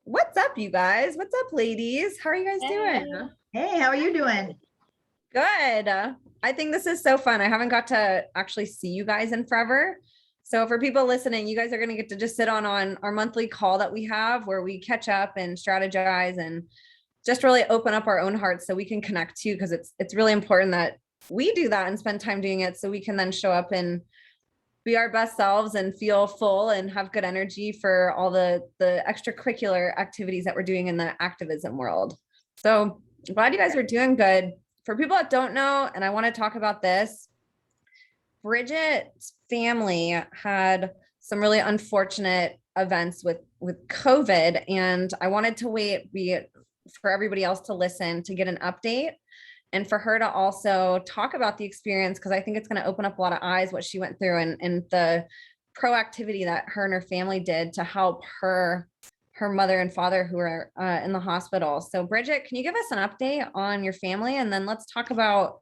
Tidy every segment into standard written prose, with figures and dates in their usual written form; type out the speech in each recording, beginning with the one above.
What's up, you guys? What's up, ladies? How are you guys Hey. doing? Hey, how are you doing? Good. I think this is so fun. I haven't got to actually see you guys in forever. So for people listening, you guys are going to get to just sit on our monthly call that we have where we catch up and strategize and just really open up our own hearts so we can connect too, because it's really important that we do that and spend time doing it so we can then show up and be our best selves and feel full and have good energy for all the extracurricular activities that we're doing in the activism world. So I'm glad you guys are doing good. For people that don't know, and I want to talk about this, Bridget's family had some really unfortunate events with COVID, and I wanted to wait for everybody else to listen to get an update and for her to also talk about the experience, because I think it's going to open up a lot of eyes what she went through and the proactivity that her and her family did to help her mother and father who are in the hospital. So Bridget, can you give us an update on your family, and then let's talk about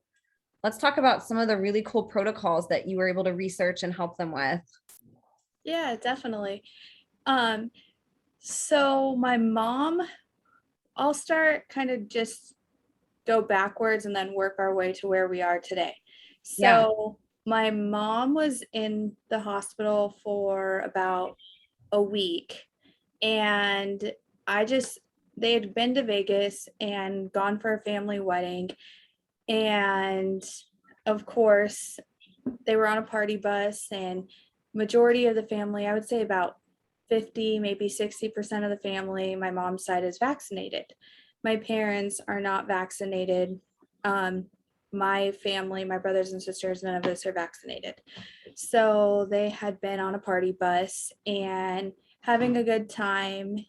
some of the really cool protocols that you were able to research and help them with. Yeah, definitely. So my mom, I'll start kind of just go backwards and then work our way to where we are today. So my mom was in the hospital for about a week, and they had been to Vegas and gone for a family wedding. And of course, they were on a party bus, and majority of the family, I would say about 50, maybe 60% of the family, my mom's side, is vaccinated. My parents are not vaccinated. My family, my brothers and sisters, none of us are vaccinated. So they had been on a party bus and having a good time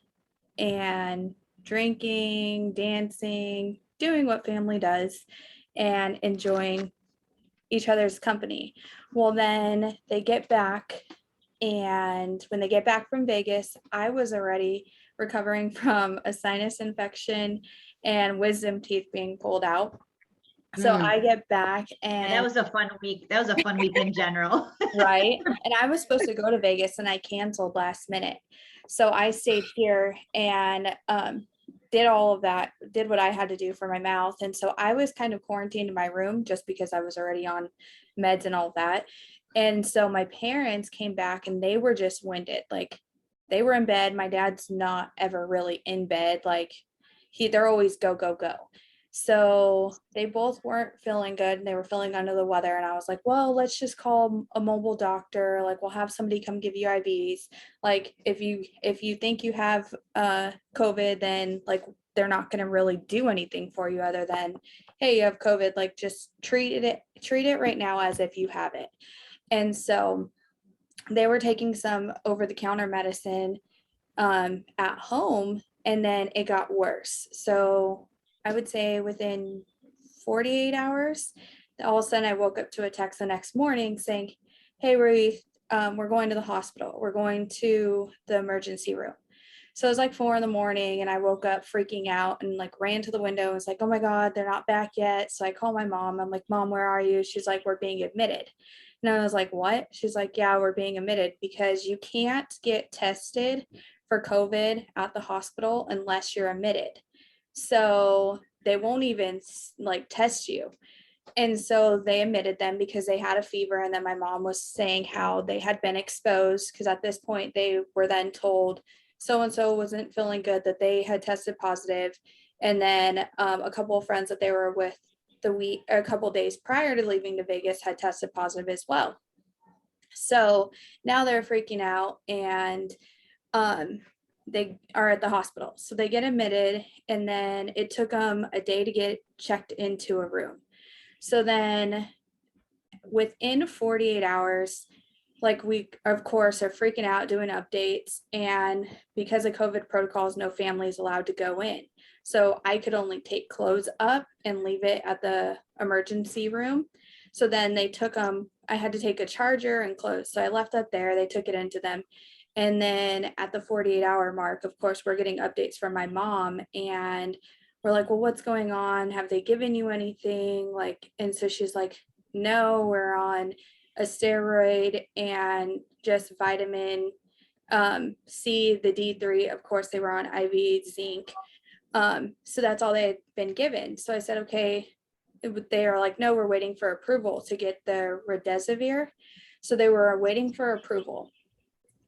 and drinking, dancing, doing what family does, and enjoying each other's company. Well, then they get back, and when they get back from Vegas, I was already recovering from a sinus infection and wisdom teeth being pulled out. So I get back, and that was a fun week. That was a fun week in general. right. And I was supposed to go to Vegas, and I canceled last minute. So I stayed here and did all of that, did what I had to do for my mouth. And so I was kind of quarantined in my room just because I was already on meds and all of that. And so my parents came back, and they were just winded. Like, they were in bed. My dad's not ever really in bed. Like, they're always go, go, go. So they both weren't feeling good, and they were feeling under the weather. And I was like, well, let's just call a mobile doctor. Like, we'll have somebody come give you IVs. Like, if you think you have COVID, then like they're not going to really do anything for you other than, hey, you have COVID. Like, just treat it right now as if you have it. And so they were taking some over-the-counter medicine at home, and then it got worse. So I would say within 48 hours, all of a sudden I woke up to a text the next morning saying, hey, Ruth, we're going to the hospital. We're going to the emergency room. So it was like 4 a.m, and I woke up freaking out and like ran to the window and was like, oh my God, they're not back yet. So I called my mom. I'm like, Mom, where are you? She's like, we're being admitted. And I was like, what? She's like, yeah, we're being admitted because you can't get tested for COVID at the hospital unless you're admitted. So they won't even like test you. And so they admitted them because they had a fever. And then my mom was saying how they had been exposed, because at this point they were then told so-and-so wasn't feeling good, that they had tested positive. And then a couple of friends that they were with a couple of days prior to leaving to Vegas had tested positive as well. So now they're freaking out, and they are at the hospital. So they get admitted, and then it took them a day to get checked into a room. So then within 48 hours, like, we of course are freaking out doing updates, and because of COVID protocols, no family is allowed to go in. So I could only take clothes up and leave it at the emergency room. So then they took them, I had to take a charger and clothes. So I left that there. They took it into them. And then at the 48-hour mark, of course, we're getting updates from my mom, and we're like, well, what's going on? Have they given you anything? Like, and so she's like, no, we're on a steroid and just vitamin C, the D3, of course, they were on IV zinc. So that's all they had been given. So I said, okay, they are like, no, we're waiting for approval to get the remdesivir. So they were waiting for approval.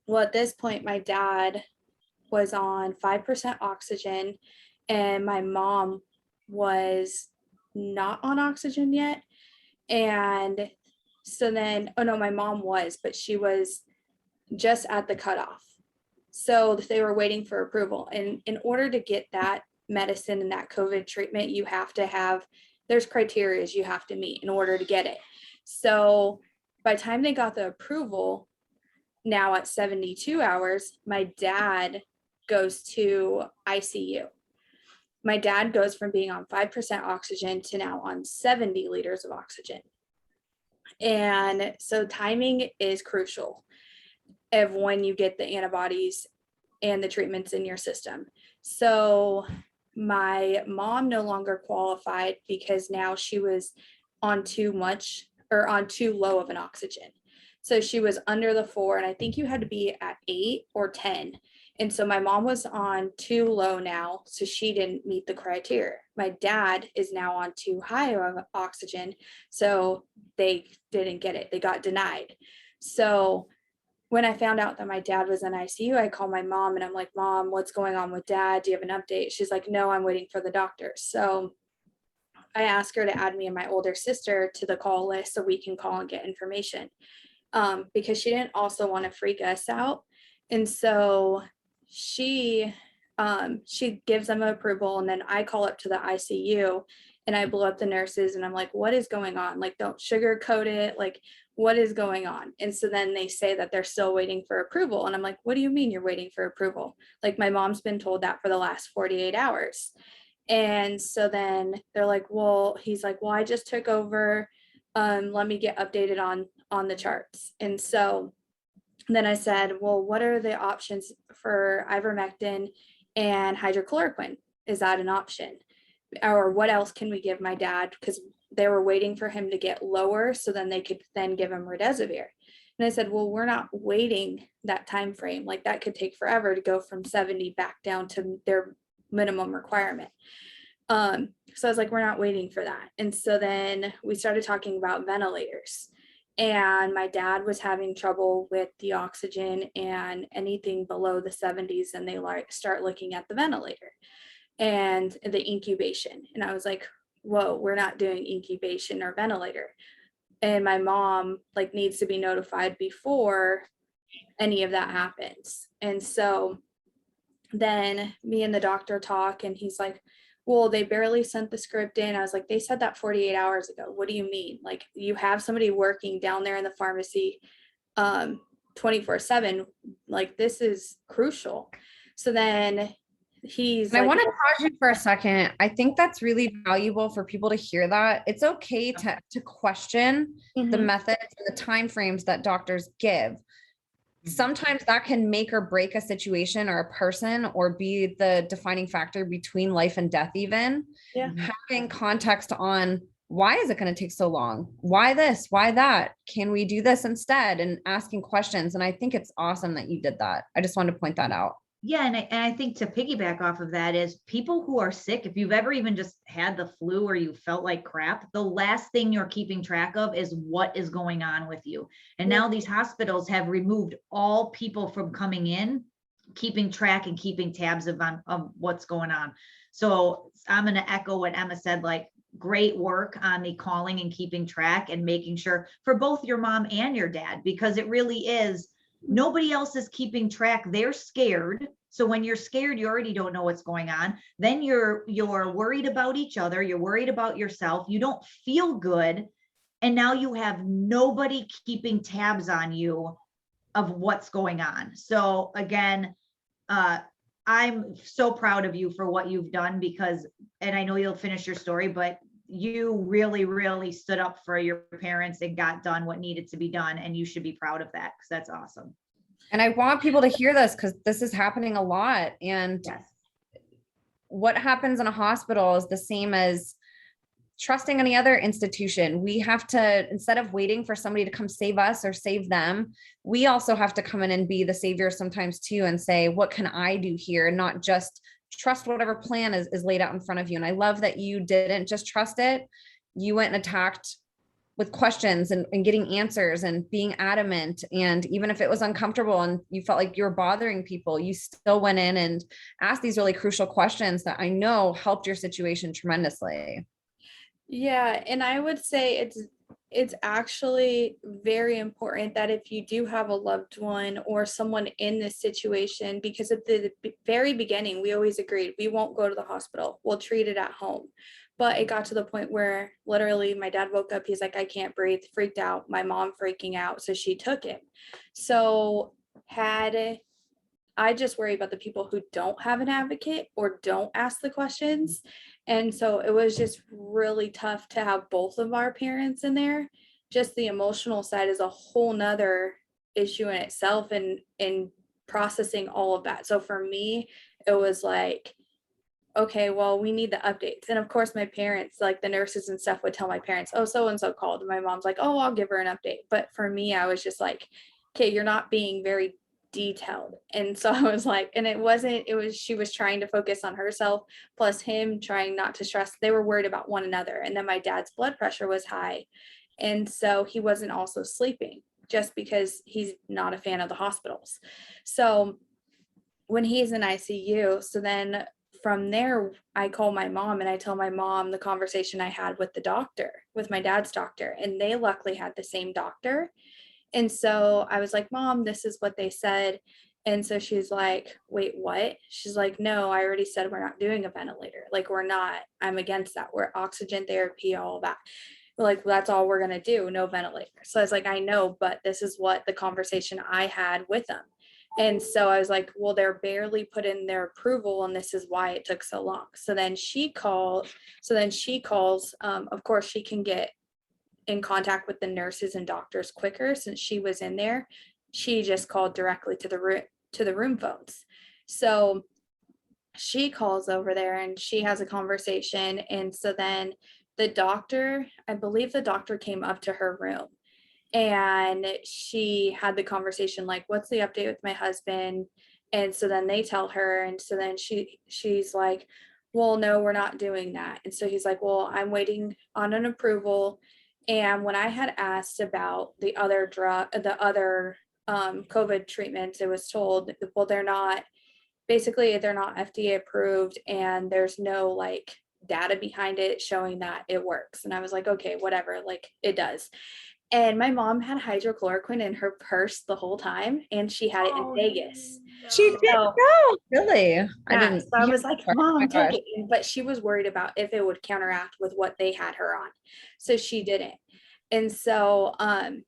Well, at this point, my dad was on 5% oxygen and my mom was not on oxygen yet. And so then, oh no, my mom was, but she was just at the cutoff. So they were waiting for approval. And in order to get that medicine and that COVID treatment, you have to have, there's criteria you have to meet in order to get it. So by the time they got the approval, now at 72 hours, my dad goes to ICU. My dad goes from being on 5% oxygen to now on 70 liters of oxygen. And so timing is crucial of when you get the antibodies and the treatments in your system. So my mom no longer qualified because now she was on too much or on too low of an oxygen. So she was under the 4, and I think you had to be at 8 or 10. And so my mom was on too low now, so she didn't meet the criteria. My dad is now on too high of oxygen, so they didn't get it. They got denied. So when I found out that my dad was in ICU, I called my mom and I'm like, Mom, what's going on with Dad? Do you have an update? She's like, no, I'm waiting for the doctor. So I asked her to add me and my older sister to the call list so we can call and get information. Because she didn't also want to freak us out. And so she gives them approval, and then I call up to the ICU and I blow up the nurses and I'm like, what is going on? Like, don't sugarcoat it. Like, what is going on? And so then they say that they're still waiting for approval. And I'm like, what do you mean you're waiting for approval? Like, my mom's been told that for the last 48 hours. And so then they're like, well, he's like, well, I just took over. Let me get updated on the charts. And so then I said, well, what are the options for ivermectin and hydrochloroquine? Is that an option? Or what else can we give my dad? Because they were waiting for him to get lower so then they could then give him remdesivir. And I said, well, we're not waiting that time frame. Like, that could take forever to go from 70 back down to their minimum requirement. So I was like, we're not waiting for that. And so then we started talking about ventilators. And my dad was having trouble with the oxygen and anything below the 70s, and they start looking at the ventilator and the incubation. And I was like, whoa, we're not doing incubation or ventilator. And my mom needs to be notified before any of that happens. And so then me and the doctor talk, and he's like, well, they barely sent the script in. I was like, they said that 48 hours ago. What do you mean? Like, you have somebody working down there in the pharmacy 24/7. Like, this is crucial. So then he's I want to pause you for a second. I think that's really valuable for people to hear that. It's okay to question the methods and the timeframes that doctors give. Sometimes that can make or break a situation or a person, or be the defining factor between life and death even. Yeah. Having context on why is it going to take so long? Why this? Why that? Can we do this instead? And asking questions. And I think it's awesome that you did that. I just wanted to point that out. Yeah. And I think to piggyback off of that is people who are sick, if you've ever even just had the flu or you felt like crap, the last thing you're keeping track of is what is going on with you. And now these hospitals have removed all people from coming in, keeping track and keeping tabs of what's going on. So I'm going to echo what Emma said, like, great work on the calling and keeping track and making sure for both your mom and your dad, because it really is, nobody else is keeping track. They're scared. So when you're scared, you already don't know what's going on. Then you're worried about each other. You're worried about yourself. You don't feel good. And now you have nobody keeping tabs on you of what's going on. So again, I'm so proud of you for what you've done, because, and I know you'll finish your story, but you really, really stood up for your parents and got done what needed to be done. And you should be proud of that, because that's awesome. And I want people to hear this, because this is happening a lot. And Yes. what happens in a hospital is the same as trusting any other institution. We have to, instead of waiting for somebody to come save us or save them, we also have to come in and be the savior sometimes too, and say, what can I do here? And not just trust whatever plan is laid out in front of you. And I love that you didn't just trust it. You went and attacked with questions and getting answers and being adamant. And even if it was uncomfortable and you felt like you were bothering people, you still went in and asked these really crucial questions that I know helped your situation tremendously. Yeah, and I would say it's actually very important that if you do have a loved one or someone in this situation, because at the very beginning, we always agreed we won't go to the hospital, we'll treat it at home. But it got to the point where literally my dad woke up, he's like, I can't breathe, freaked out, my mom freaking out. So she took him. So I just worry about the people who don't have an advocate or don't ask the questions. And so it was just really tough to have both of our parents in there. Just the emotional side is a whole nother issue in itself, and processing all of that. So for me, it was like, okay, well, we need the updates. And of course, my parents, like the nurses and stuff, would tell my parents, oh, so-and-so called. And my mom's like, oh, I'll give her an update. But for me, I was just like, okay, you're not being very detailed. And so I was like, and she was trying to focus on herself, plus him trying not to stress. They were worried about one another. And then my dad's blood pressure was high. And so he wasn't also sleeping, just because he's not a fan of the hospitals. So when he's in ICU, so then from there, I call my mom and I tell my mom the conversation I had with the doctor, with my dad's doctor, and they luckily had the same doctor. And so I was like, Mom, this is what they said. And so she's like, wait, what? She's like, no, I already said we're not doing a ventilator. Like, we're not, I'm against that. We're oxygen therapy, all that. Like, that's all we're going to do, no ventilator. So I was like, I know, but this is what the conversation I had with them. And so I was like, well, they're barely put in their approval, and this is why it took so long. So then she calls, of course, she can get in contact with the nurses and doctors quicker since she was in there. She just called directly to the room phones. So she calls over there and she has a conversation. And so then I believe the doctor came up to her room, and she had the conversation like, what's the update with my husband? And so then they tell her, and so then she's like, well, no, we're not doing that. And so he's like, well, I'm waiting on an approval. And when I had asked about the other COVID treatments, it was told, well, they're not FDA approved, and there's no like data behind it showing that it works. And I was like, okay, whatever, like it does. And my mom had hydrochloroquine in her purse the whole time, and she had it in Vegas. She didn't know. Really? I didn't. So I was like, Mom, my take gosh. it. But she was worried about if it would counteract with what they had her on. So she didn't. And so that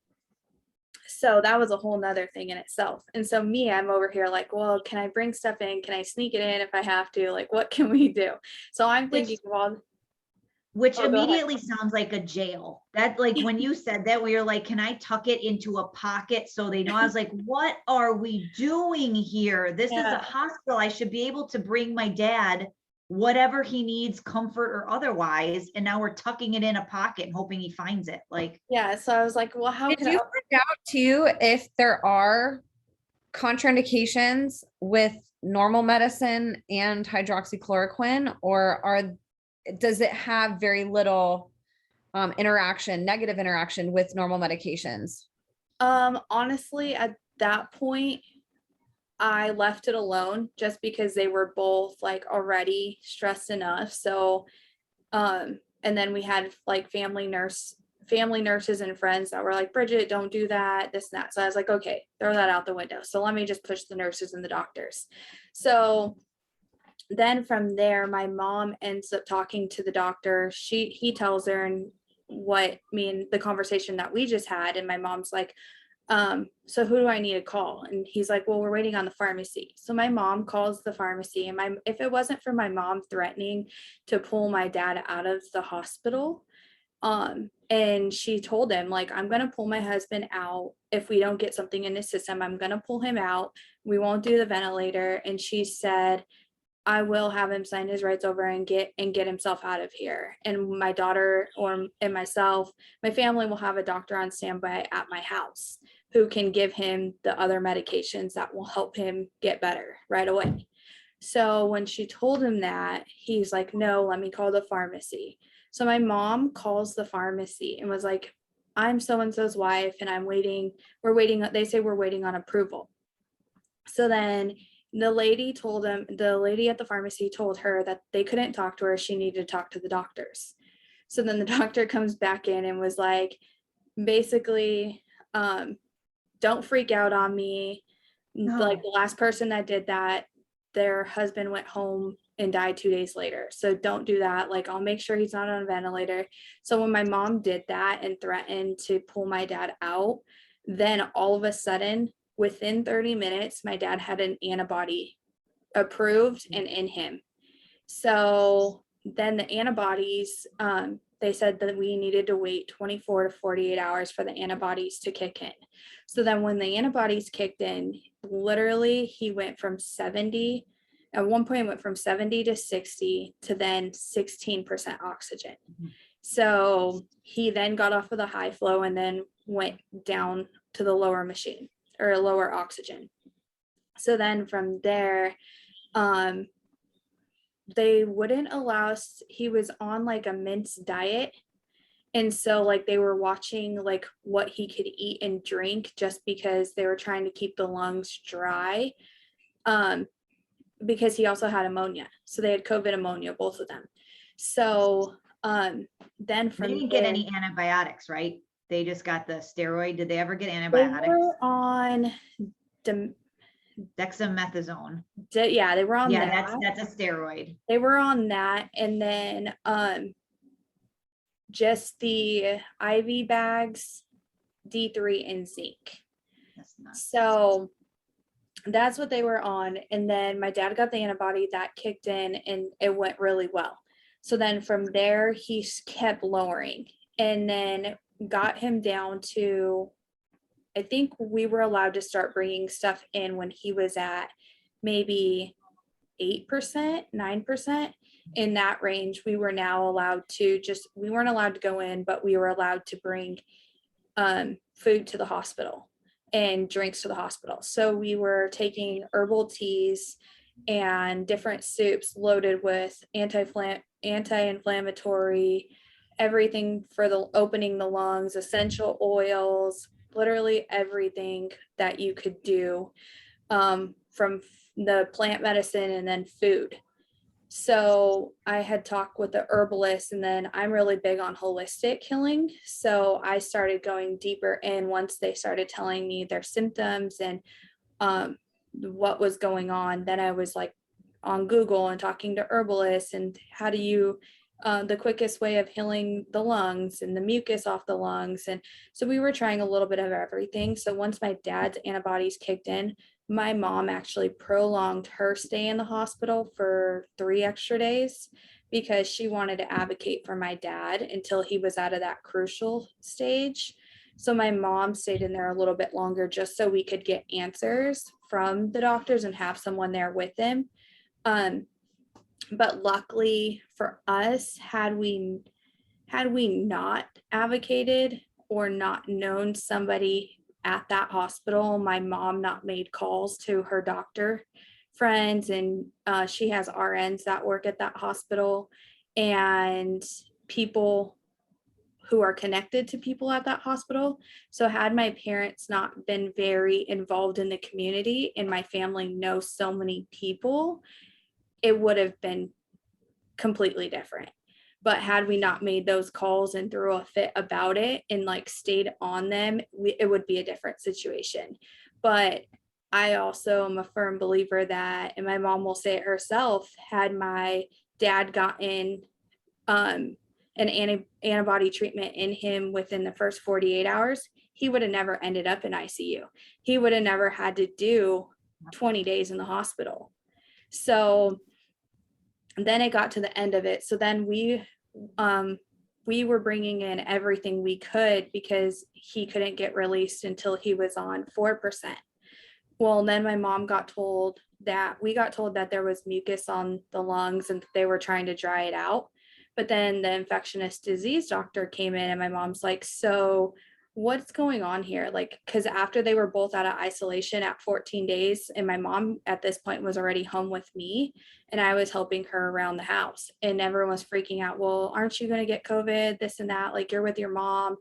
was a whole nother thing in itself. And so I'm over here like, well, can I bring stuff in? Can I sneak it in if I have to? Like, what can we do? So I'm thinking of all. Which immediately sounds like a jail. That, like, when you said that, we were like, can I tuck it into a pocket so they know? I was like, what are we doing here? This is a hospital. I should be able to bring my dad whatever he needs, comfort or otherwise. And now we're tucking it in a pocket and hoping he finds it. Like, yeah. So I was like, well, how did you find out too if there are contraindications with normal medicine and hydroxychloroquine, or does it have very little negative interaction with normal medications? Honestly, at that point, I left it alone just because they were both like already stressed enough. So, and then we had like family nurses and friends that were like, Bridget, don't do that, this and that. So I was like, okay, throw that out the window. So let me just push the nurses and the doctors. So then from there, my mom ends up talking to the doctor. He tells her and the conversation that we just had. And my mom's like, so who do I need to call? And he's like, well, we're waiting on the pharmacy. So my mom calls the pharmacy, and if it wasn't for my mom threatening to pull my dad out of the hospital, and she told him, like, I'm going to pull my husband out. If we don't get something in his system, I'm going to pull him out. We won't do the ventilator. And she said, I will have him sign his rights over and get himself out of here. And my daughter and myself, my family will have a doctor on standby at my house who can give him the other medications that will help him get better right away. So when she told him that, he's like, no, let me call the pharmacy. So my mom calls the pharmacy and was like, I'm so-and-so's wife and we're waiting, they say we're waiting on approval. So then the lady at the pharmacy told her that they couldn't talk to her. She needed to talk to the doctors. So then the doctor comes back in and was like, basically, don't freak out on me. No. Like the last person that did that, their husband went home and died 2 days later. So don't do that. Like, I'll make sure he's not on a ventilator. So when my mom did that and threatened to pull my dad out, then all of a sudden, within 30 minutes, my dad had an antibody approved and in him. So then the antibodies, they said that we needed to wait 24 to 48 hours for the antibodies to kick in. So then when the antibodies kicked in, literally he went from 70, at one point went from 70 to 60 to then 16% oxygen. Mhm. So he then got off of the high flow and then went down to the lower machine or lower oxygen. So then from there, they wouldn't allow us, he was on like a minced diet. And so like they were watching like what he could eat and drink just because they were trying to keep the lungs dry. Because he also had pneumonia. So they had COVID pneumonia, both of them. So then from They didn't get any antibiotics, right? They just got the steroid. Did they ever get they antibiotics? were on Dexamethasone. they were on Yeah, that. that's a steroid. They were on that, and then just the IV bags, D3 and zinc. That's not. So that's what they were on. And then my dad got the antibody that kicked in and it went really well. So then from there, he kept lowering and then got him down to, I think we were allowed to start bringing stuff in when he was at maybe 8%, 9%. In that range, we were now allowed to we weren't allowed to go in, but we were allowed to bring food to the hospital and drinks to the hospital. So we were taking herbal teas and different soups loaded with anti-inflammatory, everything for the opening the lungs, essential oils, literally everything that you could do, from the plant medicine and then food. So I had talked with the herbalist, and then I'm really big on holistic healing. So I started going deeper in once they started telling me their symptoms and what was going on. Then I was like on Google and talking to herbalists and how do you the quickest way of healing the lungs and the mucus off the lungs. And so we were trying a little bit of everything. So once my dad's antibodies kicked in, my mom actually prolonged her stay in the hospital for 3 extra days because she wanted to advocate for my dad until he was out of that crucial stage. So my mom stayed in there a little bit longer just so we could get answers from the doctors and have someone there with him. But luckily for us, had we not advocated or not known somebody at that hospital, my mom not made calls to her doctor friends, and she has RNs that work at that hospital and people who are connected to people at that hospital. So had my parents not been very involved in the community and my family knows so many people, it would have been completely different. But had we not made those calls and threw a fit about it and like stayed on them, it would be a different situation. But I also am a firm believer that, and my mom will say it herself, had my dad gotten an antibody treatment in him within the first 48 hours, he would have never ended up in ICU. He would have never had to do 20 days in the hospital. So then it got to the end of it. So then we were bringing in everything we could because he couldn't get released until he was on 4%. Well, then my mom got told that there was mucus on the lungs and they were trying to dry it out. But then the infectious disease doctor came in and my mom's like, so what's going on here? Like, because after they were both out of isolation at 14 days, and my mom at this point was already home with me, and I was helping her around the house, and everyone was freaking out. Well, aren't you going to get COVID? This and that, like you're with your mom.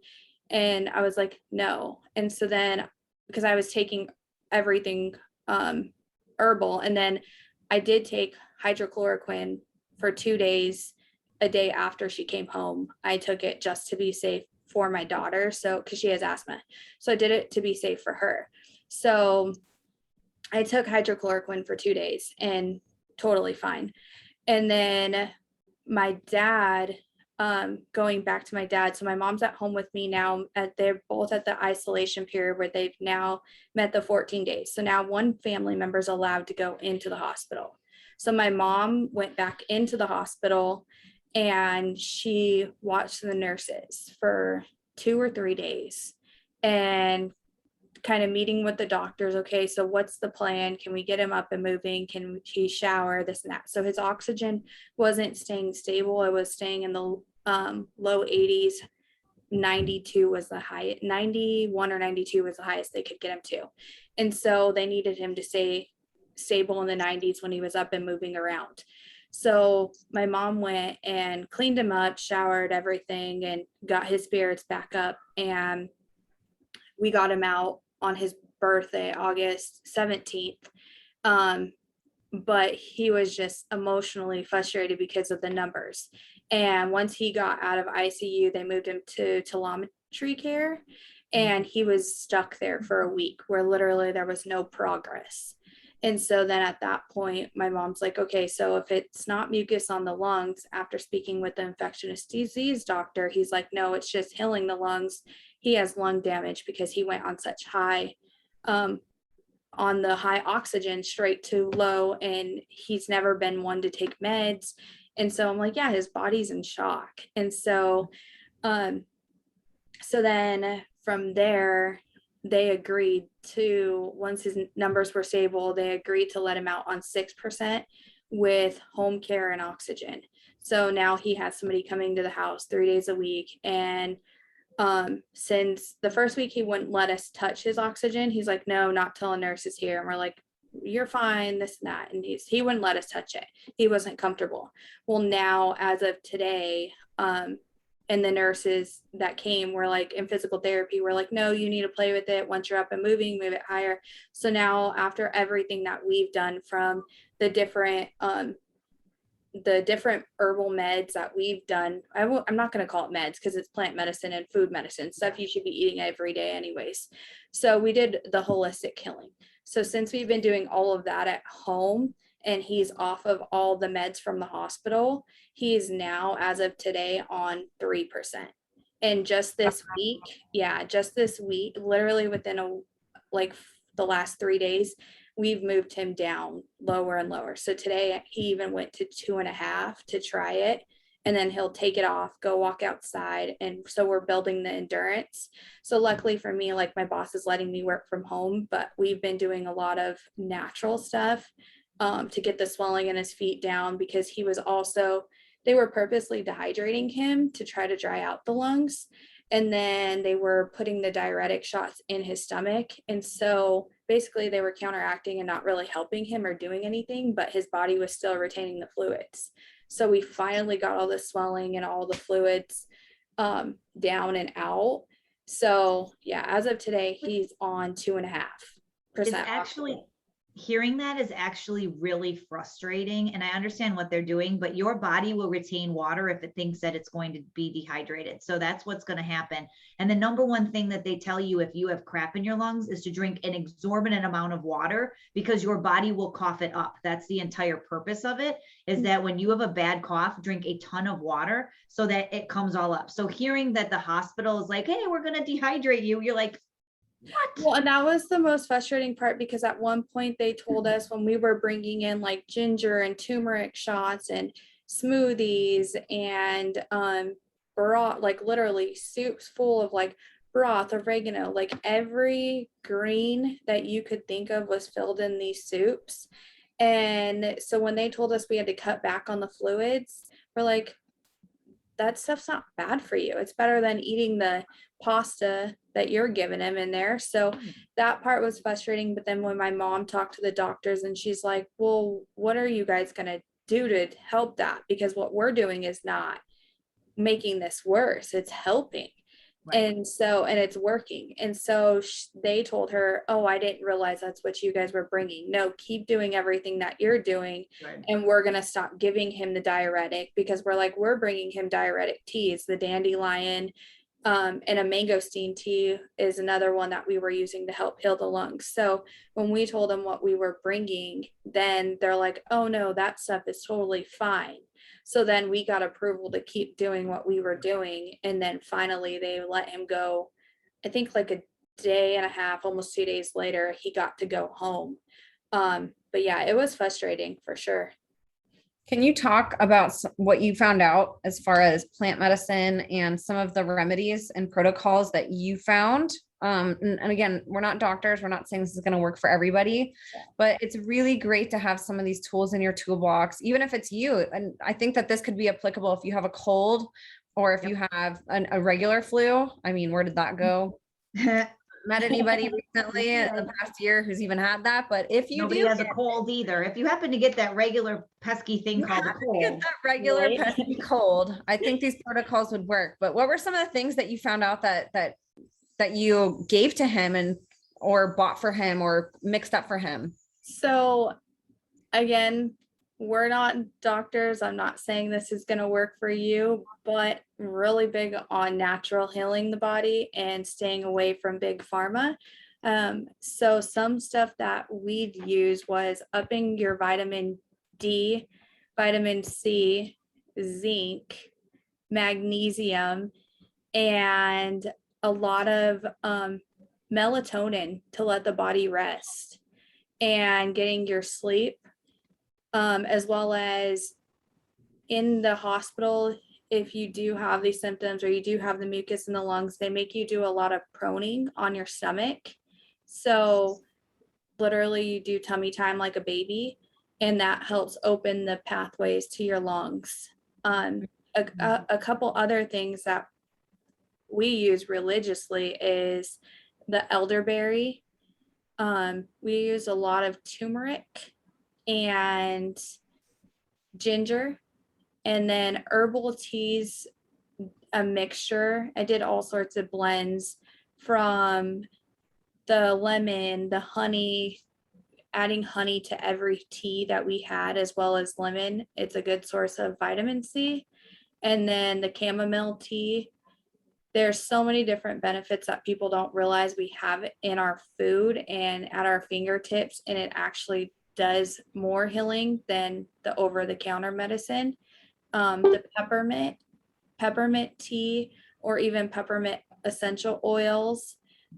And I was like, no. And so then, because I was taking everything herbal, and then I did take hydrochloroquine for 2 days. A day after she came home, I took it just to be safe for my daughter, so because she has asthma, so I did it to be safe for her. So I took hydrochloroquine for 2 days and totally fine. And then my dad, going back to my dad, so my mom's at home with me now. They're both at the isolation period where they've now met the 14 days. So now one family member is allowed to go into the hospital. So my mom went back into the hospital and she watched the nurses for 2 or 3 days and kind of meeting with the doctors. Okay, so what's the plan? Can we get him up and moving? Can he shower? This and that. So his oxygen wasn't staying stable. It was staying in the low 80s. 92 was the highest, 91 or 92 was the highest they could get him to. And so they needed him to stay stable in the 90s when he was up and moving around. So my mom went and cleaned him up, showered everything, and got his spirits back up. And we got him out on his birthday, August 17th. But he was just emotionally frustrated because of the numbers. And once he got out of ICU, they moved him to telemetry care. And he was stuck there for a week where literally there was no progress. And so then at that point, my mom's like, okay, so if it's not mucus on the lungs, after speaking with the infectious disease doctor, he's like, no, it's just healing the lungs. He has lung damage because he went on such high, on the high oxygen straight to low, and he's never been one to take meds. And so I'm like, yeah, his body's in shock. And so, so then from there, they agreed to, once his numbers were stable, they agreed to let him out on 6% with home care and oxygen. So now he has somebody coming to the house 3 days a week. And since the first week he wouldn't let us touch his oxygen, he's like, no, not till a nurse is here. And we're like, you're fine, this and that. And he wouldn't let us touch it. He wasn't comfortable. Well, now as of today, and the nurses that came were like, in physical therapy, we're like, no, you need to play with it. Once you're up and moving, move it higher. So now after everything that we've done, from the different herbal meds that we've done, I'm not going to call it meds because it's plant medicine and food medicine, stuff you should be eating every day anyways. So we did the holistic healing. So since we've been doing all of that at home and he's off of all the meds from the hospital, he is now, as of today, on 3%. And just this week, literally within the last 3 days, we've moved him down lower and lower. So today he even went to 2.5 to try it, and then he'll take it off, go walk outside. And so we're building the endurance. So luckily for me, like, my boss is letting me work from home, but we've been doing a lot of natural stuff to get the swelling in his feet down, because they were purposely dehydrating him to try to dry out the lungs. And then they were putting the diuretic shots in his stomach. And so basically they were counteracting and not really helping him or doing anything, but his body was still retaining the fluids. So we finally got all the swelling and all the fluids down and out. So yeah, as of today, he's on 2.5%. Actually, hearing that is actually really frustrating, and I understand what they're doing, but your body will retain water if it thinks that it's going to be dehydrated. So that's what's going to happen. And the number one thing that they tell you if you have crap in your lungs is to drink an exorbitant amount of water, because your body will cough it up. That's the entire purpose of it, is that when you have a bad cough, drink a ton of water so that it comes all up. So hearing that the hospital is like, hey, we're going to dehydrate you, you're like, what? Well, and that was the most frustrating part, because at one point they told us, when we were bringing in like ginger and turmeric shots and smoothies and broth, like literally soups full of like broth, oregano, like every green that you could think of was filled in these soups. And so when they told us we had to cut back on the fluids, we're like, that stuff's not bad for you. It's better than eating the pasta that you're giving him in there. So that part was frustrating. But then when my mom talked to the doctors and she's like, well, what are you guys going to do to help that? Because what we're doing is not making this worse. It's helping. Right. And it's working. And so they told her, oh, I didn't realize that's what you guys were bringing. No, keep doing everything that you're doing. Right. And we're going to stop giving him the diuretic, because we're bringing him diuretic teas, the dandelion, and a mangosteen tea is another one that we were using to help heal the lungs. So when we told them what we were bringing, then they're like, oh no, that stuff is totally fine. So then we got approval to keep doing what we were doing. And then finally they let him go. I think like a day and a half, almost 2 days later, he got to go home. But yeah, it was frustrating for sure. Can you talk about what you found out as far as plant medicine and some of the remedies and protocols that you found? And again, we're not doctors. We're not saying this is going to work for everybody, but it's really great to have some of these tools in your toolbox, even if it's you. And I think that this could be applicable if you have a cold or if you have a regular flu. I mean, where did that go? Met anybody recently in the past year who's even had that? But if you nobody has a cold either. If you happen to get that regular pesky thing called a cold, get that regular pesky cold, I think these protocols would work. But what were some of the things that you found out that you gave to him and or bought for him or mixed up for him? So again, we're not doctors. I'm not saying this is going to work for you, but really big on natural healing the body and staying away from big pharma. So some stuff that we'd use was upping your vitamin D, vitamin C, zinc, magnesium, and a lot of melatonin to let the body rest, and getting your sleep. As well as in the hospital, if you do have these symptoms or you do have the mucus in the lungs, they make you do a lot of proning on your stomach. So literally you do tummy time like a baby, and that helps open the pathways to your lungs. A couple other things that we use religiously is the elderberry. We use a lot of turmeric and ginger, and then herbal teas, a mixture. I did all sorts of blends, from the lemon, the honey, adding honey to every tea that we had, as well as lemon. It's a good source of vitamin C. And then the chamomile tea. There's so many different benefits that people don't realize we have in our food and at our fingertips, and it actually does more healing than the over-the-counter medicine. The peppermint tea, or even peppermint essential oils.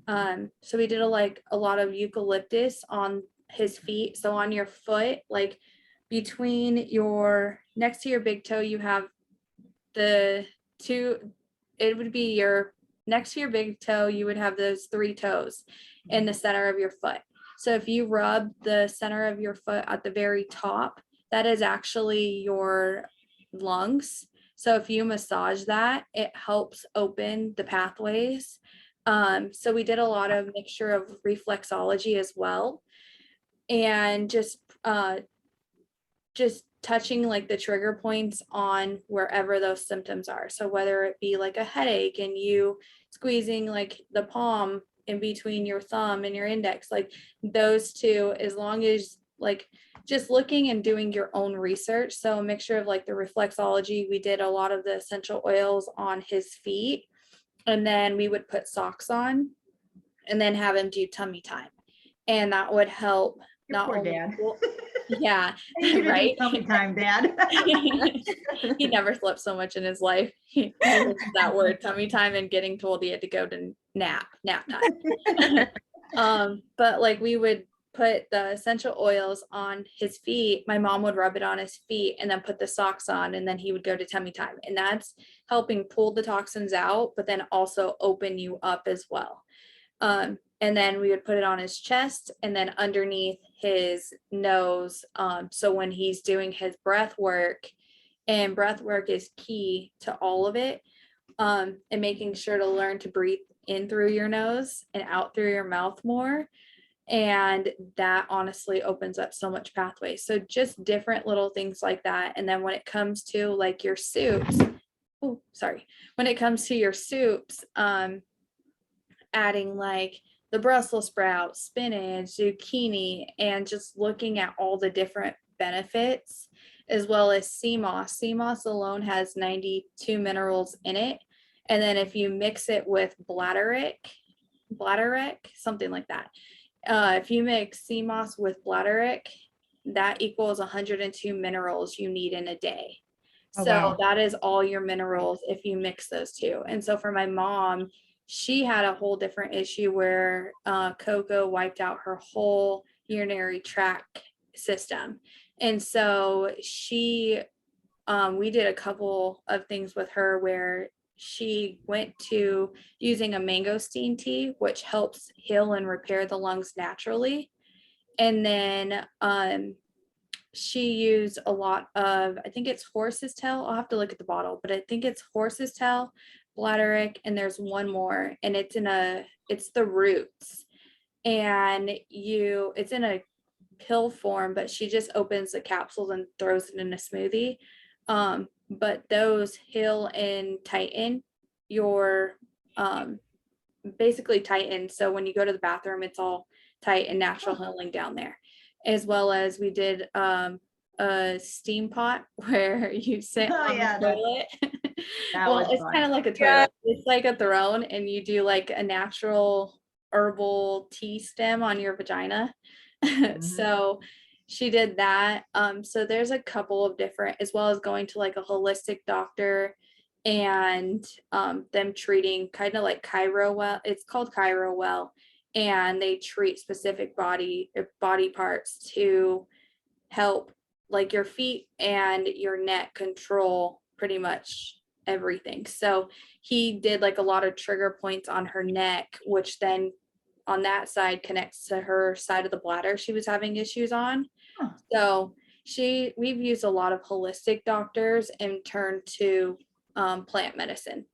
So we did a lot of eucalyptus on his feet. So on your foot, like between next to your big toe, you have it would be next to your big toe, you would have those 3 toes in the center of your foot. So if you rub the center of your foot at the very top, that is actually your lungs. So if you massage that, it helps open the pathways. So we did a lot of mixture of reflexology as well, and just touching like the trigger points on wherever those symptoms are. So whether it be like a headache and you squeezing like the palm in between your thumb and your index, like those two, as long as like just looking and doing your own research. So a mixture of like the reflexology, we did a lot of the essential oils on his feet, and then we would put socks on and then have him do tummy time, and that would help. Not poor dad. Yeah, right. Tummy time, Dad. He never slept so much in his life. He used that word, tummy time, and getting told he had to go to nap time. But like we would put the essential oils on his feet, my mom would rub it on his feet and then put the socks on, and then he would go to tummy time. And that's helping pull the toxins out, but then also open you up as well. And then we would put it on his chest and then underneath his nose. So when he's doing his breath work, and breath work is key to all of it, and making sure to learn to breathe in through your nose and out through your mouth more. And that honestly opens up so much pathways. So just different little things like that. And then when it comes to like your soups, when it comes to your soups, adding like the Brussels sprouts, spinach, zucchini, and just looking at all the different benefits, as well as sea moss. Sea moss alone has 92 minerals in it. And then if you mix it with bladderwrack, something like that. If you mix sea moss with bladderwrack, that equals 102 minerals you need in a day. Oh, So wow. that is all your minerals if you mix those two. And so for my mom, she had a whole different issue where cocoa wiped out her whole urinary tract system. And so we did a couple of things with her where she went to using a mangosteen tea, which helps heal and repair the lungs naturally. And then she used a lot of, I think it's horse's tail. I'll have to look at the bottle, but I think it's horse's tail, bladderwrack, and there's one more, and it's the roots. And it's in a pill form, but she just opens the capsules and throws it in a smoothie. But those heal and tighten your, basically tighten. So when you go to the bathroom, it's all tight and natural healing down there. As well as we did a steam pot where you sit on the toilet. Well, it's kind of like a toilet. Yeah. It's like a throne, and you do like a natural herbal tea stem on your vagina. Mm-hmm. So she did that. So there's a couple of different, as well as going to like a holistic doctor and them treating kind of like Chiro well. It's called Chiro well, and they treat specific body parts to help like your feet and your neck control pretty much everything. So he did like a lot of trigger points on her neck, which then on that side connects to her side of the bladder she was having issues on. Huh. So we've used a lot of holistic doctors and turned to plant medicine.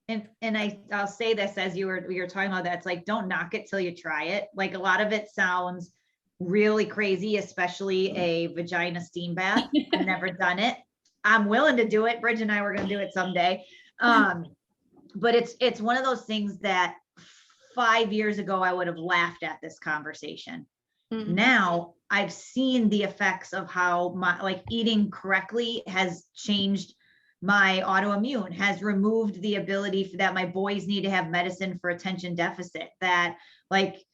And I'll say this as you were talking about that, it's like, don't knock it till you try it. Like a lot of it sounds really crazy, especially a vagina steam bath. I've never done it. I'm willing to do it. Bridge and I were going to do it someday. But it's one of those things that 5 years ago, I would have laughed at this conversation. Mm-hmm. Now I've seen the effects of how my eating correctly has changed my autoimmune, has removed the ability for that my boys need to have medicine for attention deficit, that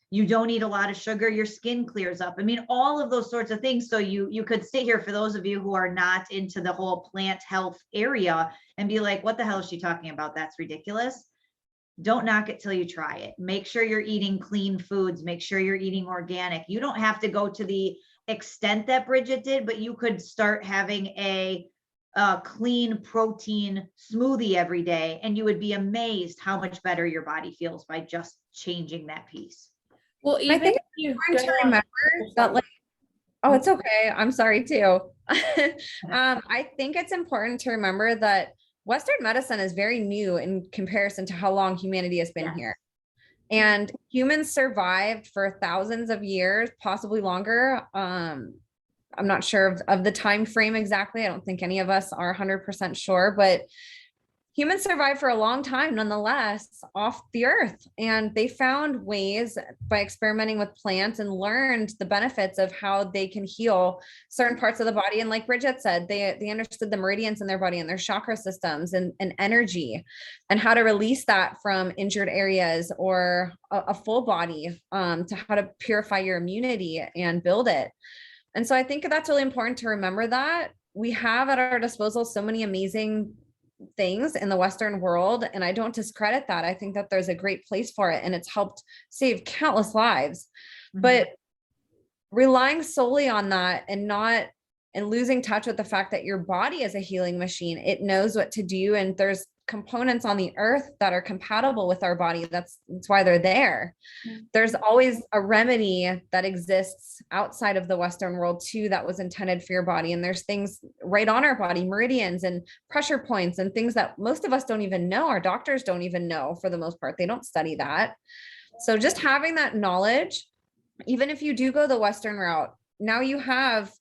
you don't eat a lot of sugar, your skin clears up. I mean, all of those sorts of things. So you could sit here, for those of you who are not into the whole plant health area, and be like, what the hell is she talking about? That's ridiculous. Don't knock it till you try it. Make sure you're eating clean foods. Make sure you're eating organic. You don't have to go to the extent that Bridget did, but you could start having a clean protein smoothie every day, and you would be amazed how much better your body feels by just changing that piece. Well, even I think it's important to remember that it's okay. I'm sorry too. I think it's important to remember that Western medicine is very new in comparison to how long humanity has been here. And humans survived for thousands of years, possibly longer. I'm not sure of the time frame exactly. I don't think any of us are 100% sure, but humans survived for a long time nonetheless off the earth. And they found ways by experimenting with plants and learned the benefits of how they can heal certain parts of the body. And like Bridget said, they understood the meridians in their body and their chakra systems and energy, and how to release that from injured areas or a full body, to how to purify your immunity and build it. And so I think that's really important to remember, that we have at our disposal so many amazing things in the Western world. And I don't discredit that. I think that there's a great place for it, and it's helped save countless lives. but relying solely on that and losing touch with the fact that your body is a healing machine. It knows what to do. And there's components on the earth that are compatible with our body. That's why they're there. There's always a remedy that exists outside of the Western world too, that was intended for your body. And there's things right on our body, meridians and pressure points and things that most of us don't even know. Our doctors don't even know for the most part. They don't study that. So just having that knowledge, even if you do go the Western route, now you have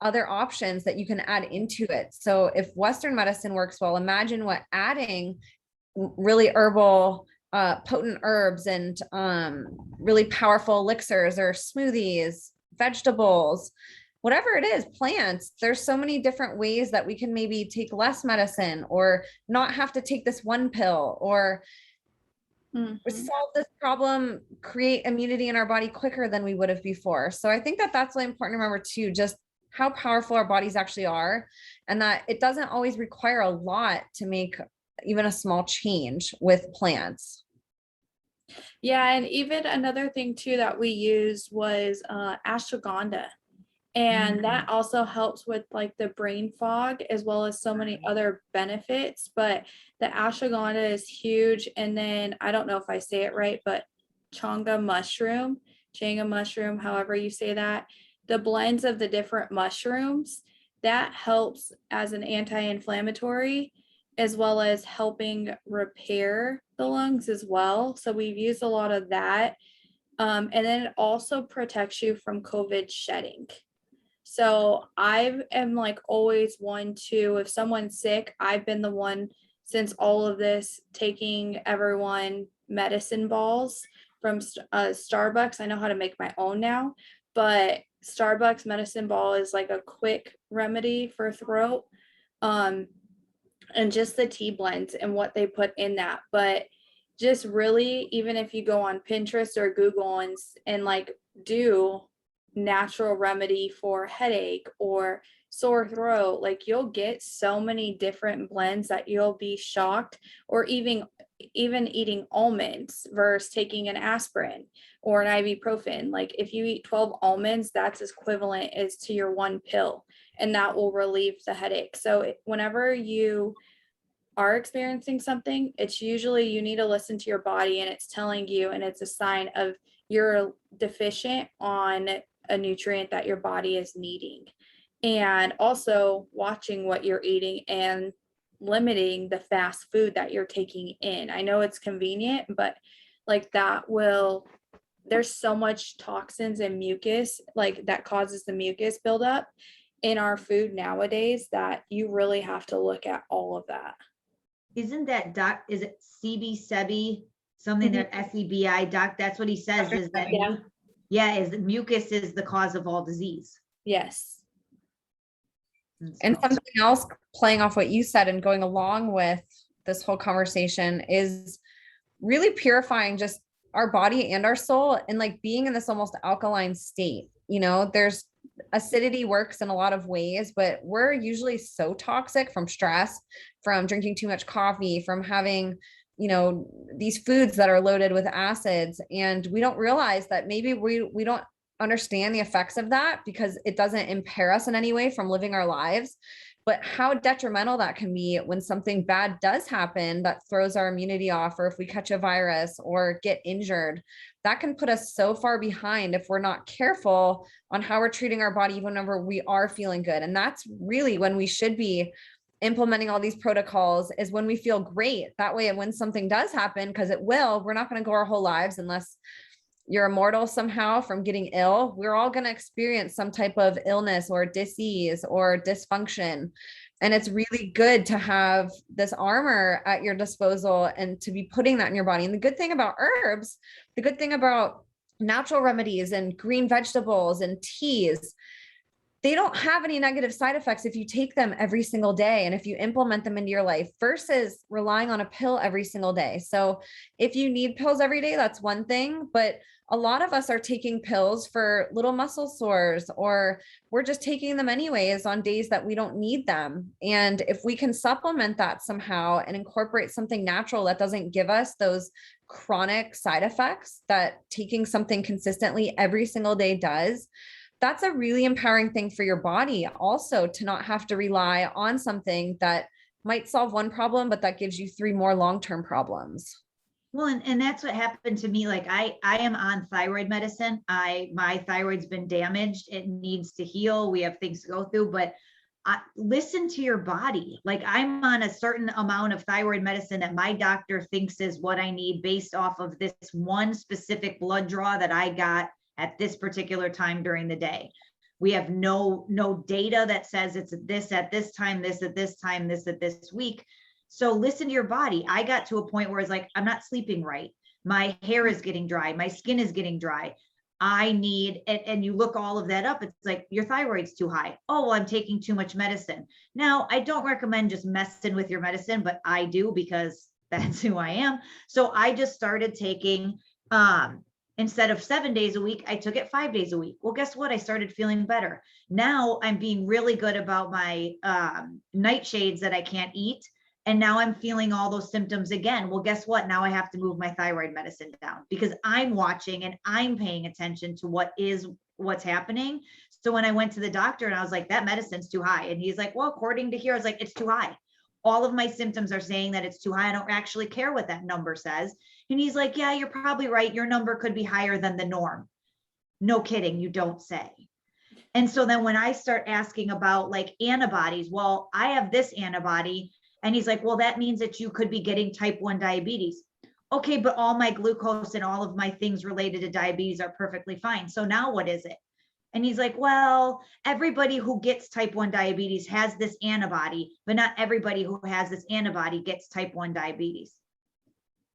other options that you can add into it. So if Western medicine works well, imagine what adding really herbal, potent herbs and really powerful elixirs or smoothies, vegetables, whatever it is, plants. There's so many different ways that we can maybe take less medicine or not have to take this one pill or solve this problem, create immunity in our body quicker than we would have before. So I think that that's really important to remember too, just how powerful our bodies actually are, and that it doesn't always require a lot to make even a small change with plants. Yeah. And even another thing too that we used was ashwagandha. And that also helps with like the brain fog as well as so many other benefits. But the ashwagandha is huge. And then I don't know if I say it right, but changa mushroom, however you say that, the blends of the different mushrooms, that helps as an anti-inflammatory as well as helping repair the lungs as well. So we've used a lot of that. And then it also protects you from COVID shedding. So I am like always one to, if someone's sick, I've been the one since all of this taking everyone medicine balls from Starbucks. I know how to make my own now, but Starbucks medicine ball is like a quick remedy for throat. And just the tea blends and what they put in that. But just really, even if you go on Pinterest or Google and like do natural remedy for headache or sore throat, like you'll get so many different blends that you'll be shocked. Or even eating almonds versus taking an aspirin or an ibuprofen. Like if you eat 12 almonds, that's as equivalent as to your one pill, and that will relieve the headache. So whenever you are experiencing something, it's usually you need to listen to your body, and it's telling you, and it's a sign of you're deficient on a nutrient that your body is needing. And also watching what you're eating and limiting the fast food that you're taking in. I know it's convenient, but like there's so much toxins and mucus like that causes the mucus buildup in our food nowadays that you really have to look at all of that. Isn't that is it Sebi, something that SEBI doc, that's what he says is that, is that mucus is the cause of all disease. Yes. And something else playing off what you said and going along with this whole conversation is really purifying just our body and our soul, and like being in this almost alkaline state. You know, there's acidity works in a lot of ways, but we're usually so toxic from stress, from drinking too much coffee, from having, you know, these foods that are loaded with acids. And we don't realize that maybe we don't understand the effects of that because it doesn't impair us in any way from living our lives, but how detrimental that can be when something bad does happen that throws our immunity off, or if we catch a virus or get injured, that can put us so far behind if we're not careful on how we're treating our body, even whenever we are feeling good. And that's really when we should be implementing all these protocols, is when we feel great. That way, when something does happen, because it will, we're not going to go our whole lives unless you're immortal somehow from getting ill. We're all going to experience some type of illness or disease or dysfunction. And it's really good to have this armor at your disposal and to be putting that in your body. And the good thing about herbs, the good thing about natural remedies and green vegetables and teas, they don't have any negative side effects if you take them every single day and if you implement them into your life versus relying on a pill every single day. So if you need pills every day, that's one thing, but a lot of us are taking pills for little muscle sores, or we're just taking them anyways on days that we don't need them. And if we can supplement that somehow and incorporate something natural that doesn't give us those chronic side effects that taking something consistently every single day does, that's a really empowering thing for your body also, to not have to rely on something that might solve one problem, but that gives you 3 more long-term problems. Well, and that's what happened to me. Like I am on thyroid medicine. My thyroid's been damaged. It needs to heal. We have things to go through, but listen to your body. Like I'm on a certain amount of thyroid medicine that my doctor thinks is what I need based off of this one specific blood draw that I got at this particular time during the day. We have no data that says it's this at this time, this at this time, this at this week. So listen to your body. I got to a point where it's like, I'm not sleeping right. My hair is getting dry. My skin is getting dry. I need, and you look all of that up, it's like your thyroid's too high. Oh, well, I'm taking too much medicine. Now, I don't recommend just messing with your medicine, but I do because that's who I am. So I just started taking, instead of 7 days a week, I took it 5 days a week. Well, guess what? I started feeling better. Now I'm being really good about my nightshades that I can't eat. And now I'm feeling all those symptoms again. Well, guess what? Now I have to move my thyroid medicine down because I'm watching and I'm paying attention to what's happening. So when I went to the doctor and I was like, that medicine's too high. And he's like, well, according to here, I was like, it's too high. All of my symptoms are saying that it's too high. I don't actually care what that number says. And he's like, yeah, you're probably right. Your number could be higher than the norm. No kidding. You don't say. And so then when I start asking about like antibodies, well, I have this antibody. And he's like, well, that means that you could be getting type 1 diabetes. Okay, but all my glucose and all of my things related to diabetes are perfectly fine. So now what is it? And he's like, well, everybody who gets type 1 diabetes has this antibody, but not everybody who has this antibody gets type 1 diabetes.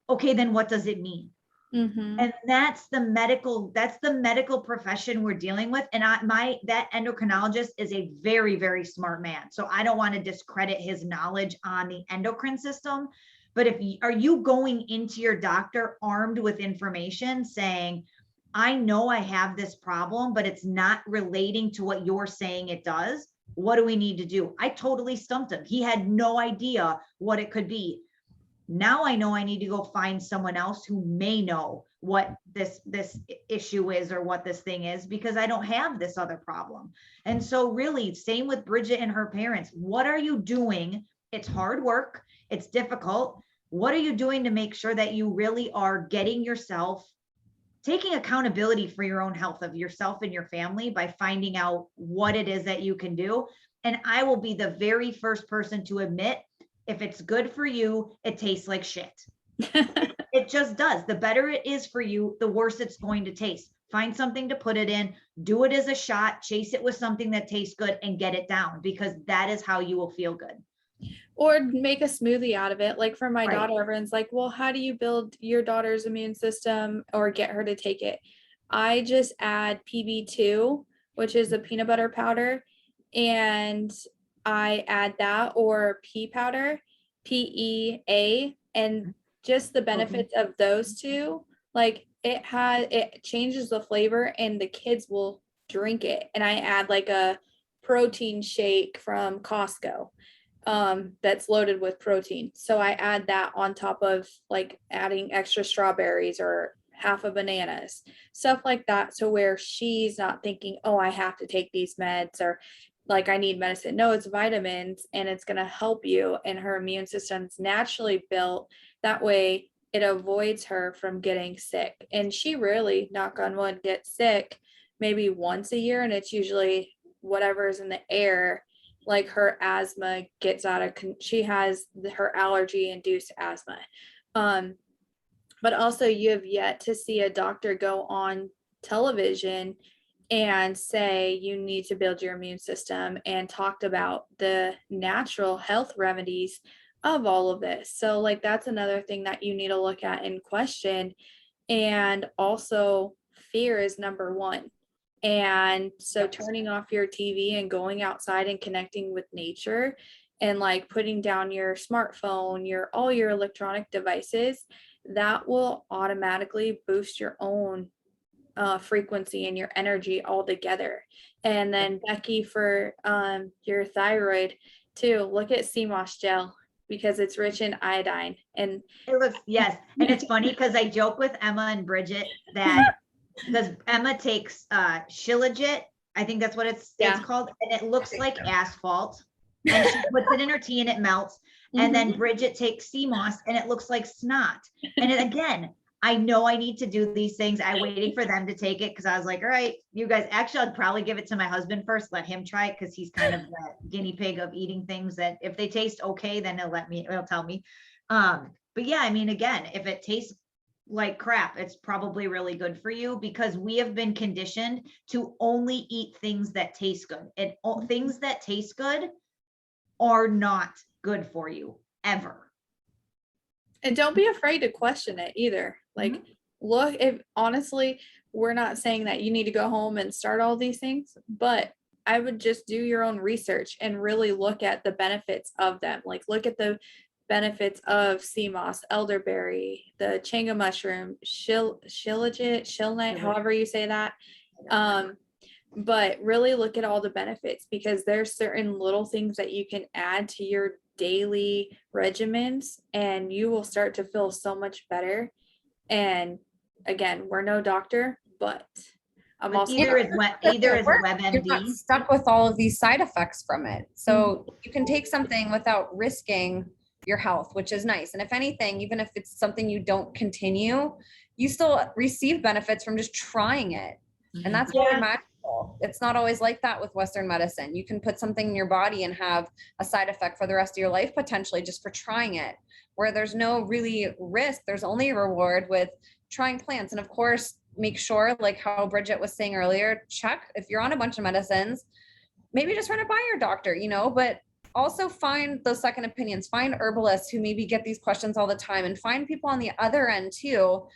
Okay, then what does it mean? Mm-hmm. And that's the medical profession we're dealing with. And that endocrinologist is a very, very smart man. So I don't want to discredit his knowledge on the endocrine system. But are you going into your doctor armed with information saying, I know I have this problem, but it's not relating to what you're saying it does. What do we need to do? I totally stumped him. He had no idea what it could be. Now I know I need to go find someone else who may know what this issue is or what this thing is, because I don't have this other problem. And so really, same with Bridget and her parents. What are you doing? It's hard work. It's difficult. What are you doing to make sure that you really are getting yourself, taking accountability for your own health of yourself and your family by finding out what it is that you can do? And I will be the very first person to admit, if it's good for you, it tastes like shit. It just does. The better it is for you, the worse it's going to taste. Find something to put it in, do it as a shot, chase it with something that tastes good and get it down, because that is how you will feel good. Or make a smoothie out of it. Like for my daughter, everyone's like, well, how do you build your daughter's immune system or get her to take it? I just add PB2, which is a peanut butter powder, and I add that, or pea powder, PEA, and just the benefits of those two, like it changes the flavor and the kids will drink it. And I add like a protein shake from Costco that's loaded with protein. So I add that on top of like adding extra strawberries or half a bananas, stuff like that. So where she's not thinking, oh, I have to take these meds or like I need medicine. No, it's vitamins and it's going to help you. And her immune system's naturally built that way. It avoids her from getting sick. And she really, knock on wood, gets sick maybe once a year. And it's usually whatever's in the air, like her asthma gets out of, she has her allergy induced asthma. But also you have yet to see a doctor go on television and say you need to build your immune system and talked about the natural health remedies of all of this. So like that's another thing that you need to look at and question. And also fear is number one. And so turning off your TV and going outside and connecting with nature, and like putting down your smartphone, all your electronic devices, that will automatically boost your own frequency and your energy all together. And then Becky, for your thyroid too, look at sea moss gel, because it's rich in iodine. And it looks, yes. And it's funny because I joke with Emma and Bridget that because Emma takes Shilajit, I think that's what it's called, and it looks like asphalt. And she puts it in her tea and it melts. And then Bridget takes sea moss and it looks like snot. And again, I know I need to do these things. I'm waiting for them to take it because I was like, all right, you guys, actually, I'd probably give it to my husband first, let him try it because he's kind of the guinea pig of eating things that if they taste okay, then he'll tell me. But yeah, I mean, again, if it tastes like crap, it's probably really good for you because we have been conditioned to only eat things that taste good. And things that taste good are not good for you ever. And don't be afraid to question it either. Like, look, if honestly, we're not saying that you need to go home and start all these things, but I would just do your own research and really look at the benefits of them. Like, look at the benefits of sea moss, elderberry, the changa mushroom, shilajit, however you say that. But really look at all the benefits, because there's certain little things that you can add to your daily regimens and you will start to feel so much better. And again, we're no doctor, but I'm also either is WebMD. You're not stuck with all of these side effects from it. So you can take something without risking your health, which is nice. And if anything, even if it's something you don't continue, you still receive benefits from just trying it. And that's really magical. It's not always like that with Western medicine. You can put something in your body and have a side effect for the rest of your life, potentially just for trying it, where there's no really risk. There's only a reward with trying plants. And of course, make sure, like how Bridget was saying earlier, check if you're on a bunch of medicines, maybe just run it by your doctor, but also find those second opinions, find herbalists who maybe get these questions all the time, and find people on the other end too,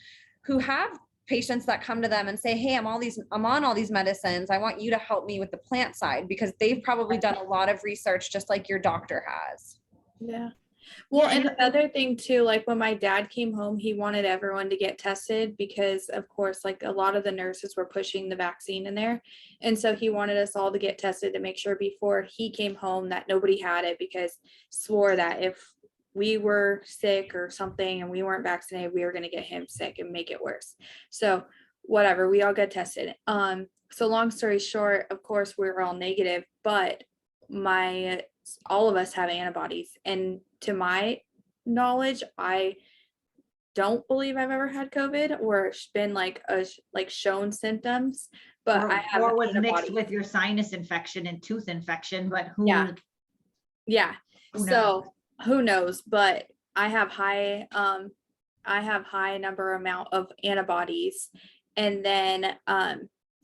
who have patients that come to them and say, hey, I'm on all these medicines. I want you to help me with the plant side, because they've probably done a lot of research just like your doctor has. Yeah. Well, and another thing too, like when my dad came home, he wanted everyone to get tested because of course, like a lot of the nurses were pushing the vaccine in there. And so he wanted us all to get tested to make sure before he came home that nobody had it, because swore that if we were sick or something and we weren't vaccinated, we were going to get him sick and make it worse. So whatever, we all got tested. So long story short, of course, we were all negative, but all of us have antibodies. And to my knowledge, I don't believe I've ever had COVID or been like shown symptoms, but I have or was mixed with your sinus infection and tooth infection, but who so who knows? But I have high amount of antibodies. And then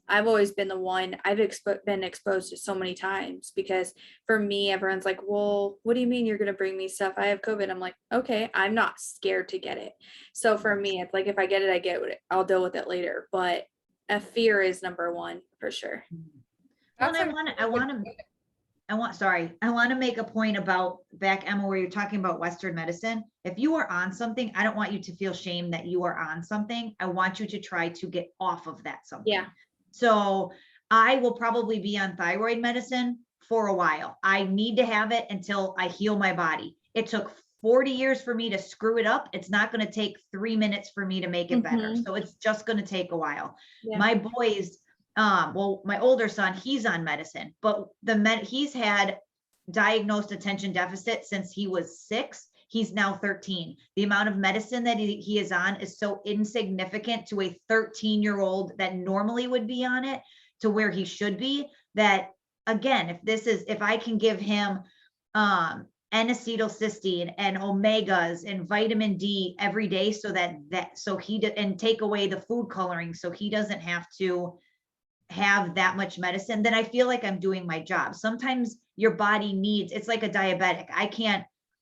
I've always been the one, I've been exposed to so many times, because for me, everyone's like, well, what do you mean you're going to bring me stuff? I have COVID. I'm like, okay, I'm not scared to get it. So for me, it's like, if I get it, I get it. I'll deal with it later. But a fear is number one for sure. Well, I want to make a point about back, Emma, where you're talking about Western medicine. If you are on something, I don't want you to feel shame that you are on something. I want you to try to get off of that something. Yeah. So I will probably be on thyroid medicine for a while. I need to have it until I heal my body. It took 40 years for me to screw it up. It's not going to take 3 minutes for me to make it better. So it's just going to take a while. Yeah. My boys, my older son, he's on medicine, but he's had diagnosed attention deficit since he was 6. He's now 13. The amount of medicine that he is on is so insignificant to a 13-year-old that normally would be on it to where he should be, that again, if I can give him N-acetylcysteine and omegas and vitamin D every day and take away the food coloring so he doesn't have to have that much medicine, then I feel like I'm doing my job. Sometimes your body it's like a diabetic.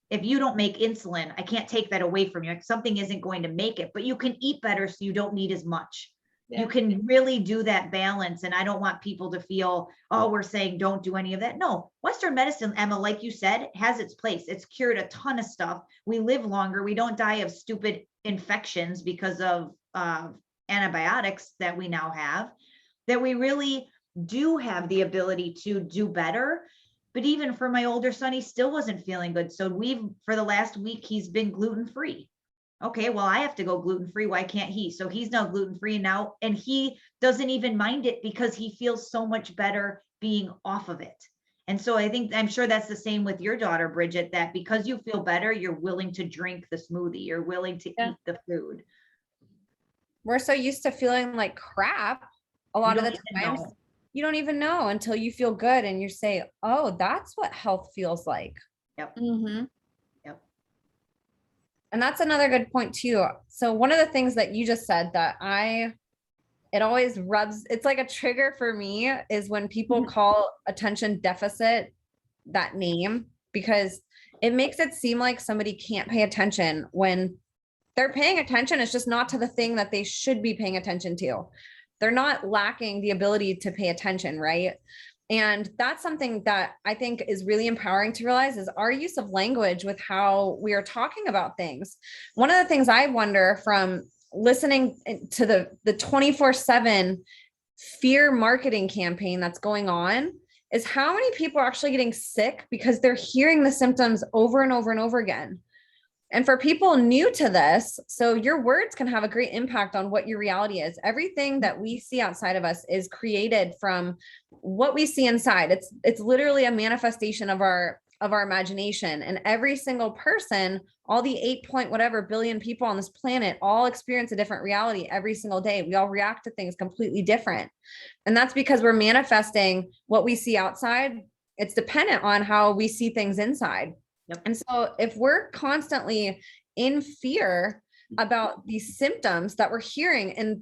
If you don't make insulin, I can't take that away from you. Something isn't going to make it, but you can eat better so you don't need as much. You can really do that balance. And I don't want people to feel, oh, we're saying don't do any of that. No, Western medicine, Emma, like you said, has its place. It's cured a ton of stuff. We live longer. We don't die of stupid infections because of antibiotics that we now have, that we really do have the ability to do better. But even for my older son, he still wasn't feeling good. So for the last week, he's been gluten-free. Okay, well, I have to go gluten-free. Why can't he? So he's now gluten-free now, and he doesn't even mind it because he feels so much better being off of it. And so I'm sure that's the same with your daughter, Bridget, that because you feel better, you're willing to drink the smoothie, you're willing to eat the food. We're so used to feeling like crap a lot of the times. You don't even know until you feel good and you say, oh, that's what health feels like. Yep. Mm-hmm. And that's another good point too. So one of the things that you just said that it always it's like a trigger for me is when people call attention deficit that name, because it makes it seem like somebody can't pay attention when they're paying attention. It's just not to the thing that they should be paying attention to. They're not lacking the ability to pay attention, right? And that's something that I think is really empowering to realize is our use of language with how we are talking about things. One of the things I wonder from listening to the 24/7 fear marketing campaign that's going on is how many people are actually getting sick because they're hearing the symptoms over and over and over again. And for people new to this, so your words can have a great impact on what your reality is. Everything that we see outside of us is created from what we see inside. It's literally a manifestation of our imagination. And every single person, all the 8 whatever billion people on this planet, all experience a different reality every single day. We all react to things completely different. And that's because we're manifesting what we see outside. It's dependent on how we see things inside. Yep. And so if we're constantly in fear about these symptoms that we're hearing and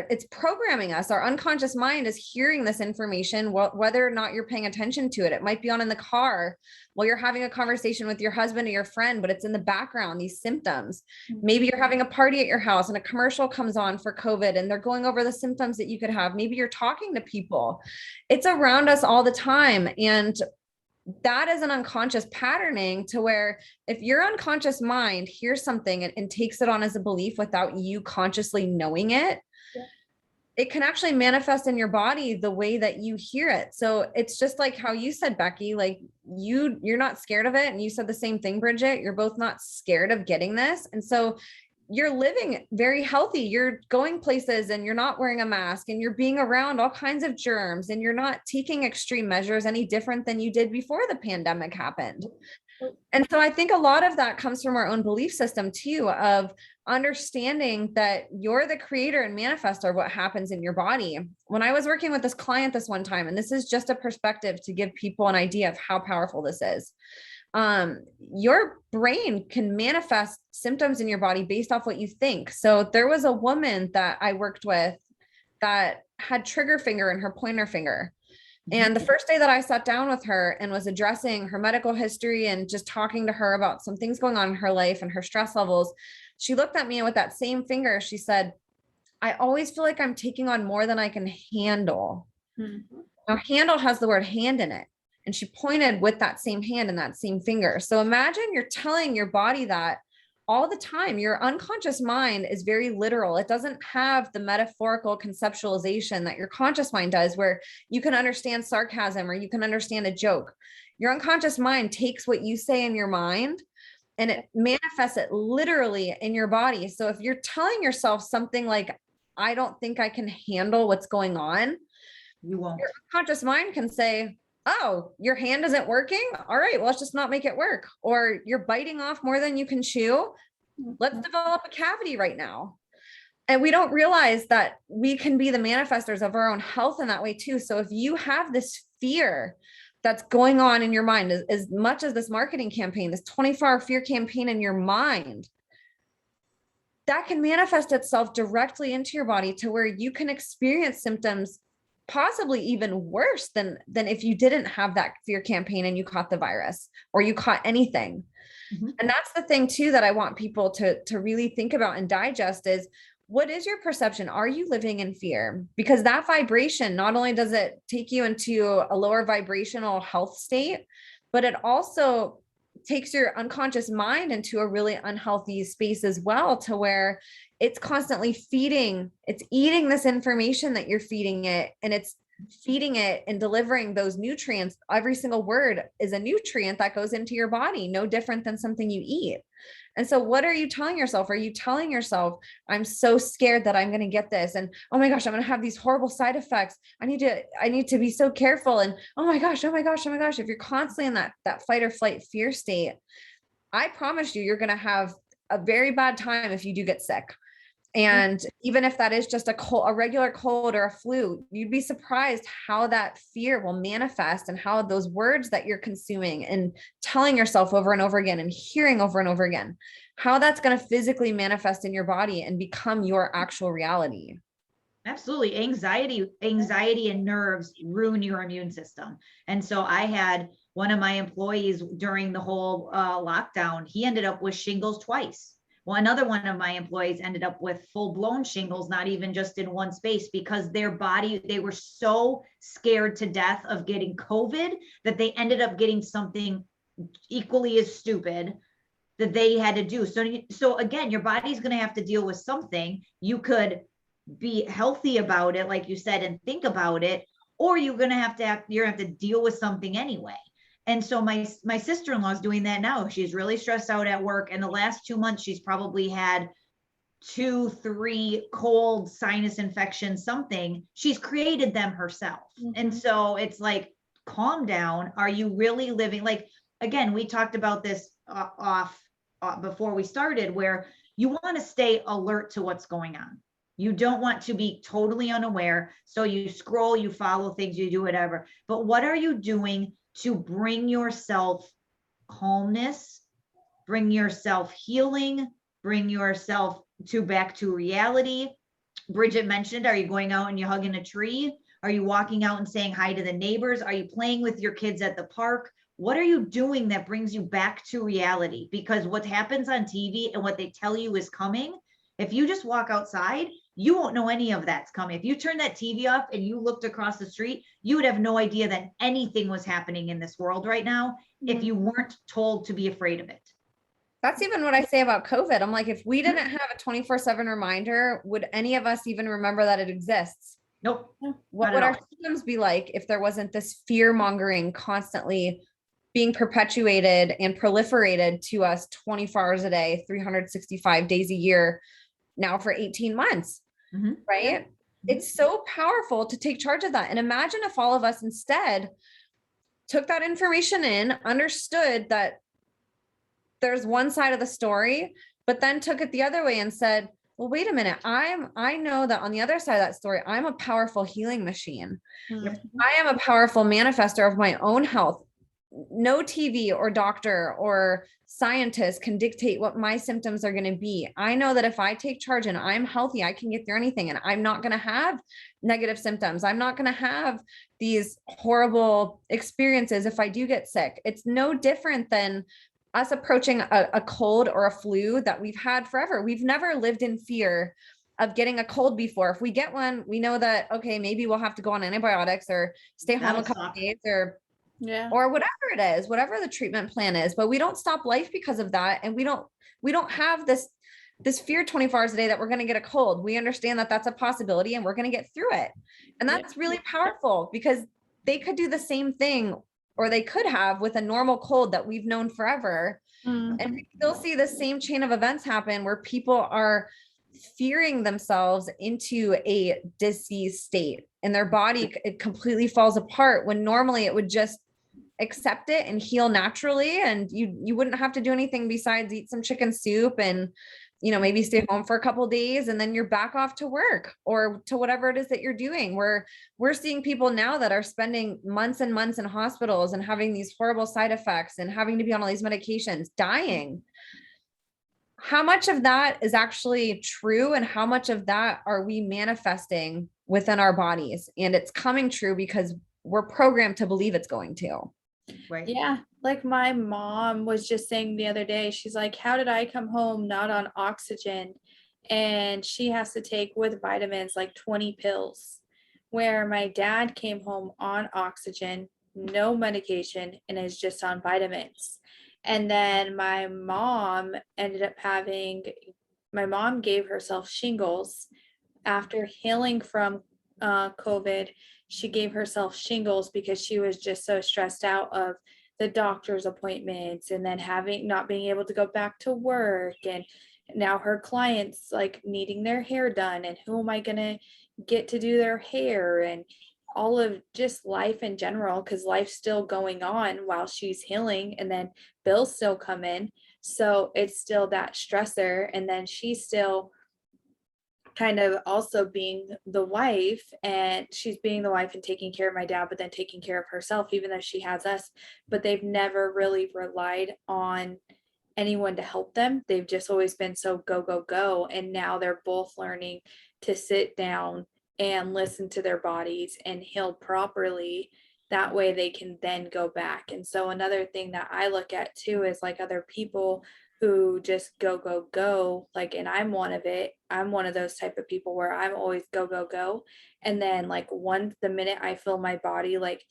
it's programming us, our unconscious mind is hearing this information, whether or not you're paying attention to it. It might be on in the car while you're having a conversation with your husband or your friend, but it's in the background, these symptoms. Maybe you're having a party at your house and a commercial comes on for COVID and they're going over the symptoms that you could have. Maybe you're talking to people. It's around us all the time. And that is an unconscious patterning to where if your unconscious mind hears something and takes it on as a belief without you consciously knowing it, it can actually manifest in your body the way that you hear it. So it's just like how you said, Becky, like you're not scared of it. And you said the same thing, Bridget, you're both not scared of getting this. And so you're living very healthy. You're going places and you're not wearing a mask and you're being around all kinds of germs and you're not taking extreme measures any different than you did before the pandemic happened. And so I think a lot of that comes from our own belief system too, of understanding that you're the creator and manifestor of what happens in your body. When I was working with this client this one time, and this is just a perspective to give people an idea of how powerful this is. Your brain can manifest symptoms in your body based off what you think. So there was a woman that I worked with that had trigger finger in her pointer finger. And the first day that I sat down with her and was addressing her medical history and just talking to her about some things going on in her life and her stress levels, she looked at me with that same finger. She said, I always feel like I'm taking on more than I can handle. Now, handle has the word hand in it. And she pointed with that same hand and that same finger. So imagine you're telling your body that all the time. Your unconscious mind is very literal. It doesn't have the metaphorical conceptualization that your conscious mind does, where you can understand sarcasm or you can understand a joke. Your unconscious mind takes what you say in your mind and it manifests it literally in your body. So if you're telling yourself something like, I don't think I can handle what's going on, you won't. Your unconscious mind can say, oh, your hand isn't working. All right, well, let's just not make it work. Or you're biting off more than you can chew. Let's develop a cavity right now. And we don't realize that we can be the manifestors of our own health in that way too. So if you have this fear that's going on in your mind, as much as this marketing campaign, this 24-hour fear campaign in your mind, that can manifest itself directly into your body to where you can experience symptoms possibly even worse than if you didn't have that fear campaign and you caught the virus or you caught anything. And that's the thing too, that I want people to really think about and digest is what is your perception? Are you living in fear? Because that vibration, not only does it take you into a lower vibrational health state, but it also takes your unconscious mind into a really unhealthy space as well, to where it's constantly it's eating this information that you're feeding it, and it's feeding it and delivering those nutrients. Every single word is a nutrient that goes into your body, no different than something you eat. And so what are you telling yourself? Are you telling yourself, I'm so scared that I'm going to get this, and oh my gosh, I'm going to have these horrible side effects. I need to be so careful. And oh my gosh, if you're constantly in that fight or flight fear state, I promise you're going to have a very bad time if you do get sick. And even if that is just a regular cold or a flu, you'd be surprised how that fear will manifest, and how those words that you're consuming and telling yourself over and over again and hearing over and over again, how that's going to physically manifest in your body and become your actual reality. Absolutely. Anxiety and nerves ruin your immune system. And so I had one of my employees during the whole lockdown, he ended up with shingles twice. Well, another one of my employees ended up with full-blown shingles, not even just in one space, because their body, they were so scared to death of getting COVID that they ended up getting something equally as stupid that they had to do. So again, your body's going to have to deal with something. You could be healthy about it, like you said, and think about it, or you're going to have to deal with something anyway. And so my sister-in-law is doing that now. She's really stressed out at work. And the last 2 months, she's probably had 2-3 cold sinus infections, something. She's created them herself. Mm-hmm. And so it's like, calm down. Are you really living? Like, again, we talked about this before we started, where you want to stay alert to what's going on. You don't want to be totally unaware. So you scroll, you follow things, you do whatever. But what are you doing to bring yourself calmness, bring yourself healing, bring yourself back to reality? Bridget mentioned, are you going out and you're hugging a tree? Are you walking out and saying hi to the neighbors? Are you playing with your kids at the park? What are you doing that brings you back to reality? Because what happens on TV and what they tell you is coming, if you just walk outside, you won't know any of that's coming. If you turn that TV off and you looked across the street, you would have no idea that anything was happening in this world right now if you weren't told to be afraid of it. That's even what I say about COVID. I'm like, if we didn't have a 24/7 reminder, would any of us even remember that it exists? Nope. What would our symptoms be like if there wasn't this fear mongering constantly being perpetuated and proliferated to us 24 hours a day, 365 days a year, now for 18 months? Mm-hmm. Right? Yeah. It's so powerful to take charge of that. And imagine if all of us instead took that information in, understood that there's one side of the story, but then took it the other way and said, well, wait a minute. I know that on the other side of that story, I'm a powerful healing machine. Mm-hmm. I am a powerful manifester of my own health. No TV or doctor or scientist can dictate what my symptoms are going to be. I know that if I take charge and I'm healthy, I can get through anything, and I'm not going to have negative symptoms. I'm not going to have these horrible experiences if I do get sick. It's no different than us approaching a cold or a flu that we've had forever. We've never lived in fear of getting a cold before. If we get one, we know that, okay, maybe we'll have to go on antibiotics or stay home a couple of days or whatever it is, whatever the treatment plan is, but we don't stop life because of that. And we don't have this fear 24 hours a day that we're going to get a cold. We understand that that's a possibility and we're going to get through it. And that's really powerful, because they could do the same thing, or they could have, with a normal cold that we've known forever. Mm-hmm. And we still see the same chain of events happen where people are fearing themselves into a disease state, and their body, it completely falls apart, when normally it would just accept it and heal naturally. And you wouldn't have to do anything besides eat some chicken soup and, maybe stay home for a couple of days, and then you're back off to work or to whatever it is that you're doing. We're seeing people now that are spending months and months in hospitals and having these horrible side effects and having to be on all these medications, dying. How much of that is actually true, and how much of that are we manifesting within our bodies? And it's coming true because we're programmed to believe it's going to. Right. Yeah. Like my mom was just saying the other day, she's like, how did I come home not on oxygen? and she has to take with vitamins like 20 pills, where my dad came home on oxygen, no medication, and is just on vitamins. And then my mom gave herself shingles after healing from COVID. She gave herself shingles because she was just so stressed out of the doctor's appointments, and then not being able to go back to work, and now her clients like needing their hair done, and who am I going to get to do their hair, and all of just life in general, because life's still going on while she's healing, and then bills still come in. So it's still that stressor. And then she's still kind of also being the wife, and she's being the wife and taking care of my dad, but then taking care of herself, even though she has us. But they've never really relied on anyone to help them. They've just always been so go, go, go. And now they're both learning to sit down and listen to their bodies and heal properly. That way they can then go back. And so another thing that I look at too is like other people who just go, go, go, like, and I'm one of those type of people where I'm always go, go, go. And then like the minute I feel my body, like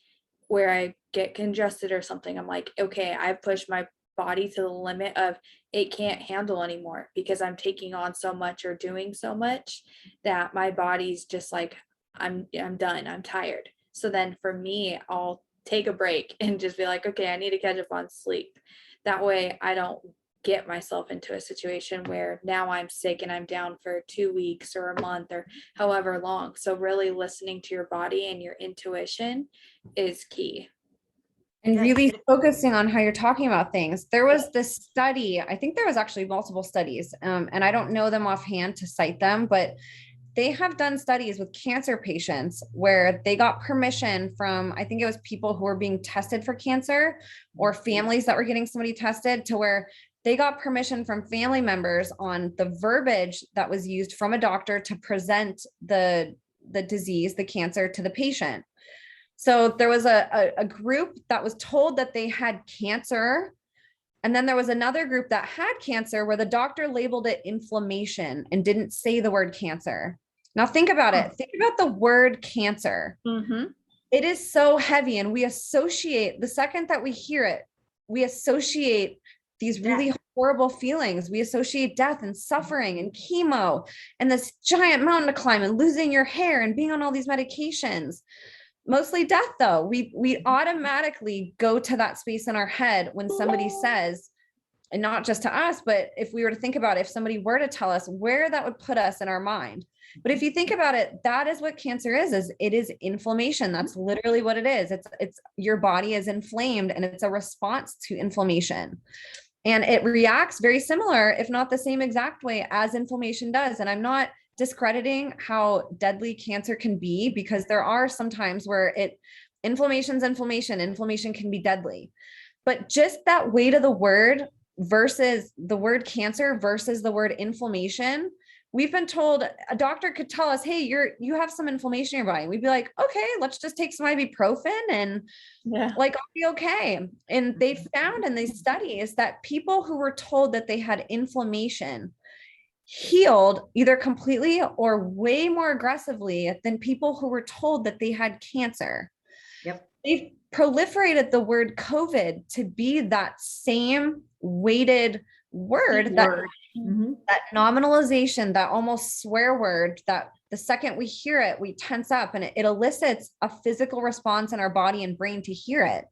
where I get congested or something, I'm like, okay, I've pushed my body to the limit of it can't handle anymore, because I'm taking on so much or doing so much that my body's just like, I'm done, I'm tired. So then for me, I'll take a break and just be like, okay, I need to catch up on sleep. That way I don't get myself into a situation where now I'm sick and I'm down for 2 weeks or a month or however long. So really listening to your body and your intuition is key. And really focusing on how you're talking about things. There was this study, I think there was actually multiple studies, and I don't know them offhand to cite them, but they have done studies with cancer patients where they got permission from, I think it was people who were being tested for cancer or families that were getting somebody tested, to where they got permission from family members on the verbiage that was used from a doctor to present the disease, the cancer, to the patient. So there was a group that was told that they had cancer. And then there was another group that had cancer where the doctor labeled it inflammation and didn't say the word cancer. Now think about it. Think about the word cancer. Mm-hmm. It is so heavy, and we associate, the second that we hear it, we associate these really horrible feelings. We associate death and suffering and chemo and this giant mountain to climb and losing your hair and being on all these medications. Mostly death, though. We automatically go to that space in our head when somebody says, and not just to us, but if we were to think about it, if somebody were to tell us, where that would put us in our mind. But if you think about it, that is what cancer is it is inflammation. That's literally what it is. It's your body is inflamed, and it's a response to inflammation. And it reacts very similar, if not the same exact way as inflammation does. And I'm not discrediting how deadly cancer can be, because there are some times where inflammation can be deadly. But just that weight of the word versus the word cancer versus the word inflammation, we've been told, a doctor could tell us, hey, you have some inflammation in your body. We'd be like, okay, let's just take some ibuprofen and like, I'll be okay. And they found in these studies that people who were told that they had inflammation healed either completely or way more aggressively than people who were told that they had cancer. Yep. They've proliferated the word COVID to be that same weighted word, that nominalization, that almost swear word, that the second we hear it, we tense up, and it elicits a physical response in our body and brain to hear it.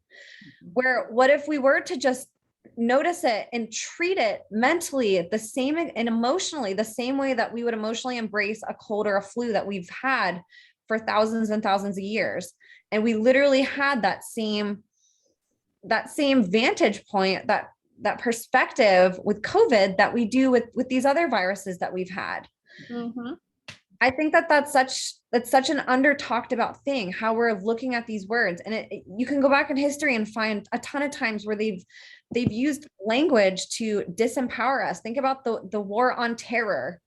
Where what if we were to just notice it and treat it mentally the same and emotionally the same way that we would emotionally embrace a cold or a flu that we've had for thousands and thousands of years. And we literally had that same vantage point, that perspective with COVID that we do with these other viruses that we've had. Mm-hmm. I think that's such an under talked about thing, how we're looking at these words. And you can go back in history and find a ton of times where they've used language to disempower us. Think about the war on terror.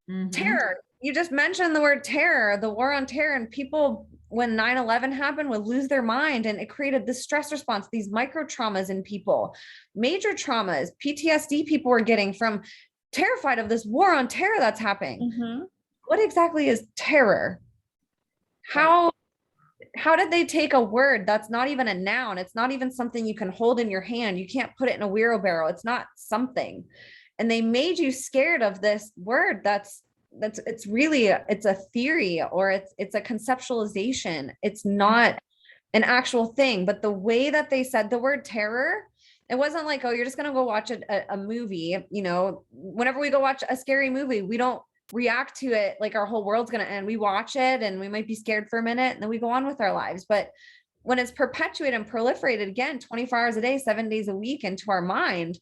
Mm-hmm. Terror. You just mentioned the word terror, the war on terror, and people, when 9/11 happened, would lose their mind, and it created this stress response, these micro traumas in people, major traumas, PTSD people were getting from terrified of this war on terror that's happening. Mm-hmm. What exactly is terror? How did they take a word that's not even a noun? It's not even something you can hold in your hand. You can't put it in a wheelbarrow. It's not something. And they made you scared of this word it's really it's a theory, or it's a conceptualization. It's not an actual thing. But the way that they said the word terror, it wasn't like, oh, you're just going to go watch a movie. You know, whenever we go watch a scary movie, we don't react to it like our whole world's going to end. We watch it and we might be scared for a minute and then we go on with our lives. But when it's perpetuated and proliferated again 24 hours a day, 7 days a week into our mind,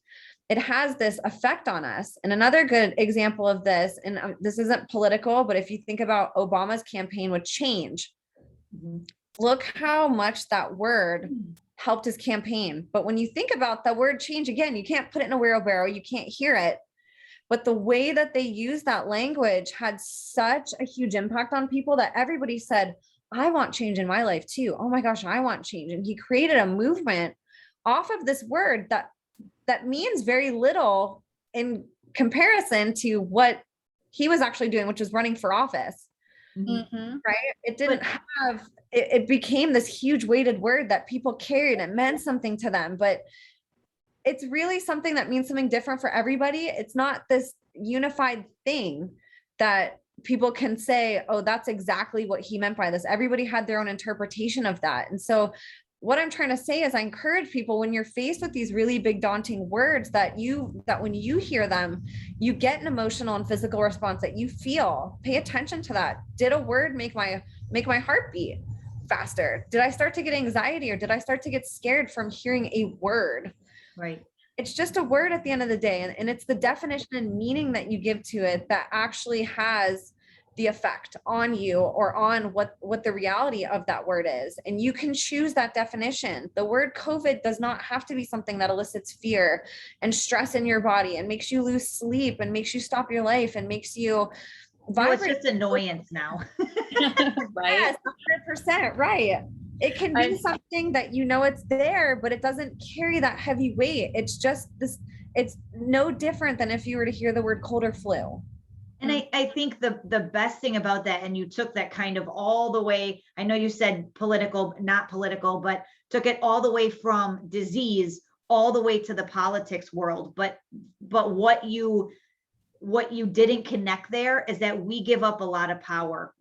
it has this effect on us. And another good example of this, and this isn't political, but if you think about Obama's campaign with change, look how much that word helped his campaign. But when you think about the word change, again, you can't put it in a wheelbarrow, you can't hear it. But the way that they use that language had such a huge impact on people that everybody said, I want change in my life too. Oh my gosh, I want change. And he created a movement off of this word that means very little in comparison to what he was actually doing, which was running for office. Mm-hmm. Right? It didn't have, it became this huge weighted word that people carried. It meant something to them, but it's really something that means something different for everybody. It's not this unified thing that people can say, oh, that's exactly what he meant by this. Everybody had their own interpretation of that. And so what I'm trying to say is I encourage people, when you're faced with these really big daunting words, that when you hear them, you get an emotional and physical response that you feel. Pay attention to that. Did a word make my heart beat faster? Did I start to get anxiety, or did I start to get scared from hearing a word? Right. It's just a word at the end of the day. And it's the definition and meaning that you give to it that actually has the effect on you, or on what the reality of that word is. And you can choose that definition. The word COVID does not have to be something that elicits fear and stress in your body and makes you lose sleep and makes you stop your life and makes you vibrate. Well, it's just annoyance now. Right. Yes, 100%. Right. It can be something that it's there, but it doesn't carry that heavy weight. It's just this, it's no different than if you were to hear the word cold or flu. And I think the best thing about that, and you took that kind of all the way, I know you said political, not political, but took it all the way from disease all the way to the politics world. But what you didn't connect there is that we give up a lot of power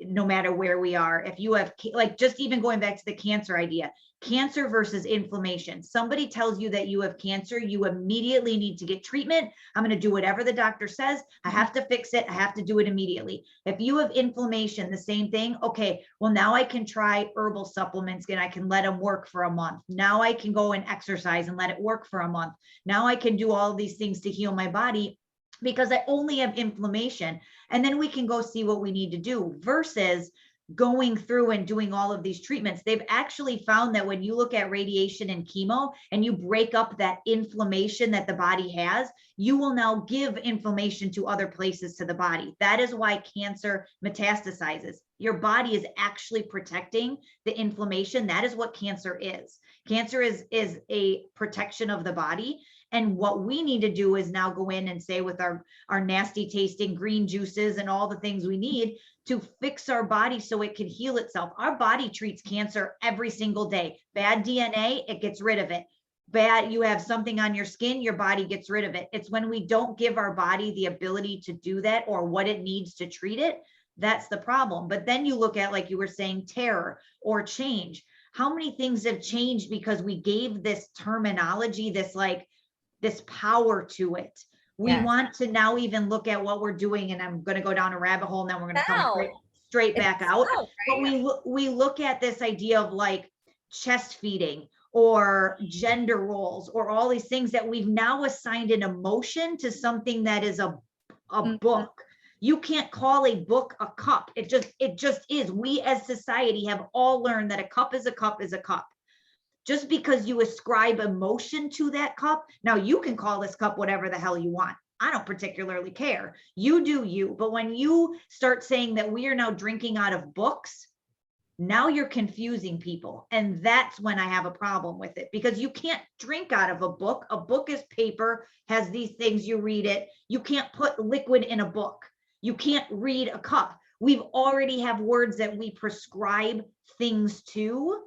no matter where we are. If you have, like, just even going back to the cancer idea, cancer versus inflammation. Somebody tells you that you have cancer, you immediately need to get treatment. I'm going to do whatever the doctor says. I have to fix it. I have to do it immediately. If you have inflammation, the same thing. Okay, well, now I can try herbal supplements and I can let them work for a month. Now I can go and exercise and let it work for a month. Now I can do all these things to heal my body because I only have inflammation. And then we can go see what we need to do, versus going through and doing all of these treatments. They've actually found that when you look at radiation and chemo and you break up that inflammation that the body has, you will now give inflammation to other places to the body. That is why cancer metastasizes. Your body is actually protecting the inflammation. That is what cancer is. Cancer is a protection of the body. And what we need to do is now go in and say, with our nasty tasting green juices and all the things we need to fix our body so it can heal itself. Our body treats cancer every single day. Bad DNA, it gets rid of it. Bad, you have something on your skin, your body gets rid of it. It's when we don't give our body the ability to do that, or what it needs to treat it, that's the problem. But then you look at, like you were saying, terror or change. How many things have changed because we gave this terminology, this power to it? We want to now even look at what we're doing, and I'm going to go down a rabbit hole, and then we're going to come straight back out. But we look at this idea of like chest feeding or gender roles or all these things that we've now assigned an emotion to something that is a book. You can't call a book a cup. It just is. We as society have all learned that a cup is a cup is a cup. Just because you ascribe emotion to that cup, now you can call this cup whatever the hell you want. I don't particularly care. You do you. But when you start saying that we are now drinking out of books, Now you're confusing people. And that's when I have a problem with it, because you can't drink out of a book. A book is paper, has these things, you read it. You can't put liquid in a book. You can't read a cup. We've already have words that we prescribe things to.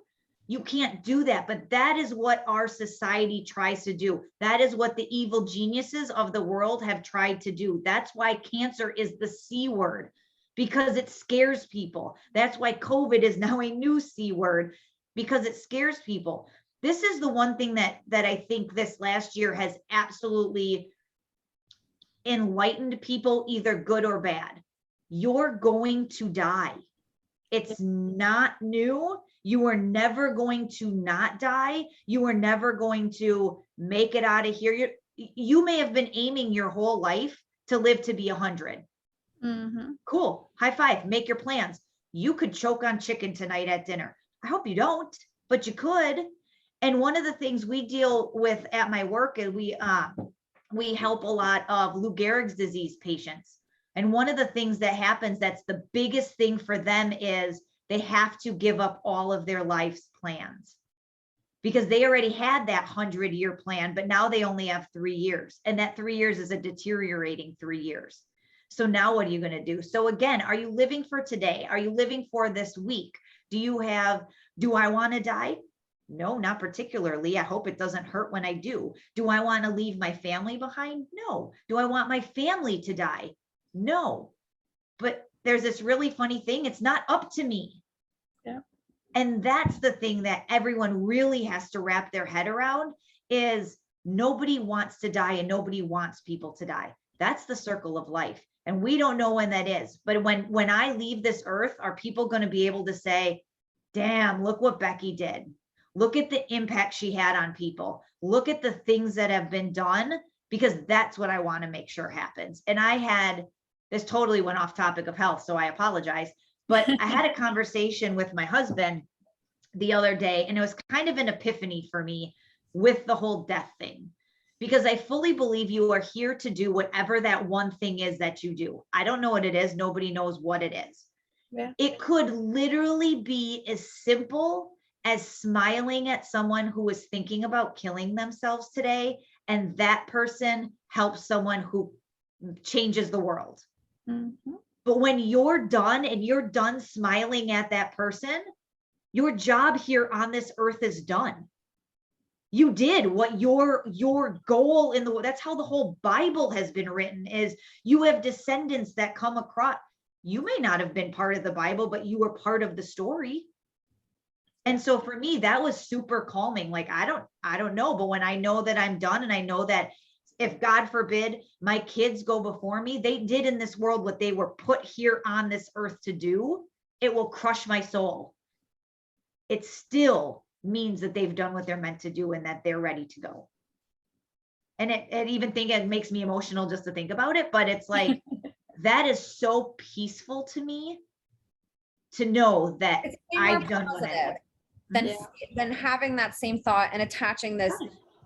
You can't do that, but that is what our society tries to do. That is what the evil geniuses of the world have tried to do. That's why cancer is the C word, because it scares people. That's why COVID is now a new C word, because it scares people. This is the one thing that I think this last year has absolutely enlightened people, either good or bad. You're going to die. It's not new. You are never going to not die. You are never going to make it out of here. You may have been aiming your whole life to live to be 100. Mm-hmm. Cool. High five. Make your plans. You could choke on chicken tonight at dinner. I hope you don't, but you could. And one of the things we deal with at my work is we help a lot of Lou Gehrig's disease patients. And one of the things that happens, that's the biggest thing for them, is they have to give up all of their life's plans, because they already had that 100-year plan, but now they only have 3 years. And that 3 years is a deteriorating 3 years. So now what are you going to do? So again, are you living for today? Are you living for this week? Do I want to die? No, not particularly. I hope it doesn't hurt when I do. Do I want to leave my family behind? No. Do I want my family to die? No. But there's this really funny thing. It's not up to me. Yeah. And that's the thing that everyone really has to wrap their head around, is nobody wants to die and nobody wants people to die. That's the circle of life. And we don't know when that is. But when I leave this earth, are people going to be able to say, damn, look what Becky did. Look at the impact she had on people. Look at the things that have been done, because that's what I want to make sure happens. And this totally went off topic of health, so I apologize. But I had a conversation with my husband the other day, and it was kind of an epiphany for me with the whole death thing, because I fully believe you are here to do whatever that one thing is that you do. I don't know what it is. Nobody knows what it is. Yeah. It could literally be as simple as smiling at someone who is thinking about killing themselves today, and that person helps someone who changes the world. Mm-hmm. But when you're done and you're done smiling at that person, your job here on this earth is done. You did what your goal in the, that's how the whole Bible has been written, is you have descendants that come across. You may not have been part of the Bible, but you were part of the story. And so for me, that was super calming. Like, I don't know, but when I know that I'm done, and I know that if God forbid my kids go before me, they did in this world what they were put here on this earth to do, it will crush my soul. It still means that they've done what they're meant to do and that they're ready to go. And it makes me emotional just to think about it, but it's like, that is so peaceful to me, to know that I've done what I than having that same thought and attaching this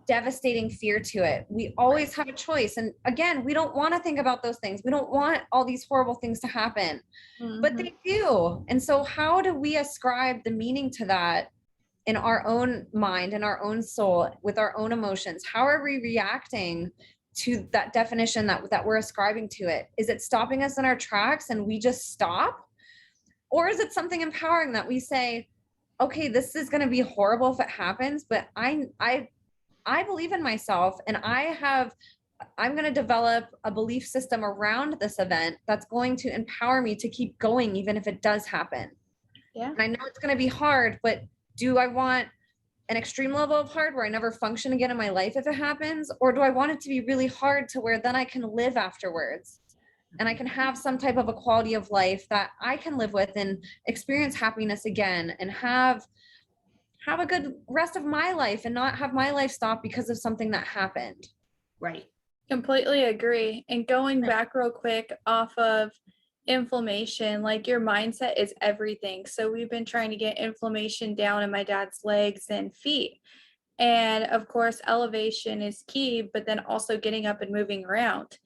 devastating fear to it. We always have a choice. And again, we don't want to think about those things. We don't want all these horrible things to happen, but they do. And so how do we ascribe the meaning to that in our own mind, in our own soul, with our own emotions? How are we reacting to that definition that we're ascribing to it? Is it stopping us in our tracks and we just stop? Or is it something empowering that we say, okay, this is going to be horrible if it happens, but I believe in myself, and I'm going to develop a belief system around this event that's going to empower me to keep going, even if it does happen. Yeah. And I know it's going to be hard, but do I want an extreme level of hard where I never function again in my life if it happens? Or do I want it to be really hard to where then I can live afterwards? And I can have some type of a quality of life that I can live with and experience happiness again, and have a good rest of my life, and not have my life stop because of something that happened. Right. Completely agree. And going back real quick off of inflammation, like, your mindset is everything. So we've been trying to get inflammation down in my dad's legs and feet. And of course, elevation is key, but then also getting up and moving around.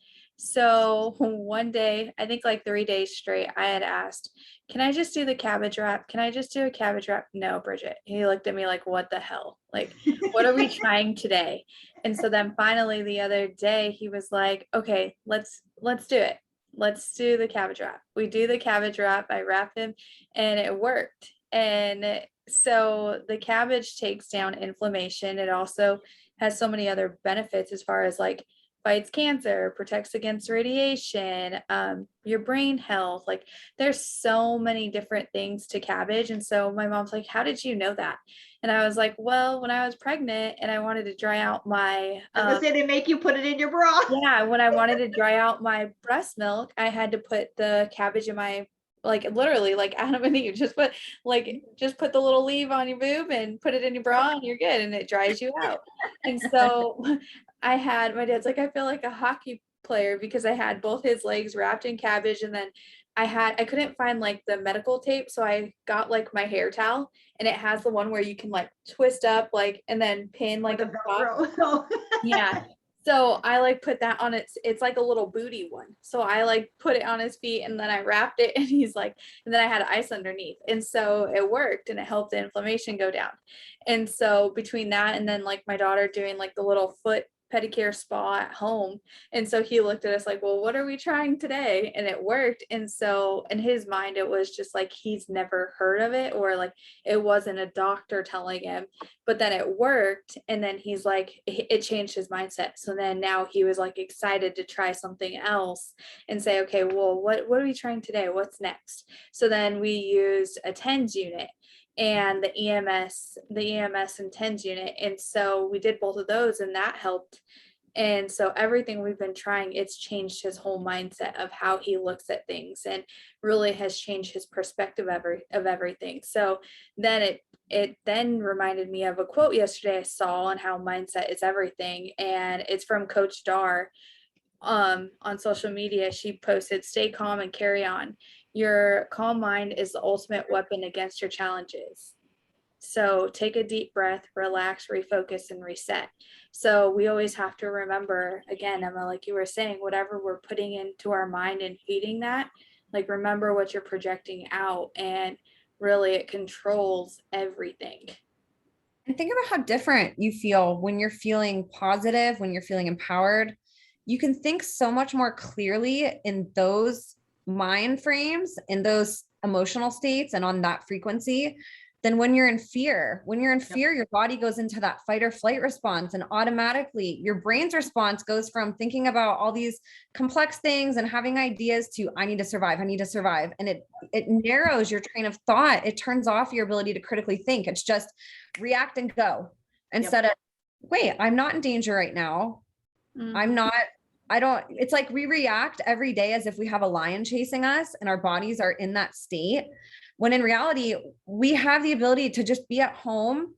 So one day, I think like 3 days straight, I had asked, can I just do the cabbage wrap? Can I just do a cabbage wrap? No, Bridget. He looked at me like, what the hell? Like, what are we trying today? And so then finally the other day he was like, okay, let's do it. Let's do the cabbage wrap. We do the cabbage wrap. I wrapped him and it worked. And so the cabbage takes down inflammation. It also has so many other benefits as far as like fights cancer, protects against radiation, your brain health. Like there's so many different things to cabbage. And so my mom's like, how did you know that? And I was like, well, when I was pregnant and I wanted to dry out my, I was gonna say they make you put it in your bra. yeah, when I wanted to dry out my breast milk, I had to put the cabbage in my, like literally like Adam and Eve, just put the little leaf on your boob and put it in your bra and you're good and it dries you out. And so my dad's like, I feel like a hockey player because I had both his legs wrapped in cabbage and then I couldn't find like the medical tape. So I got like my hair towel and it has the one where you can like twist up like and then pin like a Velcro. yeah. So I like put that on it's like a little booty one. So I like put it on his feet and then I wrapped it and he's like, and then I had ice underneath. And so it worked and it helped the inflammation go down. And so between that and then like my daughter doing like the little foot pedicure spa at home. And so he looked at us like, well, what are we trying today? And it worked. And so in his mind, it was just like, he's never heard of it or like, it wasn't a doctor telling him, but then it worked. And then he's like, it changed his mindset. So then now he was like excited to try something else and say, okay, well, what are we trying today? What's next? So then we used a TENS unit and the EMS and TENS unit. And so we did both of those and that helped. And so everything we've been trying, it's changed his whole mindset of how he looks at things and really has changed his perspective of everything. So then it then reminded me of a quote yesterday I saw on how mindset is everything. And it's from Coach Dar. On social media, she posted, stay calm and carry on. Your calm mind is the ultimate weapon against your challenges. So take a deep breath, relax, refocus, and reset. So we always have to remember, again, Emma, like you were saying, whatever we're putting into our mind and feeding that, like remember what you're projecting out, and really it controls everything. And think about how different you feel when you're feeling positive, when you're feeling empowered. You can think so much more clearly in those mind frames, in those emotional states, and on that frequency than when you're in fear. When you're in fear, your body goes into that fight or flight response, and automatically your brain's response goes from thinking about all these complex things and having ideas to I need to survive. And it narrows your train of thought. It turns off your ability to critically think. It's just react and go instead of, wait, I'm not in danger right now. It's like we react every day as if we have a lion chasing us and our bodies are in that state. When in reality, we have the ability to just be at home,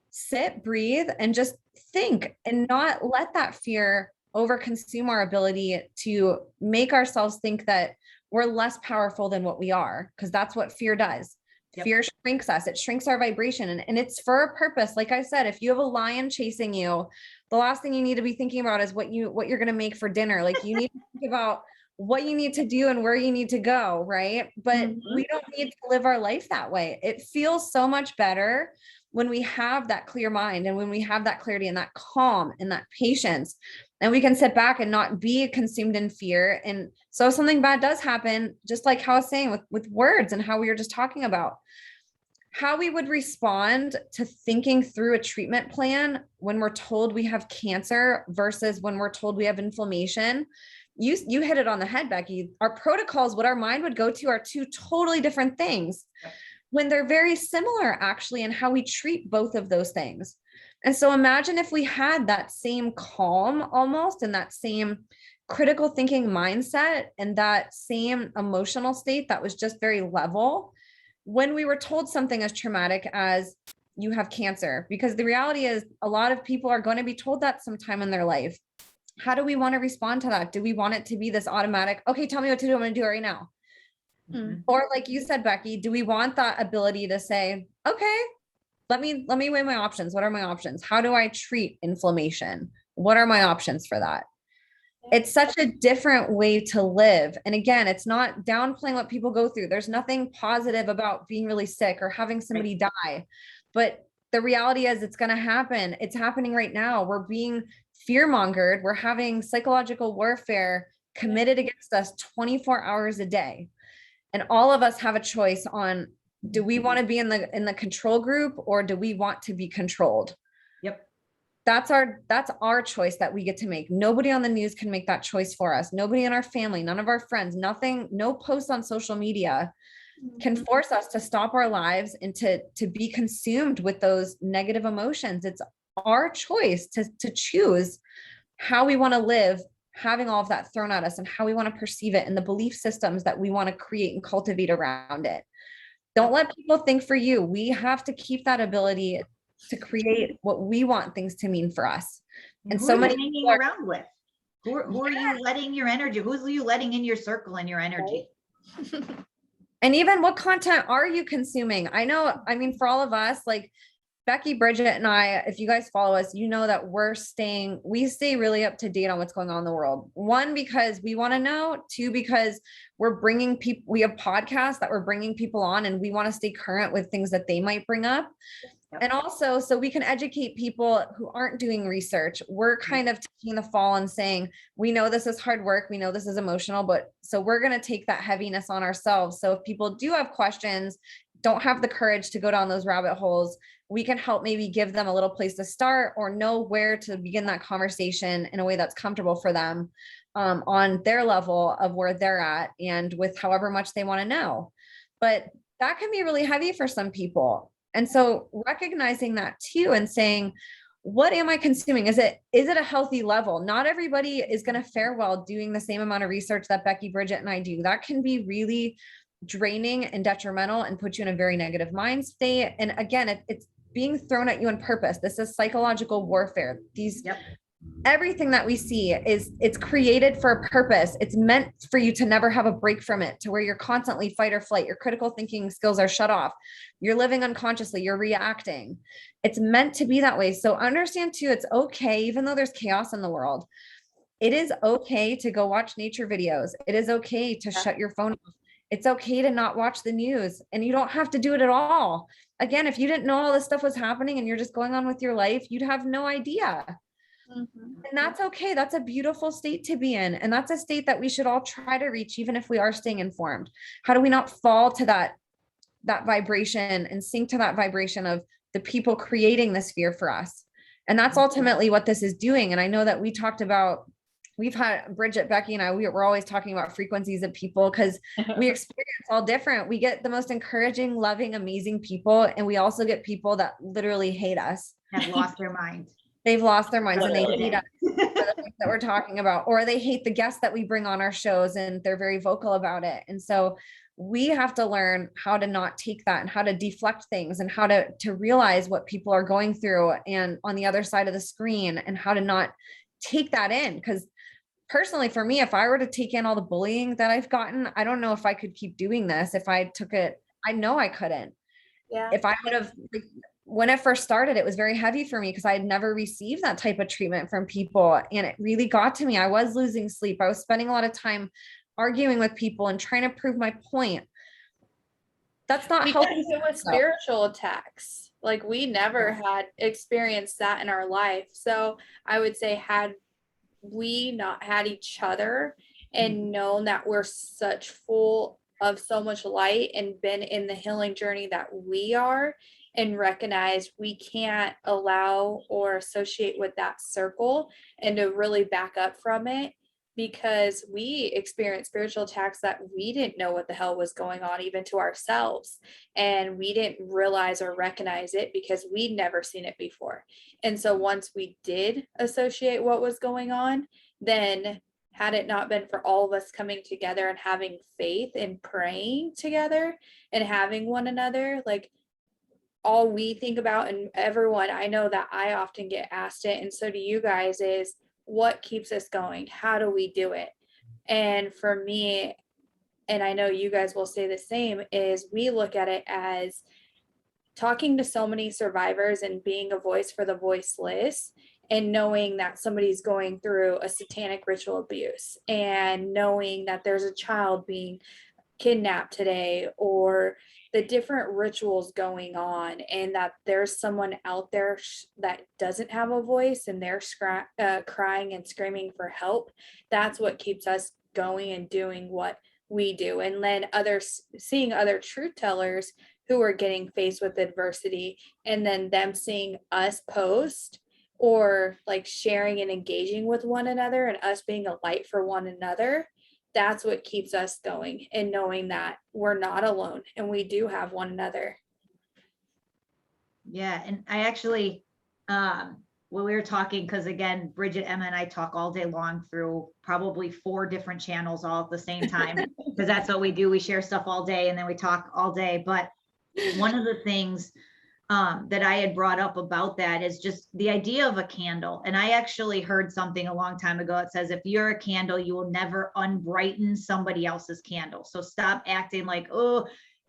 sit, breathe, and just think and not let that fear overconsume our ability to make ourselves think that we're less powerful than what we are, because that's what fear does. Fear shrinks us. It shrinks our vibration, and it's for a purpose. Like I said, if you have a lion chasing you, the last thing you need to be thinking about is what you're going to make for dinner. Like you need to think about what you need to do and where you need to go. Right. But we don't need to live our life that way. It feels so much better when we have that clear mind and when we have that clarity and that calm and that patience, and we can sit back and not be consumed in fear. And so if something bad does happen, just like how I was saying with words and how we were just talking about, how we would respond to thinking through a treatment plan when we're told we have cancer versus when we're told we have inflammation. You hit it on the head, Becky. Our protocols, what our mind would go to, are two totally different things when they're very similar actually in how we treat both of those things. And so imagine if we had that same calm almost, and that same critical thinking mindset and that same emotional state that was just very level when we were told something as traumatic as you have cancer, because the reality is a lot of people are going to be told that sometime in their life. How do we want to respond to that? Do we want it to be this automatic, okay, tell me what to do, I'm going to do it right now? Or like you said, Becky, do we want that ability to say, okay, let me weigh my options. What are my options? How do I treat inflammation? What are my options for that? It's such a different way to live. And again, it's not downplaying what people go through. There's nothing positive about being really sick or having somebody die. But the reality is it's going to happen. It's happening right now. We're being fear mongered. We're having psychological warfare committed against us 24 hours a day. And all of us have a choice on, do we want to be in the control group, or do we want to be controlled? Yep. That's our choice that we get to make. Nobody on the news can make that choice for us. Nobody in our family, none of our friends, nothing, no posts on social media can force us to stop our lives and to be consumed with those negative emotions. It's our choice to choose how we want to live, having all of that thrown at us, and how we want to perceive it, and the belief systems that we want to create and cultivate around it. Don't let people think for you. We have to keep that ability to create what we want things to mean for us. And so many hanging around with. Who are you letting your energy? Who's you letting in your circle and your energy? And even what content are you consuming? I know, I mean, for all of us, like Becky, Bridget, and I, if you guys follow us, you know that we stay really up to date on what's going on in the world. One, because we want to know. Two, because we're bringing people, we have podcasts that we're bringing people on, and we want to stay current with things that they might bring up. Yep. And also, so we can educate people who aren't doing research. We're kind of taking the fall and saying, we know this is hard work. We know this is emotional, but so we're going to take that heaviness on ourselves. So if people do have questions, don't have the courage to go down those rabbit holes, we can help maybe give them a little place to start, or know where to begin that conversation in a way that's comfortable for them, on their level of where they're at, and with however much they want to know. But that can be really heavy for some people. And so recognizing that too, and saying, what am I consuming? Is it a healthy level? Not everybody is going to fare well doing the same amount of research that Becky, Bridget, and I do. That can be really draining and detrimental and put you in a very negative mind state. And again, it's being thrown at you on purpose. This is psychological warfare. Everything that we see it's created for a purpose. It's meant for you to never have a break from it, to where you're constantly fight or flight. Your critical thinking skills are shut off. You're living unconsciously. You're reacting. It's meant to be that way. So understand too, it's okay, even though there's chaos in the world, it is okay to go watch nature videos. It is okay to shut your phone off. It's okay to not watch the news, and you don't have to do it at all. Again, if you didn't know all this stuff was happening and you're just going on with your life, you'd have no idea. Mm-hmm. And that's okay. That's a beautiful state to be in. And that's a state that we should all try to reach, even if we are staying informed. How do we not fall to that vibration and sink to that vibration of the people creating this fear for us? And that's ultimately what this is doing. And I know that we've had Bridget, Becky, and I, we're always talking about frequencies of people, because we experience all different. We get the most encouraging, loving, amazing people. And we also get people that literally hate us. Have lost their minds. They've lost their minds, and they hate us for the things that we're talking about, or they hate the guests that we bring on our shows, and they're very vocal about it. And so we have to learn how to not take that, and how to deflect things, and how to realize what people are going through and on the other side of the screen, and how to not take that in. Because personally, for me, if I were to take in all the bullying that I've gotten, I don't know if I could keep doing this. If I took it, I know I couldn't. Yeah. If I would have, when it first started, it was very heavy for me, because I had never received that type of treatment from people. And it really got to me. I was losing sleep. I was spending a lot of time arguing with people and trying to prove my point. That's not helping. It was spiritual attacks. Like, we never had experienced that in our life. So I would say, had we not had each other and known that we're such full of so much light, and been in the healing journey that we are, and recognize we can't allow or associate with that circle, and to really back up from it, because we experienced spiritual attacks that we didn't know what the hell was going on, even to ourselves. And we didn't realize or recognize it because we'd never seen it before. And so once we did associate what was going on, then had it not been for all of us coming together and having faith and praying together and having one another, like, all we think about, and everyone, I know that I often get asked it, and so do you guys, is what keeps us going? How do we do it? And for me, and I know you guys will say the same, is we look at it as talking to so many survivors and being a voice for the voiceless, and knowing that somebody's going through a satanic ritual abuse, and knowing that there's a child being kidnapped today, or the different rituals going on, and that there's someone out there that doesn't have a voice, and they're crying and screaming for help. That's what keeps us going and doing what we do. And then seeing other truth tellers who are getting faced with adversity, and then them seeing us post or like sharing and engaging with one another, and us being a light for one another. That's what keeps us going, and knowing that we're not alone and we do have one another. Yeah. And I actually, when we were talking, because again, Bridget, Emma, and I talk all day long through probably 4 different channels all at the same time, because that's what we do. We share stuff all day and then we talk all day. But one of the things that I had brought up about that is just the idea of a candle. And I actually heard something a long time ago. It says, if you're a candle, you will never unbrighten somebody else's candle. So stop acting like, oh,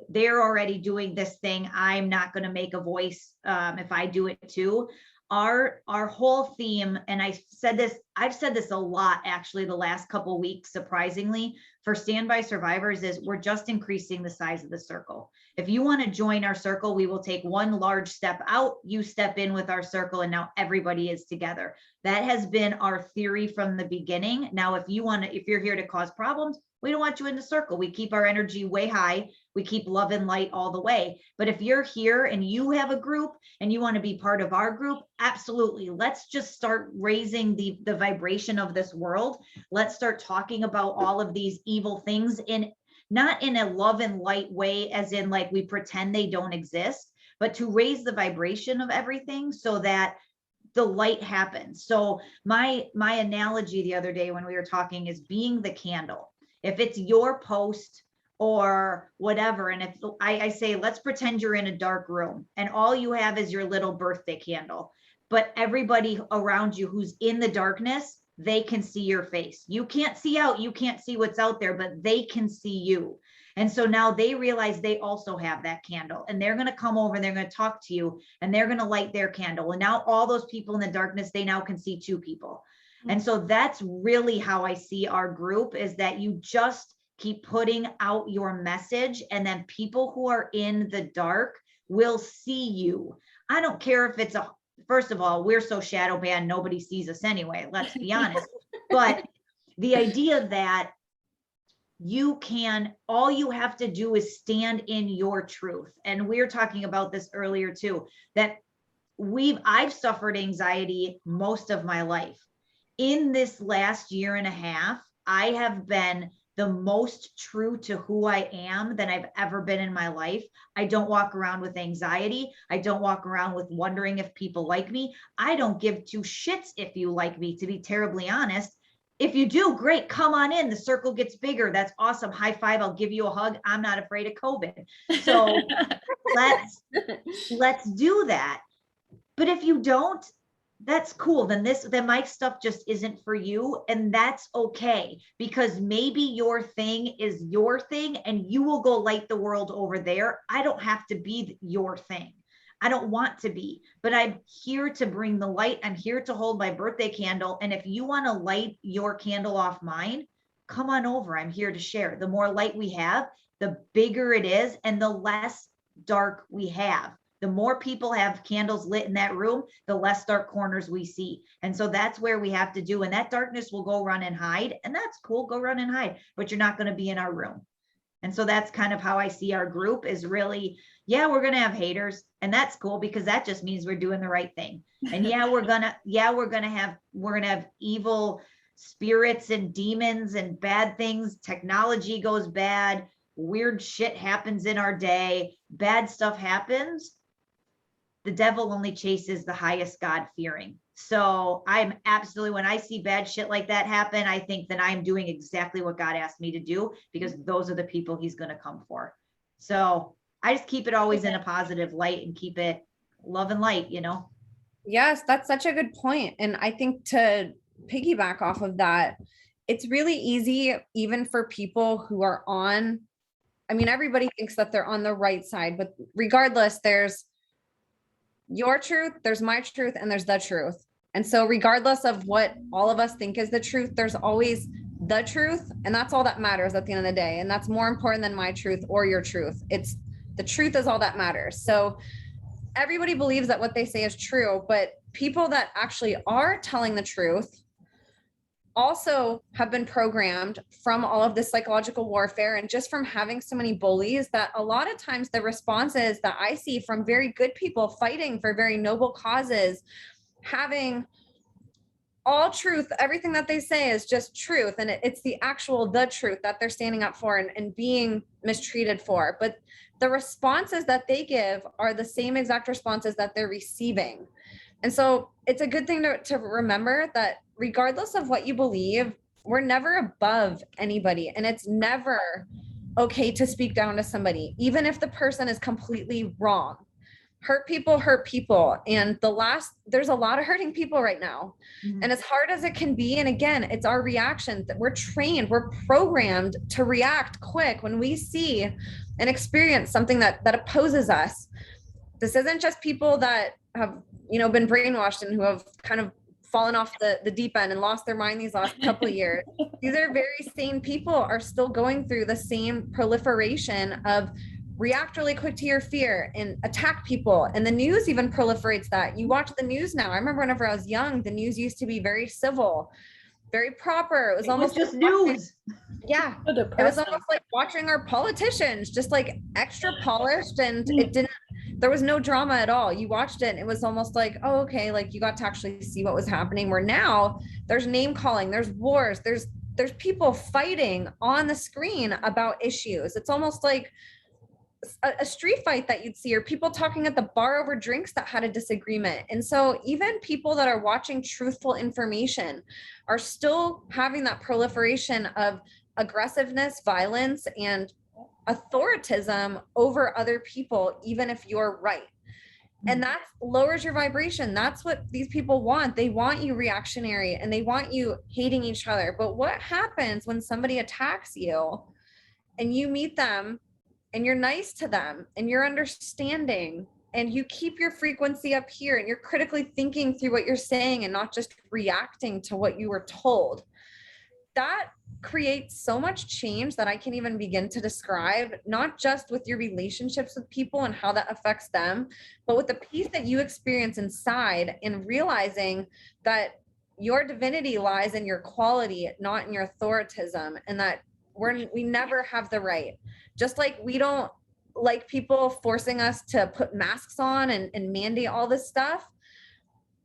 they're already doing this thing, I'm not going to make a voice if I do it too. Our whole theme, and I've said this a lot actually the last couple of weeks, surprisingly, for Standby Survivors, is we're just increasing the size of the circle. If you want to join our circle, we will take one large step out, you step in with our circle, and now everybody is together. That has been our theory from the beginning. Now, if you're here to cause problems, we don't want you in the circle. We keep our energy way high. We keep love and light all the way. But if you're here and you have a group and you want to be part of our group, absolutely. Let's just start raising the vibration of this world. Let's start talking about all of these evil things, not in a love and light way, as in like we pretend they don't exist, but to raise the vibration of everything so that the light happens. So my analogy the other day when we were talking is being the candle. If it's your post or whatever, and if I say, let's pretend you're in a dark room and all you have is your little birthday candle, but everybody around you who's in the darkness, they can see your face. You can't see out, you can't see what's out there, but they can see you. And so now they realize they also have that candle, and they're going to come over and they're going to talk to you, and they're going to light their candle. And now all those people in the darkness, they now can see 2 people. And so that's really how I see our group, is that you just keep putting out your message, and then people who are in the dark will see you. I don't care if it's first of all, we're so shadow banned, nobody sees us anyway, let's be honest. But the idea that all you have to do is stand in your truth. And we're talking about this earlier too, that I've suffered anxiety most of my life. In this last year and a half, I have been the most true to who I am than I've ever been in my life. I don't walk around with anxiety. I don't walk around with wondering if people like me. I don't give 2 shits if you like me, to be terribly honest. If you do, great, come on in. The circle gets bigger. That's awesome. High five. I'll give you a hug. I'm not afraid of COVID. So let's do that. But if you don't, that's cool. Then my stuff just isn't for you. And that's okay, because maybe your thing is your thing and you will go light the world over there. I don't have to be your thing. I don't want to be, but I'm here to bring the light. I'm here to hold my birthday candle. And if you want to light your candle off mine, come on over. I'm here to share. The more light we have, the bigger it is, and the less dark we have. The more people have candles lit in that room, the less dark corners we see. And so that's where we have to do. And that darkness will go run and hide. And that's cool. Go run and hide, but you're not going to be in our room. And so that's kind of how I see our group, is really, yeah, we're going to have haters, and that's cool, because that just means we're doing the right thing. And we're going to have evil spirits and demons and bad things. Technology goes bad. Weird shit happens in our day. Bad stuff happens. The devil only chases the highest God fearing. So I'm absolutely, when I see bad shit like that happen, I think that I'm doing exactly what God asked me to do, because those are the people he's going to come for. So I just keep it always in a positive light and keep it love and light, Yes, that's such a good point. And I think to piggyback off of that, it's really easy, even for people who are everybody thinks that they're on the right side, but regardless, there's your truth, there's my truth, and there's the truth. And so regardless of what all of us think is the truth, there's always the truth. And that's all that matters at the end of the day. And that's more important than my truth or your truth. It's the truth is all that matters. So everybody believes that what they say is true, but people that actually are telling the truth also have been programmed from all of this psychological warfare and just from having so many bullies that a lot of times the responses that I see from very good people fighting for very noble causes, having all truth, everything that they say is just truth. And it's the truth that they're standing up for and being mistreated for. But the responses that they give are the same exact responses that they're receiving. And so it's a good thing to remember that regardless of what you believe, we're never above anybody. And it's never okay to speak down to somebody, even if the person is completely wrong. Hurt people. And there's a lot of hurting people right now. And as hard as it can be, and again, it's our reaction that we're programmed to react quick when we see and experience something that opposes us. This isn't just people that have, been brainwashed and who have kind of fallen off the deep end and lost their mind these last couple of years. These are very sane people are still going through the same proliferation of react really quick to your fear and attack people. And the news even proliferates that. You watch the news now. I remember whenever I was young, the news used to be very civil, very proper. It was almost just news. Yeah. It was almost like watching our politicians, just like extra polished, and there was no drama at all. You watched it and it was almost like, oh, okay. Like you got to actually see what was happening, where now there's name calling, there's wars, there's people fighting on the screen about issues. It's almost like a street fight that you'd see, or people talking at the bar over drinks that had a disagreement. And so even people that are watching truthful information are still having that proliferation of aggressiveness, violence, and authoritism over other people, even if you're right. And that lowers your vibration. That's what these people want. They want you reactionary and they want you hating each other. But what happens when somebody attacks you and you meet them and you're nice to them and you're understanding and you keep your frequency up here and you're critically thinking through what you're saying and not just reacting to what you were told? That creates so much change that I can't even begin to describe, not just with your relationships with people and how that affects them, but with the peace that you experience inside and realizing that your divinity lies in your quality, not in your authoritism, and that we never have the right. Just like we don't like people forcing us to put masks on and mandate all this stuff,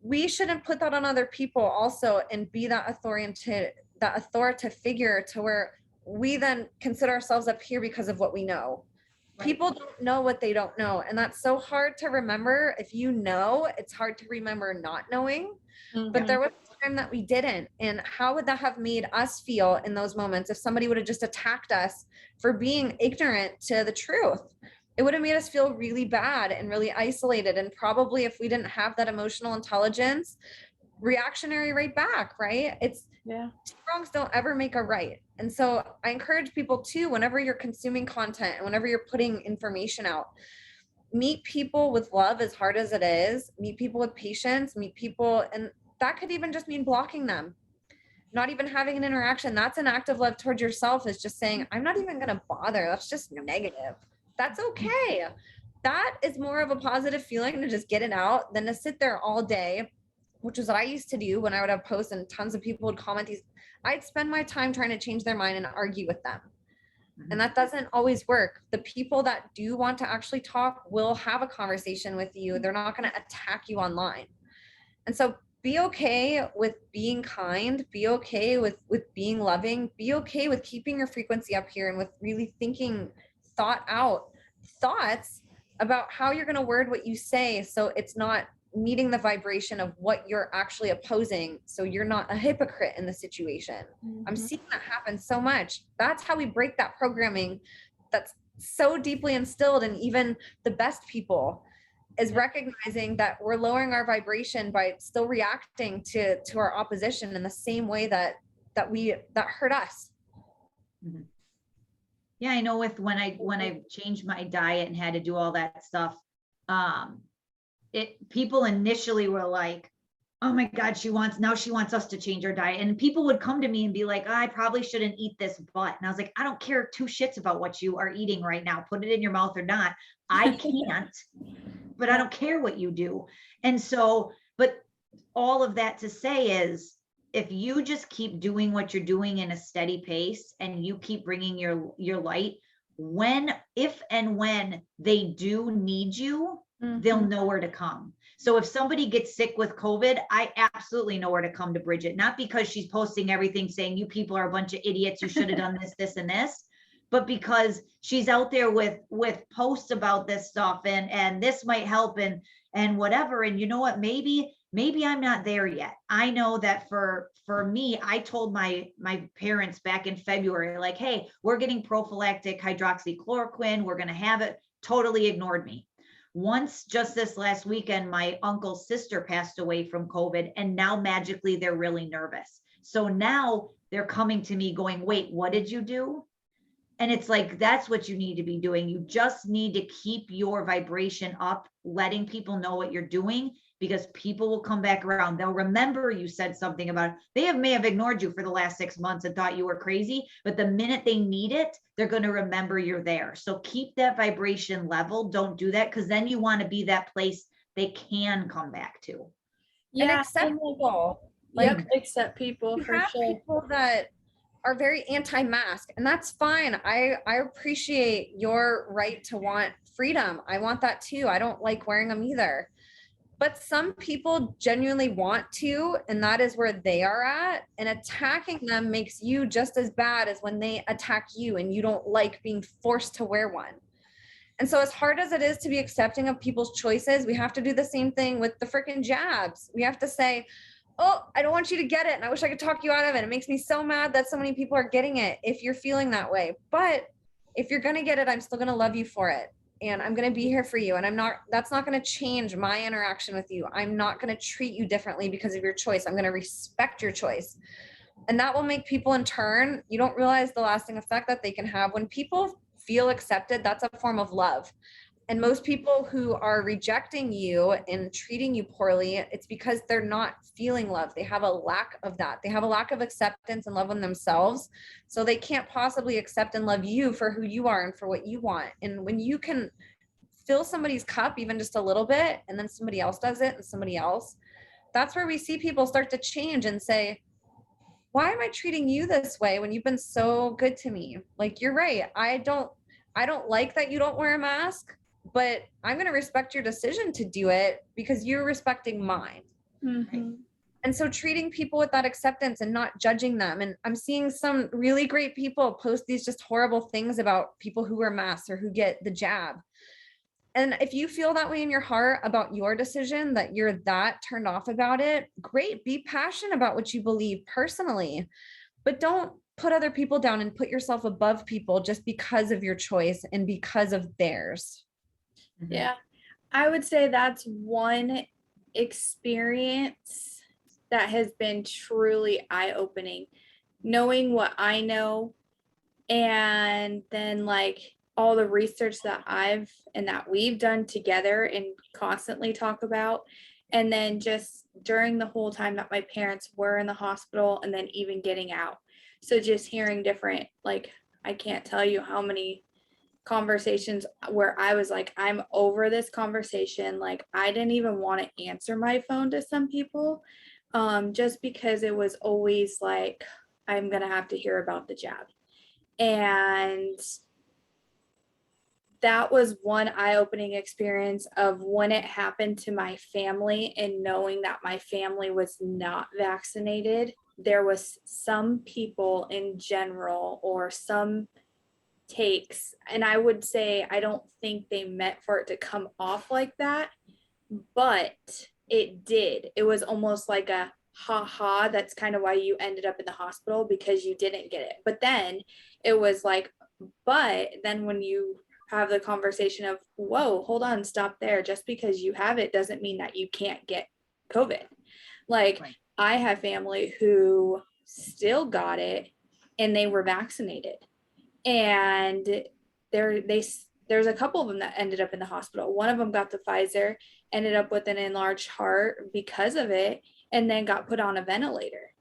we shouldn't put that on other people also and be that authoritative figure to where we then consider ourselves up here because of what we know. Right. People don't know what they don't know. And that's so hard to remember. If you know, it's hard to remember not knowing. Mm-hmm. But there was a time that we didn't. And how would that have made us feel in those moments if somebody would have just attacked us for being ignorant to the truth? It would have made us feel really bad and really isolated. And probably if we didn't have that emotional intelligence, reactionary right back, right? Two wrongs don't ever make a right. And so I encourage people too, whenever you're consuming content and whenever you're putting information out, meet people with love as hard as it is, meet people with patience, meet people. And that could even just mean blocking them, not even having an interaction. That's an act of love towards yourself, is just saying, I'm not even going to bother. That's just negative. That's okay. That is more of a positive feeling to just get it out than to sit there all day, which is what I used to do when I would have posts and tons of people would comment these. I'd spend my time trying to change their mind and argue with them. Mm-hmm. And that doesn't always work. The people that do want to actually talk will have a conversation with you. They're not going to attack you online. And so be okay with being kind, be okay with being loving, be okay with keeping your frequency up here and with really thinking thought out thoughts about how you're going to word what you say, so it's not meeting the vibration of what you're actually opposing, so you're not a hypocrite in the situation. Mm-hmm. I'm seeing that happen so much. That's how we break that programming that's so deeply instilled in even the best people, is recognizing that we're lowering our vibration by still reacting to our opposition in the same way that hurt us. Mm-hmm. Yeah, I know when I changed my diet and had to do all that stuff, people initially were like, oh my God, she wants us to change our diet. And people would come to me and be like, oh, I probably shouldn't eat this but. And I was like, I don't care two shits about what you are eating right now. Put it in your mouth or not. I can't, but I don't care what you do. And so, but all of that to say is, if you just keep doing what you're doing in a steady pace and you keep bringing your light, if and when they do need you, they'll know where to come. So if somebody gets sick with COVID, I absolutely know where to come to Bridget, not because she's posting everything saying you people are a bunch of idiots, you should have done this, this, and this, but because she's out there with posts about this stuff and this might help and whatever. And you know what, maybe I'm not there yet. I know that for me, I told my parents back in February, like, hey, we're getting prophylactic hydroxychloroquine, we're going to have it. Totally ignored me. Once, just this last weekend, my uncle's sister passed away from COVID, and now magically they're really nervous. So now they're coming to me going, wait, what did you do? And it's like, that's what you need to be doing. You just need to keep your vibration up, letting people know what you're doing, because people will come back around. They'll remember you said something about it. They may have ignored you for the last 6 months and thought you were crazy, but the minute they need it, they're going to remember you're there. So keep that vibration level. Don't do that, because then you want to be that place they can come back to. And accept people. Like, accept people, you for have sure. people that are very anti-mask, and that's fine. I appreciate your right to want freedom. I want that too. I don't like wearing them either. But some people genuinely want to, and that is where they are at. And attacking them makes you just as bad as when they attack you and you don't like being forced to wear one. And so as hard as it is to be accepting of people's choices, we have to do the same thing with the freaking jabs. We have to say, oh, I don't want you to get it, and I wish I could talk you out of it. It makes me so mad that so many people are getting it if you're feeling that way. But if you're going to get it, I'm still going to love you for it. And I'm going to be here for you. And that's not going to change my interaction with you. I'm not going to treat you differently because of your choice. I'm going to respect your choice. And that will make people in turn, you don't realize the lasting effect that they can have. When people feel accepted, that's a form of love. And most people who are rejecting you and treating you poorly, it's because they're not feeling love. They have a lack of that. They have a lack of acceptance and love in themselves. So they can't possibly accept and love you for who you are and for what you want. And when you can fill somebody's cup even just a little bit, and then somebody else does it and somebody else, that's where we see people start to change and say, why am I treating you this way when you've been so good to me? Like, you're right. I don't like that you don't wear a mask, but I'm going to respect your decision to do it because you're respecting mine. Mm-hmm. And so treating people with that acceptance and not judging them. And I'm seeing some really great people post these just horrible things about people who wear masks or who get the jab. And if you feel that way in your heart about your decision, that you're that turned off about it, great, be passionate about what you believe personally, but don't put other people down and put yourself above people just because of your choice and because of theirs. Yeah, I would say that's one experience that has been truly eye-opening, knowing what I know, and then like all the research that that we've done together and constantly talk about, and then just during the whole time that my parents were in the hospital and then even getting out. So just hearing different, like, I can't tell you how many conversations where I was like, I'm over this conversation. Like, I didn't even want to answer my phone to some people, just because it was always like, I'm going to have to hear about the jab. And that was one eye-opening experience of when it happened to my family, and knowing that my family was not vaccinated. There was some people in general, or some takes, and I would say I don't think they meant for it to come off like that, but it did. It was almost like a ha, that's kind of why you ended up in the hospital, because you didn't get it. But then it was like, but then when you have the conversation of, whoa, hold on, stop there, just because you have it doesn't mean that you can't get COVID. Like, right. I have family who still got it and they were vaccinated. And there's a couple of them that ended up in the hospital. One of them got the Pfizer, ended up with an enlarged heart because of it. and then got put on a ventilator.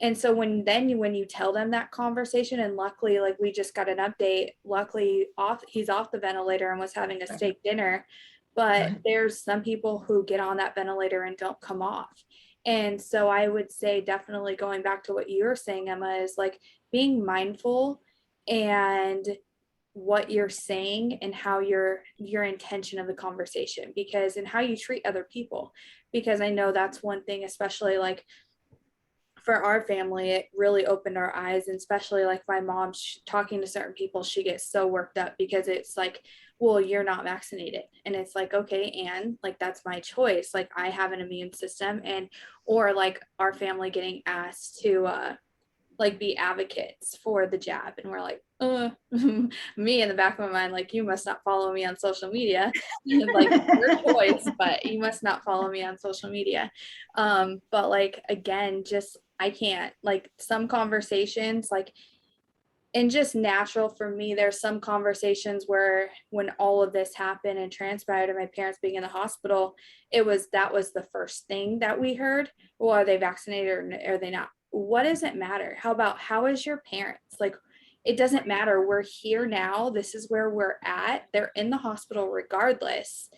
And so when you tell them that conversation, and luckily, like, we just got an update, luckily he's off the ventilator and was having a steak dinner, but there's some people who get on that ventilator and don't come off. And so I would say, definitely going back to what you were saying, Emma, is like being mindful and what you're saying and how your intention of the conversation, because, and how you treat other people, because I know that's one thing, especially like for our family, it really opened our eyes. And especially like my mom, talking to certain people, she gets so worked up because it's like, well, you're not vaccinated. And it's like, okay, and like, that's my choice. Like, I have an immune system. And, or like our family getting asked to like be advocates for the jab, and we're like, me in the back of my mind, like, you must not follow me on social media. Like, your choice, but you must not follow me on social media. But like, again, just, I can't, like, some conversations, like, and just natural for me, there's some conversations where when all of this happened and transpired and my parents being in the hospital, that was the first thing that we heard. Well, are they vaccinated or are they not? What does it matter? How about, how is your parents? Like, it doesn't matter. We're here now. This is where we're at. They're in the hospital regardless.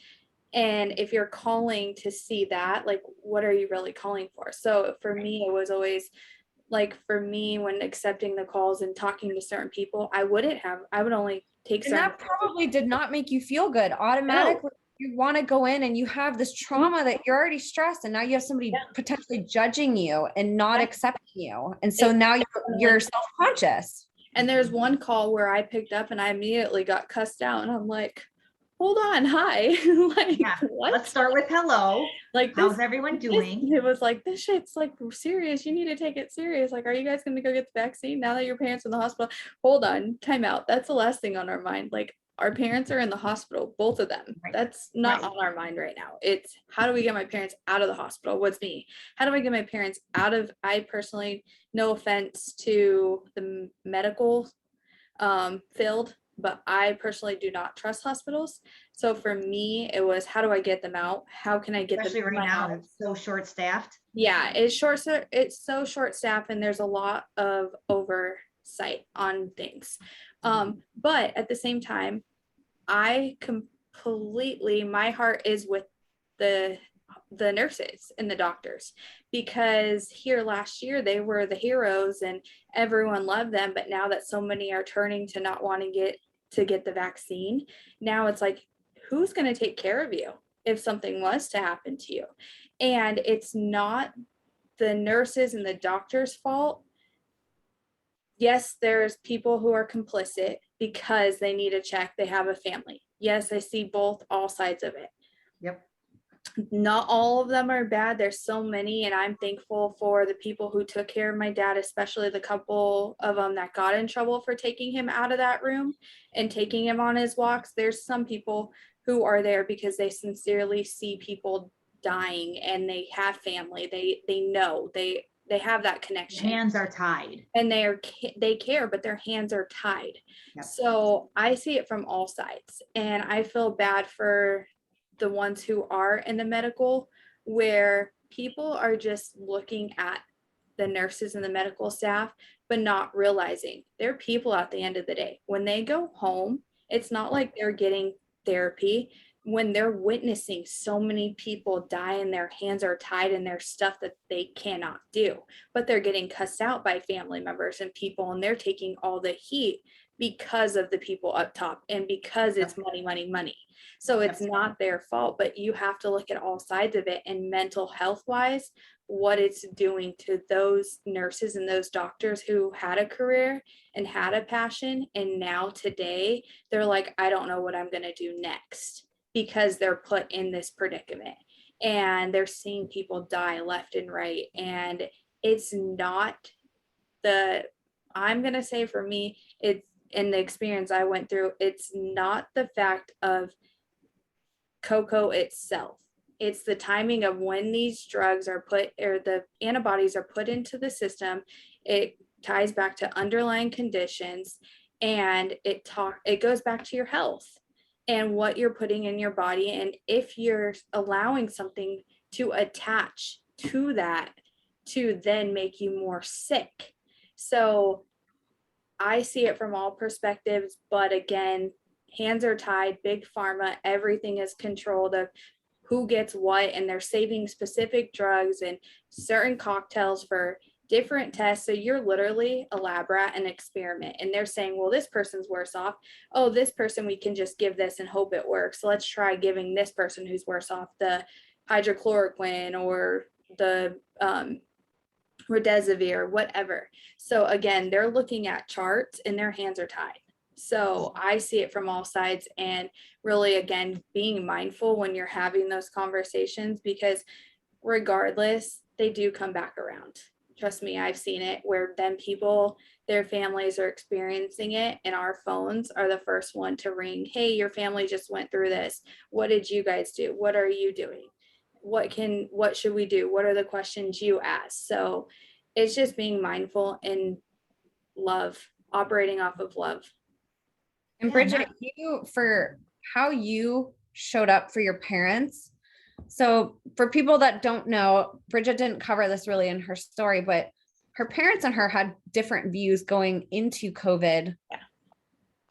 And if you're calling to see that, like, what are you really calling for? So for me, it was always like, for me, when accepting the calls and talking to certain people, I would only take And that probably did not make you feel good. Automatically, you want to go in and you have this trauma that you're already stressed, and now you have somebody potentially judging you and not accepting you. And so now you're self-conscious. And there's one call where I picked up and I immediately got cussed out, and I'm like, hold on, hi. Like, what? Let's start with hello. Like, how's everyone doing? It was like, this shit's like serious. You need to take it serious. Like, are you guys going to go get the vaccine now that your parents are in the hospital? Hold on, time out. That's the last thing on our mind. Like, our parents are in the hospital, both of them. Right. That's not on our mind right now. It's, how do we get my parents out of the hospital? What's me? How do I get my parents out of, I personally, no offense to the medical field, but I personally do not trust hospitals. So for me, it was, how do I get them out? How can I get Especially them right now, it's so short-staffed. Yeah, it's so short-staffed, and there's a lot of oversight on things. But at the same time, I completely, my heart is with the nurses and the doctors, because here last year they were the heroes and everyone loved them, but now that so many are turning to not wanting to get the vaccine, now it's like, who's going to take care of you if something was to happen to you? And it's not the nurses and the doctors' fault. Yes, there's people who are complicit because they need a check, they have a family. Yes, I see all sides of it. Yep. Not all of them are bad. There's so many, and I'm thankful for the people who took care of my dad, especially the couple of them that got in trouble for taking him out of that room and taking him on his walks. There's some people who are there because they sincerely see people dying and they have family. They know, they have that connection. Hands are tied. And they care, but their hands are tied. Yep. So I see it from all sides, and I feel bad for the ones who are in the medical, where people are just looking at the nurses and the medical staff, but not realizing they're people at the end of the day. When they go home, it's not like they're getting therapy. When they're witnessing so many people die and their hands are tied and there's stuff that they cannot do, but they're getting cussed out by family members and people, and they're taking all the heat because of the people up top and because it's money, money, money. So it's not their fault, but you have to look at all sides of it, and mental health wise, what it's doing to those nurses and those doctors who had a career and had a passion. And now today they're like, I don't know what I'm going to do next, because they're put in this predicament and they're seeing people die left and right. And it's not I'm going to say, for me, it's, in the experience I went through, it's not the fact of cocoa itself. It's the timing of when these drugs are put, or the antibodies are put into the system. It ties back to underlying conditions, and it goes back to your health and what you're putting in your body. And if you're allowing something to attach to that to then make you more sick. So I see it from all perspectives, but again, hands are tied, big pharma, everything is controlled of who gets what, and they're saving specific drugs and certain cocktails for different tests. So you're literally a lab rat, an experiment, and they're saying, well, this person's worse off. Oh, this person, we can just give this and hope it works. So let's try giving this person who's worse off the hydrochloroquine or the Remdesivir, whatever. So again, they're looking at charts and their hands are tied. So I see it from all sides, and really, again, being mindful when you're having those conversations, because regardless, they do come back around. Trust me, I've seen it where then people, their families are experiencing it, and our phones are the first one to ring. Hey, your family just went through this. What did you guys do? What are you doing? What should we do? What are the questions you ask? So it's just being mindful and love, operating off of love. And Bridget, you, for how you showed up for your parents. So for people that don't know, Bridget didn't cover this really in her story, but her parents and her had different views going into COVID. Yeah.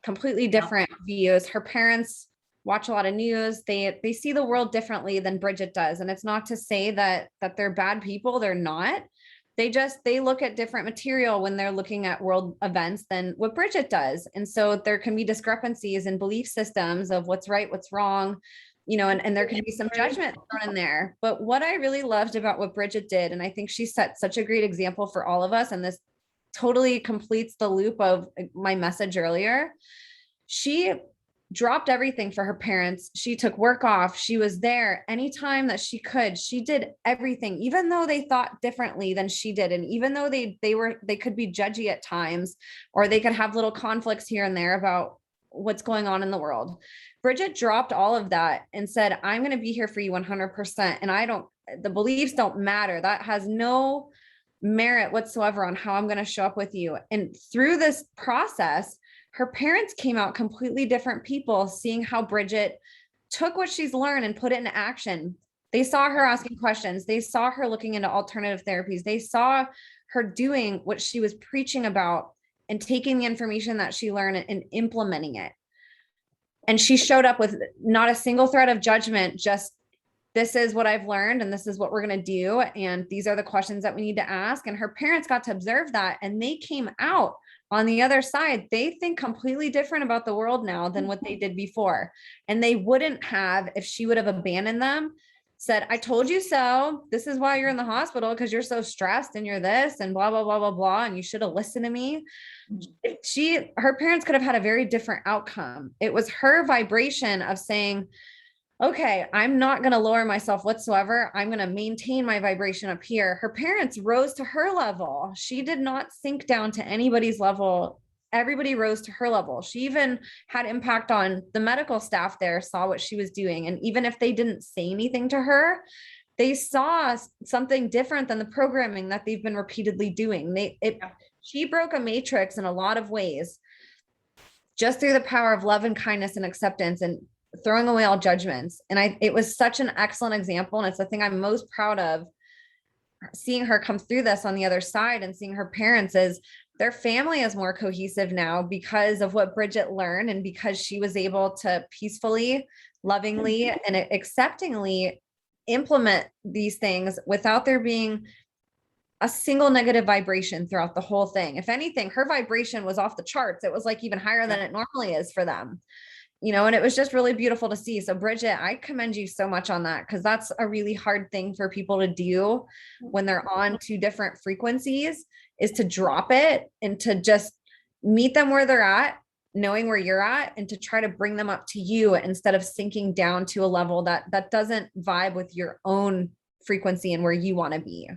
Completely different views. Her parents watch a lot of news. They see the world differently than Bridget does. And it's not to say that they're bad people. They're not. They look at different material when they're looking at world events than what Bridget does. And so there can be discrepancies in belief systems of what's right, what's wrong, and there can be some judgment thrown in there. But what I really loved about what Bridget did, and I think she set such a great example for all of us, and this totally completes the loop of my message earlier. She dropped everything for her parents. She took work off. She was there anytime that she could. She did everything, even though they thought differently than she did. And even though they could be judgy at times, or they could have little conflicts here and there about what's going on in the world. Bridget dropped all of that and said, I'm going to be here for you 100%. And the beliefs don't matter. That has no merit whatsoever on how I'm going to show up with you. And through this process, her parents came out completely different people, seeing how Bridget took what she's learned and put it into action. They saw her asking questions. They saw her looking into alternative therapies. They saw her doing what she was preaching about and taking the information that she learned and implementing it. And she showed up with not a single thread of judgment, just this is what I've learned and this is what we're going to do. And these are the questions that we need to ask. And her parents got to observe that, and they came out on the other side. They think completely different about the world now than what they did before. And they wouldn't have if she would have abandoned them, said, I told you so. This is why you're in the hospital, because you're so stressed and you're this and blah, blah, blah, blah, blah. And you should have listened to me. Her parents could have had a very different outcome. It was her vibration of saying, okay, I'm not going to lower myself whatsoever. I'm going to maintain my vibration up here. Her parents rose to her level. She did not sink down to anybody's level. Everybody rose to her level. She even had impact on the medical staff there, saw what she was doing. And even if they didn't say anything to her, they saw something different than the programming that they've been repeatedly doing. She broke a matrix in a lot of ways, just through the power of love and kindness and acceptance and throwing away all judgments. And it was such an excellent example. And it's the thing I'm most proud of, seeing her come through this on the other side, and seeing her parents is their family is more cohesive now because of what Bridget learned, and because she was able to peacefully, lovingly, and acceptingly implement these things without there being a single negative vibration throughout the whole thing. If anything, her vibration was off the charts. It was like even higher than it normally is for them. And it was just really beautiful to see. So Bridget, I commend you so much on that, because that's a really hard thing for people to do when they're on two different frequencies, is to drop it and to just meet them where they're at, knowing where you're at, and to try to bring them up to you instead of sinking down to a level that doesn't vibe with your own frequency and where you want to be.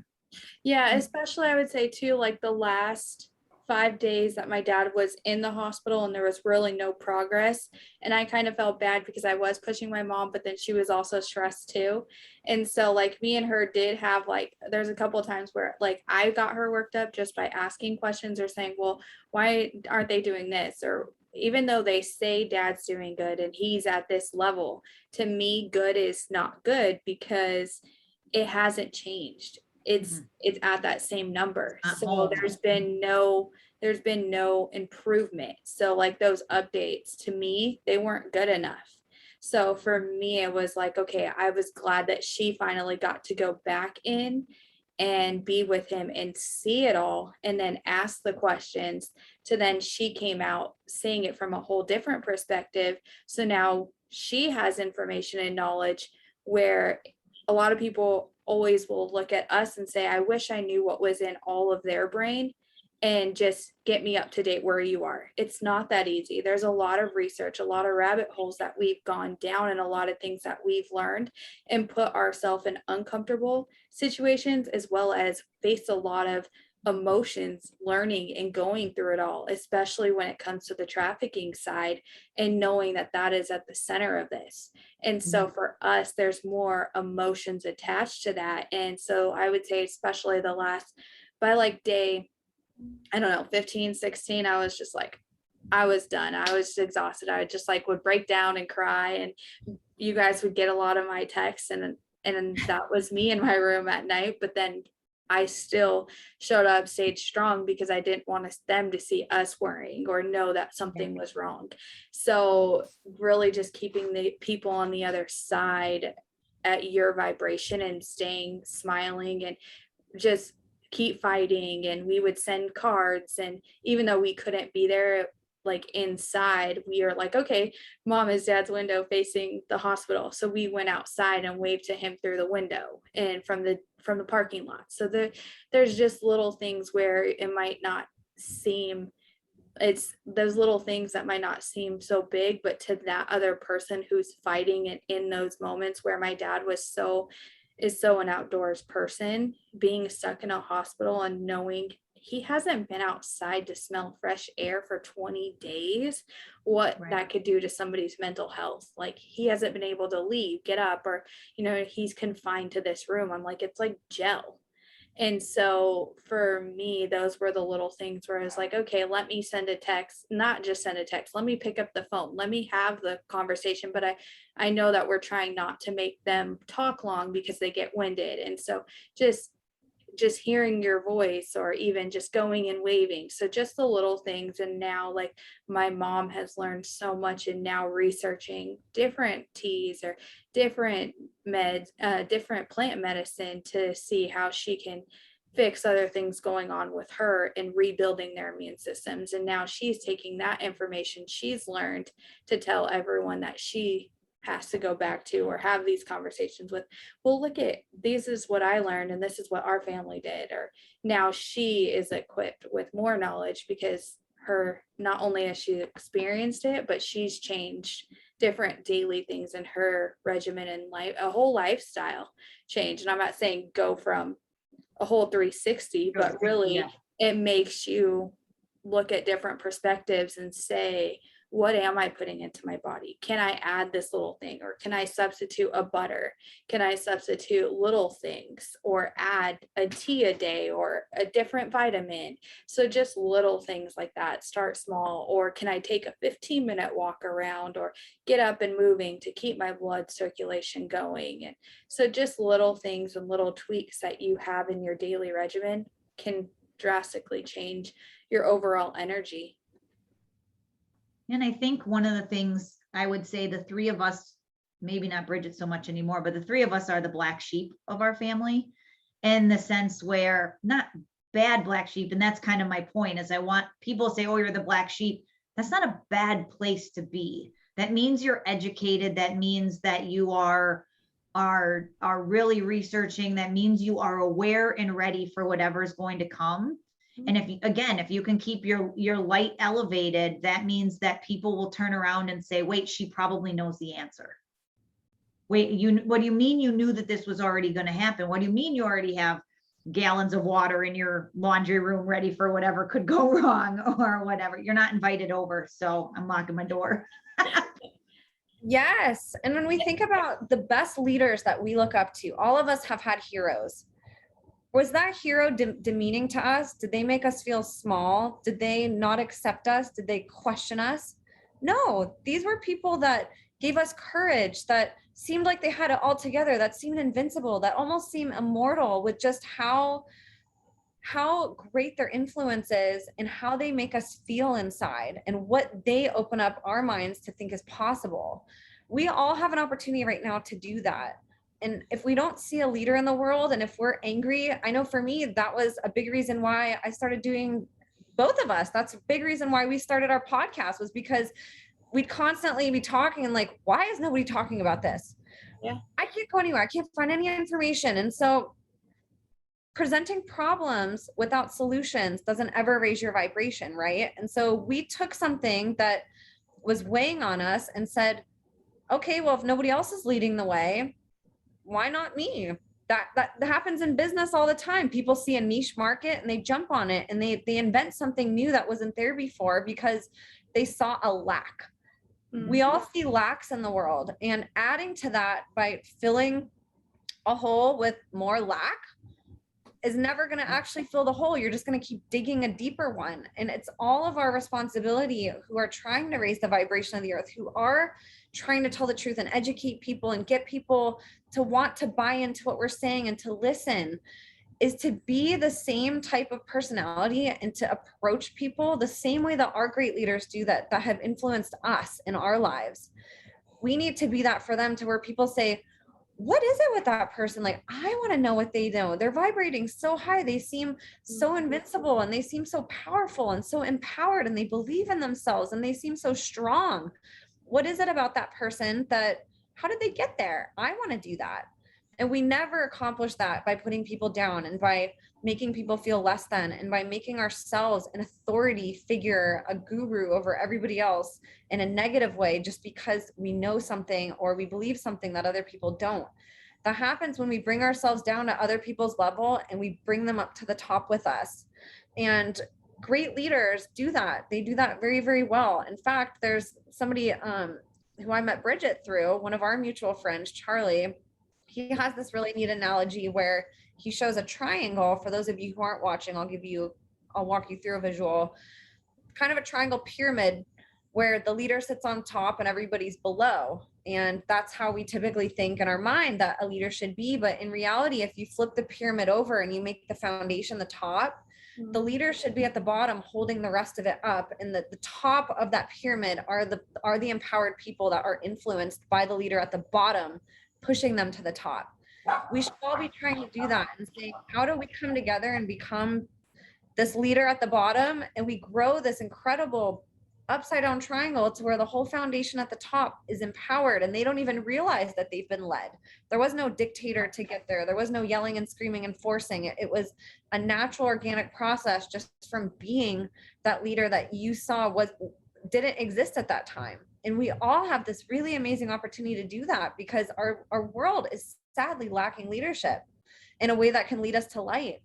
Yeah, especially I would say too, like the last 5 days that my dad was in the hospital and there was really no progress. And I kind of felt bad because I was pushing my mom, but then she was also stressed too. And so like me and her did have there's a couple of times where I got her worked up just by asking questions or saying, well, why aren't they doing this? Or even though they say dad's doing good and he's at this level, to me, good is not good because it hasn't changed. it's at that same number. So home. there's been no improvement. So like those updates, to me, they weren't good enough. So for me, it was like, okay, I was glad that she finally got to go back in and be with him and see it all and then ask the questions, to then she came out seeing it from a whole different perspective. So now she has information and knowledge, where a lot of people always will look at us and say, I wish I knew what was in all of their brain and just get me up to date where you are. It's not that easy. There's a lot of research, a lot of rabbit holes that we've gone down, and a lot of things that we've learned and put ourselves in uncomfortable situations, as well as face a lot of emotions learning and going through it all, especially when it comes to the trafficking side, and knowing that that is at the center of this. And so for us, there's more emotions attached to that. And so I would say, especially the last, by like day, I don't know, 15, 16, I was just like, I was done. I was exhausted. I just like would break down and cry, and you guys would get a lot of my texts, and that was me in my room at night. But then I still showed up, stayed strong, because I didn't want them to see us worrying or know that something was wrong. So really just keeping the people on the other side at your vibration and staying smiling and just keep fighting. And we would send cards, and even though we couldn't be there like inside, we are like, okay, mom is dad's window facing the hospital, so we went outside and waved to him through the window and from the parking lot. So there's just little things where it might not seem, it's those little things that might not seem so big, but to that other person who's fighting it in those moments, where my dad is so an outdoors person, being stuck in a hospital and knowing he hasn't been outside to smell fresh air for 20 days, what that could do to somebody's mental health. Like, he hasn't been able to leave, get up, or, he's confined to this room. I'm like, it's like gel. And so for me, those were the little things where I was like, okay, let me send a text, not just send a text, let me pick up the phone, let me have the conversation. But I know that we're trying not to make them talk long because they get winded. And so just hearing your voice, or even just going and waving. So just the little things. And now, like, my mom has learned so much, and now researching different teas or different meds, different plant medicine, to see how she can fix other things going on with her and rebuilding their immune systems. And now she's taking that information she's learned to tell everyone that she has to go back to, or have these conversations with. Well, look at, this is what I learned, and this is what our family did. Or now she is equipped with more knowledge, because not only has she experienced it, but she's changed different daily things in her regimen and life, a whole lifestyle change. And I'm not saying go from a whole 360, but really it makes you look at different perspectives and say, what am I putting into my body? Can I add this little thing? Or can I substitute a butter? Can I substitute little things, or add a tea a day, or a different vitamin? So just little things like that. Start small. Or can I take a 15-minute walk around, or get up and moving to keep my blood circulation going? And so just little things and little tweaks that you have in your daily regimen can drastically change your overall energy. And I think one of the things I would say, the three of us, maybe not Bridget so much anymore, but the three of us are the black sheep of our family, in the sense where, not bad black sheep. And that's kind of my point, is I want people to say, oh, you're the black sheep. That's not a bad place to be. That means you're educated. That means that you are really researching. That means you are aware and ready for whatever is going to come. And if you can keep your light elevated, that means that people will turn around and say, wait, she probably knows the answer. Wait, what do you mean you knew that this was already going to happen? What do you mean you already have gallons of water in your laundry room ready for whatever could go wrong, or whatever? You're not invited over, so I'm locking my door. Yes. And when we think about the best leaders that we look up to, all of us have had heroes. Was that hero demeaning to us? Did they make us feel small? Did they not accept us? Did they question us? No, these were people that gave us courage, that seemed like they had it all together, that seemed invincible, that almost seemed immortal, with just how great their influence is and how they make us feel inside and what they open up our minds to think is possible. We all have an opportunity right now to do that. And if we don't see a leader in the world, and if we're angry, I know for me, that was a big reason why I started doing, both of us, that's a big reason why we started our podcast, was because we'd constantly be talking and like, why is nobody talking about this? Yeah. I can't go anywhere. I can't find any information. And so presenting problems without solutions doesn't ever raise your vibration, right? And so we took something that was weighing on us and said, okay, well, if nobody else is leading the way, why not me? That happens in business all the time. People see a niche market and they jump on it, and they invent something new that wasn't there before because they saw a lack. Mm-hmm. We all see lacks in the world, and adding to that by filling a hole with more lack is never going to actually fill the hole. You're just going to keep digging a deeper one. And it's all of our responsibility who are trying to raise the vibration of the earth, who are trying to tell the truth and educate people and get people to want to buy into what we're saying and to listen, is to be the same type of personality and to approach people the same way that our great leaders do, that have influenced us in our lives. We need to be that for them, to where people say, what is it with that person? Like, I want to know what they know. They're vibrating so high. They seem so invincible, and they seem so powerful and so empowered, and they believe in themselves, and they seem so strong. What is it about that person that, how did they get there? I want to do that. And we never accomplish that by putting people down and by making people feel less than, and by making ourselves an authority figure, a guru over everybody else in a negative way, just because we know something or we believe something that other people don't. That happens when we bring ourselves down to other people's level and we bring them up to the top with us. And great leaders do that. They do that very, very well. In fact, there's somebody who I met Bridget through, one of our mutual friends, Charlie. He has this really neat analogy where he shows a triangle. For those of you who aren't watching, I'll walk you through a visual, kind of a triangle pyramid where the leader sits on top and everybody's below. And that's how we typically think in our mind that a leader should be. But in reality, if you flip the pyramid over and you make the foundation the top, the leader should be at the bottom holding the rest of it up. And the top of that pyramid are the empowered people that are influenced by the leader at the bottom, pushing them to the top. We should all be trying to do that and say, how do we come together and become this leader at the bottom, and we grow this incredible upside down triangle to where the whole foundation at the top is empowered, and they don't even realize that they've been led. There was no dictator to get there. There was no yelling and screaming and forcing it. It was a natural, organic process just from being that leader that you saw didn't exist at that time. And we all have this really amazing opportunity to do that, because our world is sadly lacking leadership in a way that can lead us to light.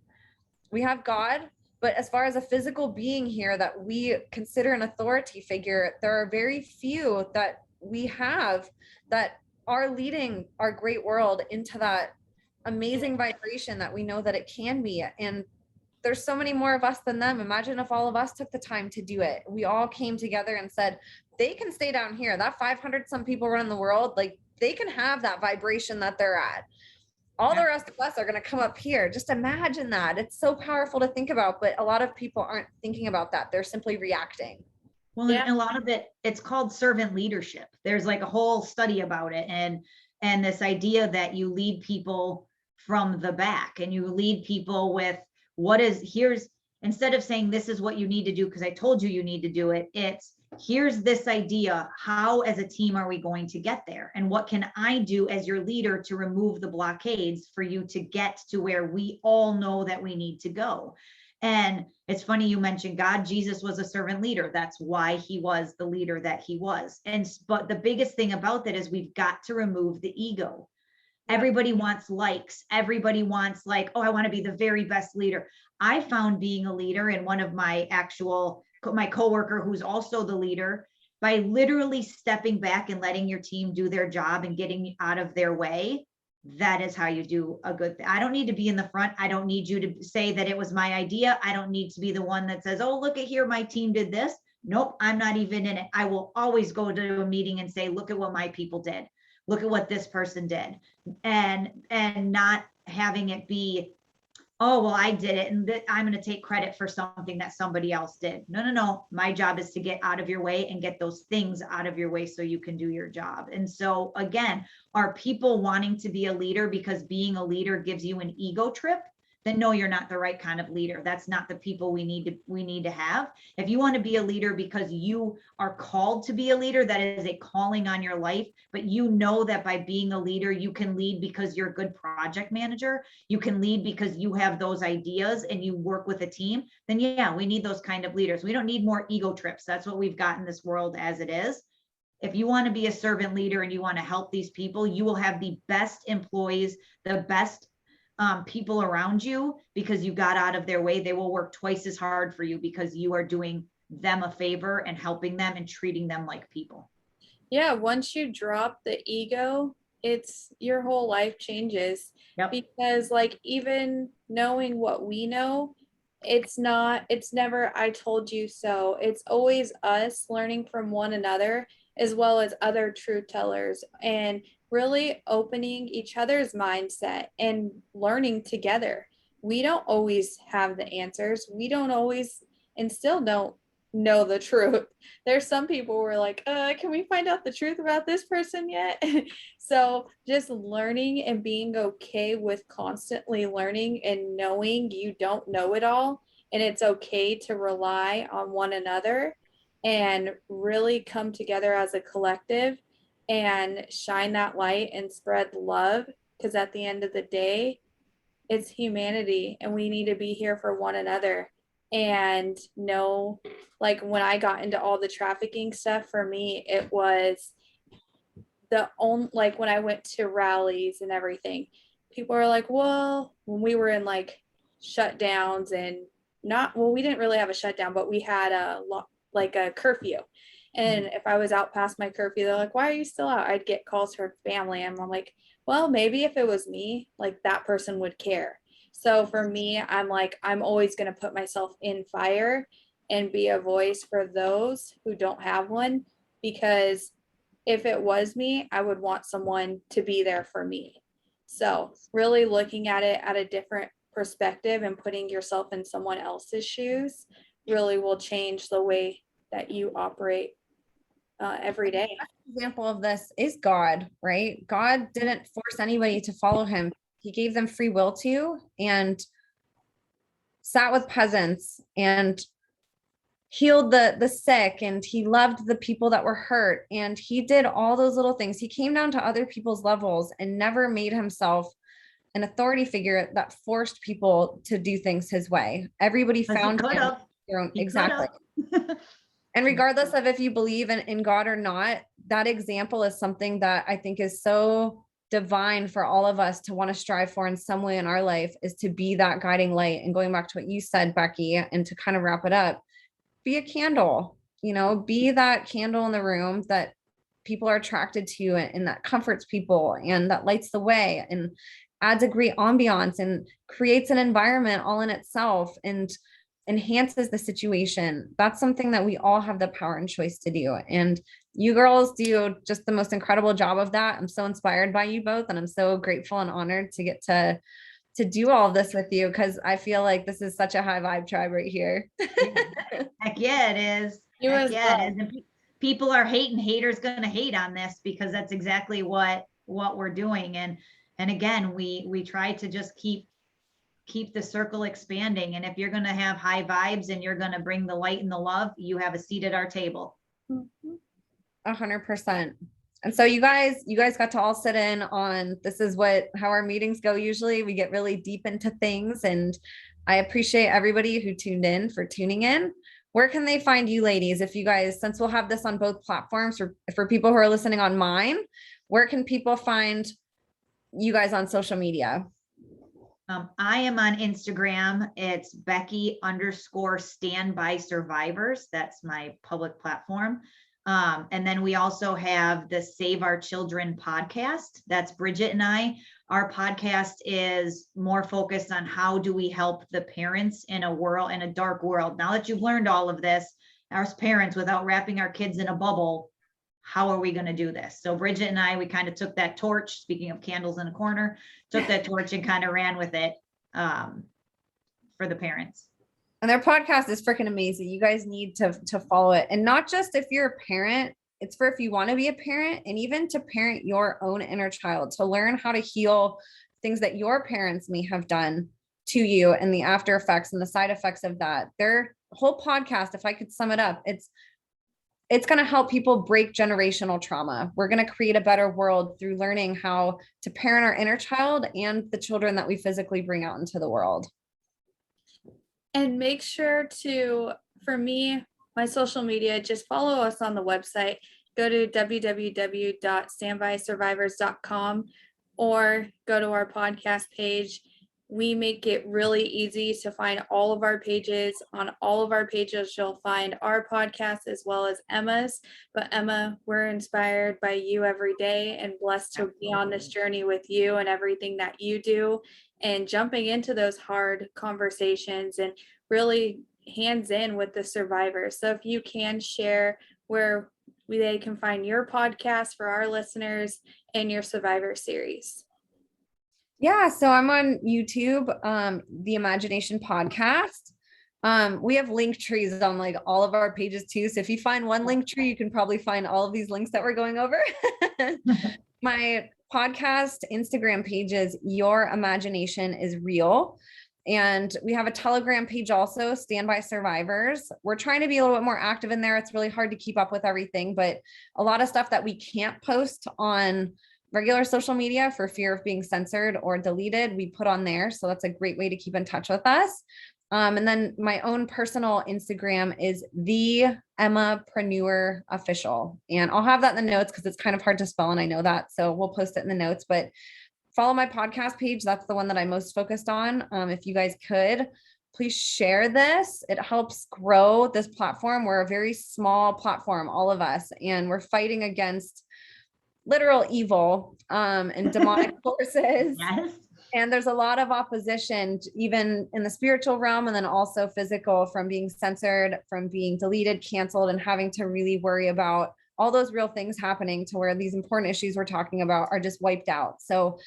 We have God, but as far as a physical being here that we consider an authority figure, there are very few that we have that are leading our great world into that amazing vibration that we know that it can be. And there's so many more of us than them. Imagine if all of us took the time to do it. We all came together and said, they can stay down here. That 500 some people running the world, like, they can have that vibration that they're at. All the rest of us are going to come up here. Just imagine that. It's so powerful to think about, but a lot of people aren't thinking about that. They're simply reacting. Well, and a lot of it's called servant leadership. There's like a whole study about it. And this idea that you lead people from the back, and you lead people with instead of saying, this is what you need to do because I told you need to do it, it's, here's this idea. How as a team are we going to get there? And what can I do as your leader to remove the blockades for you to get to where we all know that we need to go? And it's funny you mentioned God. Jesus was a servant leader. That's why he was the leader that he was. But the biggest thing about that is we've got to remove the ego. Everybody wants likes. Everybody wants I want to be the very best leader. I found being a leader in one of my coworker who's also the leader, by literally stepping back and letting your team do their job and getting out of their way. That is how you do a good thing. I don't need to be in the front. I don't need you to say that it was my idea. I don't need to be the one that says, oh, look at here, my team did this. Nope, I'm not even in it. I will always go to a meeting and say, look at what my people did. look at what this person did, and not having it be, oh, well, I did it and I'm going to take credit for something that somebody else did. No. My job is to get out of your way and get those things out of your way so you can do your job. And so again, are people wanting to be a leader because being a leader gives you an ego trip? Then no, you're not the right kind of leader. That's not the people we need to have. If you want to be a leader because you are called to be a leader, that is a calling on your life, but you know that by being a leader, you can lead because you're a good project manager. You can lead because you have those ideas and you work with a team. Then yeah, we need those kind of leaders. We don't need more ego trips. That's what we've got in this world as it is. If you want to be a servant leader and you want to help these people, you will have the best employees, the best people around you, because you got out of their way. They will work twice as hard for you because you are doing them a favor and helping them and treating them like people. Yeah, once you drop the ego, it's your whole life changes. Yep. Because like even knowing what we know, it's never I told you so. It's always us learning from one another as well as other truth tellers, and really opening each other's mindset and learning together. We don't always have the answers. We don't always, and still don't know the truth. There's some people who are like, can we find out the truth about this person yet? So just learning and being okay with constantly learning and knowing you don't know it all. And it's okay to rely on one another and really come together as a collective and shine that light and spread love. Because at the end of the day, it's humanity and we need to be here for one another. And know, like when I got into all the trafficking stuff, for me, it was the only, like when I went to rallies and everything, people are like, well, when we were in like shutdowns and not, well, we didn't really have a shutdown, but we had a curfew. And if I was out past my curfew, they're like, why are you still out? I'd get calls from family. And I'm like, well, maybe if it was me, like that person would care. So for me, I'm like, I'm always going to put myself in fire and be a voice for those who don't have one. Because if it was me, I would want someone to be there for me. So really looking at it at a different perspective and putting yourself in someone else's shoes really will change the way that you operate every day. An example of this is God, right? God didn't force anybody to follow him. He gave them free will to, and sat with peasants and healed the sick, and he loved the people that were hurt, and he did all those little things. He came down to other people's levels and never made himself an authority figure that forced people to do things his way. Everybody found their own, exactly. And regardless of if you believe in God or not, that example is something that I think is so divine for all of us to want to strive for in some way in our life, is to be that guiding light. And going back to what you said, Becky, and to kind of wrap it up, be a candle, be that candle in the room that people are attracted to, and that comforts people and that lights the way and adds a great ambiance and creates an environment all in itself and enhances the situation. That's something that we all have the power and choice to do. And you girls do just the most incredible job of that. I'm so inspired by you both, and I'm so grateful and honored to get to do all of this with you, because I feel like this is such a high vibe tribe right here. Heck yeah, it is. Heck yeah, it is. And people are hating. Haters gonna hate on this, because that's exactly what we're doing. And again, we try to just keep the circle expanding. And if you're going to have high vibes and you're going to bring the light and the love, you have a seat at our table. 100%. And so you guys got to all sit in on, this is how our meetings go. Usually we get really deep into things, and I appreciate everybody who tuned in for tuning in. Where can they find you ladies? If you guys, since we'll have this on both platforms, for people who are listening on mine, where can people find you guys on social media? I am on Instagram. It's Becky_standbysurvivors. That's my public platform. And then we also have the Save Our Children podcast. That's Bridget and I. Our podcast is more focused on how do we help the parents in a dark world. Now that you've learned all of this, as parents, without wrapping our kids in a bubble, how are we going to do this? So Bridget and I, we kind of took that torch, speaking of candles in a corner, took that torch and kind of ran with it for the parents. And their podcast is freaking amazing. You guys need to follow it. And not just if you're a parent, it's for if you want to be a parent, and even to parent your own inner child, to learn how to heal things that your parents may have done to you and the after effects and the side effects of that. Their whole podcast, if I could sum it up, it's going to help people break generational trauma. We're going to create a better world through learning how to parent our inner child and the children that we physically bring out into the world. And make sure to, for me, my social media, just follow us on the website. Go to www.standbysurvivors.com or go to our podcast page. We make it really easy to find all of our pages. On all of our pages, you'll find our podcast as well as Emma's. But Emma, we're inspired by you every day and blessed to be on this journey with you and everything that you do, and jumping into those hard conversations and really hands in with the survivors. So if you can share where they can find your podcast for our listeners and your survivor series. Yeah, so I'm on YouTube, the Imagination Podcast. We have link trees on like all of our pages too. So if you find one link tree, you can probably find all of these links that we're going over. My podcast Instagram page is Your Imagination is Real. And we have a Telegram page also, Standby Survivors. We're trying to be a little bit more active in there. It's really hard to keep up with everything, but a lot of stuff that we can't post on regular social media for fear of being censored or deleted, we put on there. So that's a great way to keep in touch with us. And then my own personal Instagram is the Emmapreneur Official. And I'll have that in the notes because it's kind of hard to spell and I know that. So we'll post it in the notes, but follow my podcast page. That's the one that I'm most focused on. If you guys could, please share this. It helps grow this platform. We're a very small platform, all of us, and we're fighting against literal evil and demonic forces. Yes. And there's a lot of opposition, even in the spiritual realm, and then also physical, from being censored, from being deleted, canceled, and having to really worry about all those real things happening to where these important issues we're talking about are just wiped out. So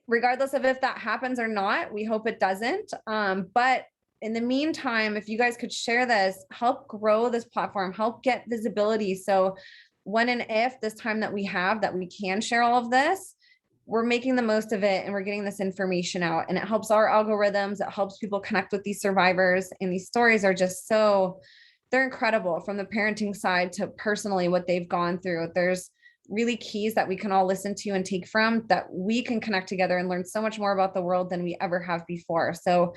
regardless of if that happens or not, we hope it doesn't. But in the meantime, if you guys could share this, help grow this platform, help get visibility. So when and if this time that we have that we can share all of this, we're making the most of it and we're getting this information out, and it helps our algorithms. It helps people connect with these survivors, and these stories are just they're incredible, from the parenting side to personally what they've gone through. There's really keys that we can all listen to and take from that we can connect together and learn so much more about the world than we ever have before. So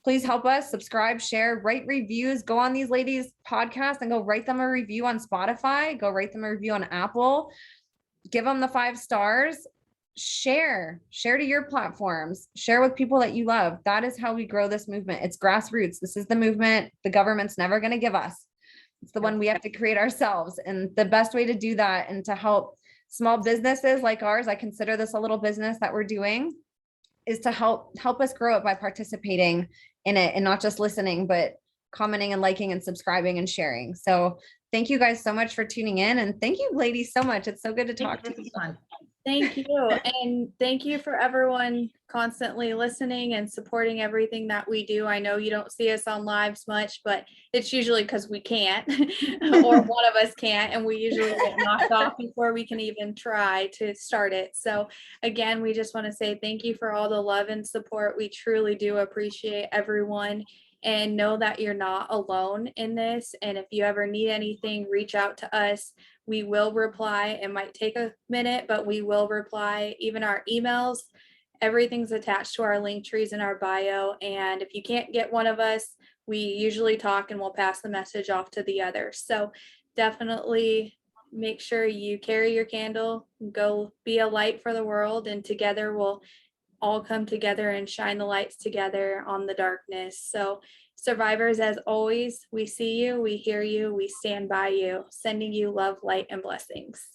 please help us, subscribe, share, write reviews, go on these ladies' podcasts and go write them a review on Spotify, go write them a review on Apple, give them the 5 stars, share to your platforms, share with people that you love. That is how we grow this movement. It's grassroots. This is the movement the government's never going to give us. It's the one we have to create ourselves. And the best way to do that and to help small businesses like ours, I consider this a little business that we're doing, is to help us grow it by participating in it and not just listening, but commenting and liking and subscribing and sharing. So thank you guys so much for tuning in, and thank you ladies so much. It's so good to talk to you. Thank you. And thank you for everyone constantly listening and supporting everything that we do. I know you don't see us on lives much, but it's usually because we can't or one of us can't, and we usually get knocked off before we can even try to start it. So again, we just want to say thank you for all the love and support. We truly do appreciate everyone, and know that you're not alone in this. And if you ever need anything, reach out to us. We will reply. It might take a minute, but we will reply. Even our emails, everything's attached to our link trees in our bio. And if you can't get one of us, we usually talk and we'll pass the message off to the other. So definitely make sure you carry your candle, go be a light for the world, and together we'll all come together and shine the lights together on the darkness. So survivors, as always, we see you, we hear you, we stand by you, sending you love, light, and blessings.